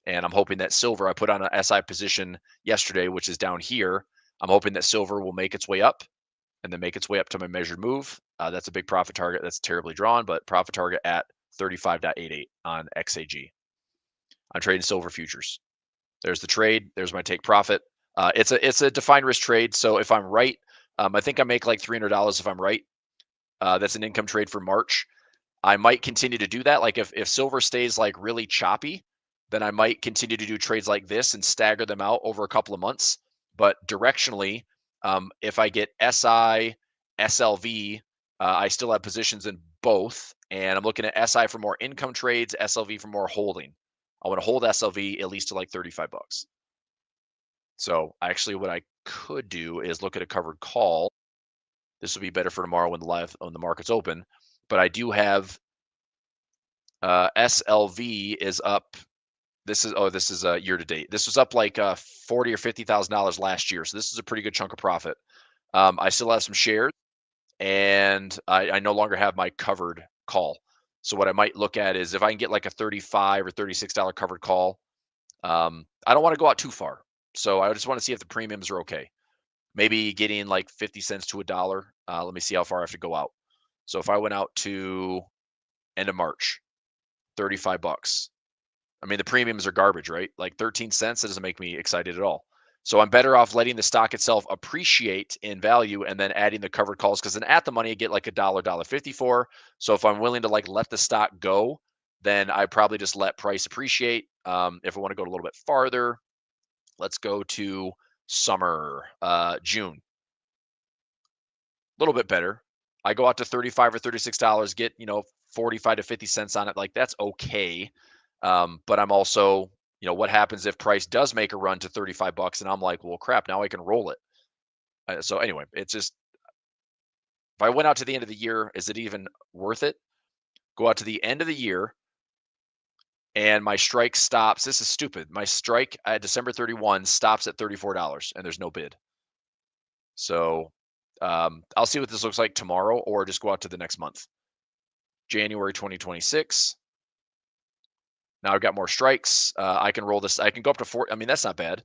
Speaker 6: and I'm hoping that silver, I put on an SI position yesterday, which is down here. I'm hoping that silver will make its way up and then make its way up to my measured move. That's a big profit target. That's terribly drawn, but profit target at 35.88 on XAG. I'm trading silver futures. There's the trade. There's my take profit. It's a defined risk trade. So if I'm right, I think I make like $300 if I'm right. That's an income trade for March. I might continue to do that. Like if silver stays like really choppy, then I might continue to do trades like this and stagger them out over a couple of months. But directionally, if I get SI, SLV, I still have positions in both. And I'm looking at SI for more income trades, SLV for more holding. I want to hold SLV at least to like 35 bucks. So actually what I could do is look at a covered call. This will be better for tomorrow when the market's open. But I do have SLV is up. This is year to date. This was up like $40,000 or $50,000 last year. So this is a pretty good chunk of profit. I still have some shares, and I no longer have my covered call. So what I might look at is if I can get like a $35 or $36 covered call. I don't want to go out too far. So I just want to see if the premiums are okay. Maybe getting like 50 cents to $1. Let me see how far I have to go out. So if I went out to end of March, 35 bucks. I mean, the premiums are garbage, right? Like 13 cents, that doesn't make me excited at all. So I'm better off letting the stock itself appreciate in value and then adding the covered calls, because then at the money I get like $1.54. So if I'm willing to like let the stock go, then I probably just let price appreciate. If I want to go a little bit farther, let's go to summer, June. A little bit better. I go out to $35 or $36, get 45 to 50 cents on it. Like, that's okay. But I'm also, what happens if price does make a run to $35 and I'm like, well, crap, now I can roll it. So anyway, it's just, if I went out to the end of the year, is it even worth it? Go out to the end of the year and my strike stops. This is stupid. My strike at December 31 stops at $34 and there's no bid. So I'll see what this looks like tomorrow, or just go out to the next month. January 2026. Now I've got more strikes. I can roll this. I can go up to 4. I mean, that's not bad.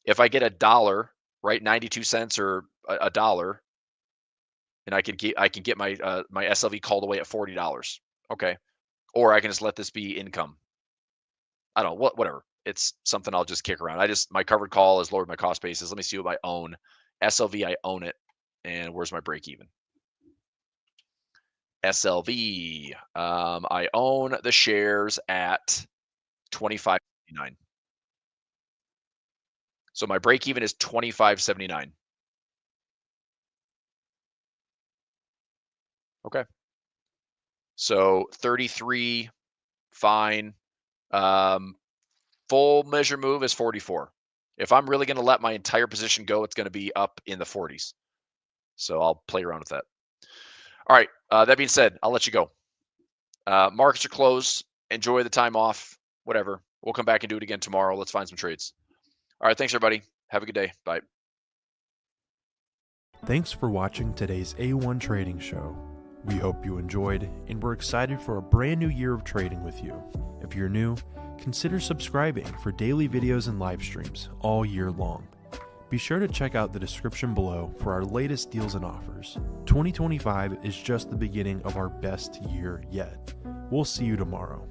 Speaker 6: If I get $1, right, 92 cents or a dollar, and I can get my my SLV called away at $40. Okay, or I can just let this be income. I don't know, whatever. It's something I'll just kick around. My covered call has lowered my cost basis. Let me see what I own. SLV, I own it. And where's my break even? SLV. I own the shares at $25.79. So my break even is $25.79. Okay. So 33, fine. Full measure move is 44. If I'm really going to let my entire position go, it's going to be up in the 40s. So I'll play around with that. All right. That being said, I'll let you go. Markets are closed. Enjoy the time off. Whatever. We'll come back and do it again tomorrow. Let's find some trades. All right. Thanks, everybody. Have a good day. Bye.
Speaker 7: Thanks for watching today's A1 Trading Show. We hope you enjoyed, and we're excited for a brand new year of trading with you. If you're new, consider subscribing for daily videos and live streams all year long. Be sure to check out the description below for our latest deals and offers. 2025 is just the beginning of our best year yet. We'll see you tomorrow.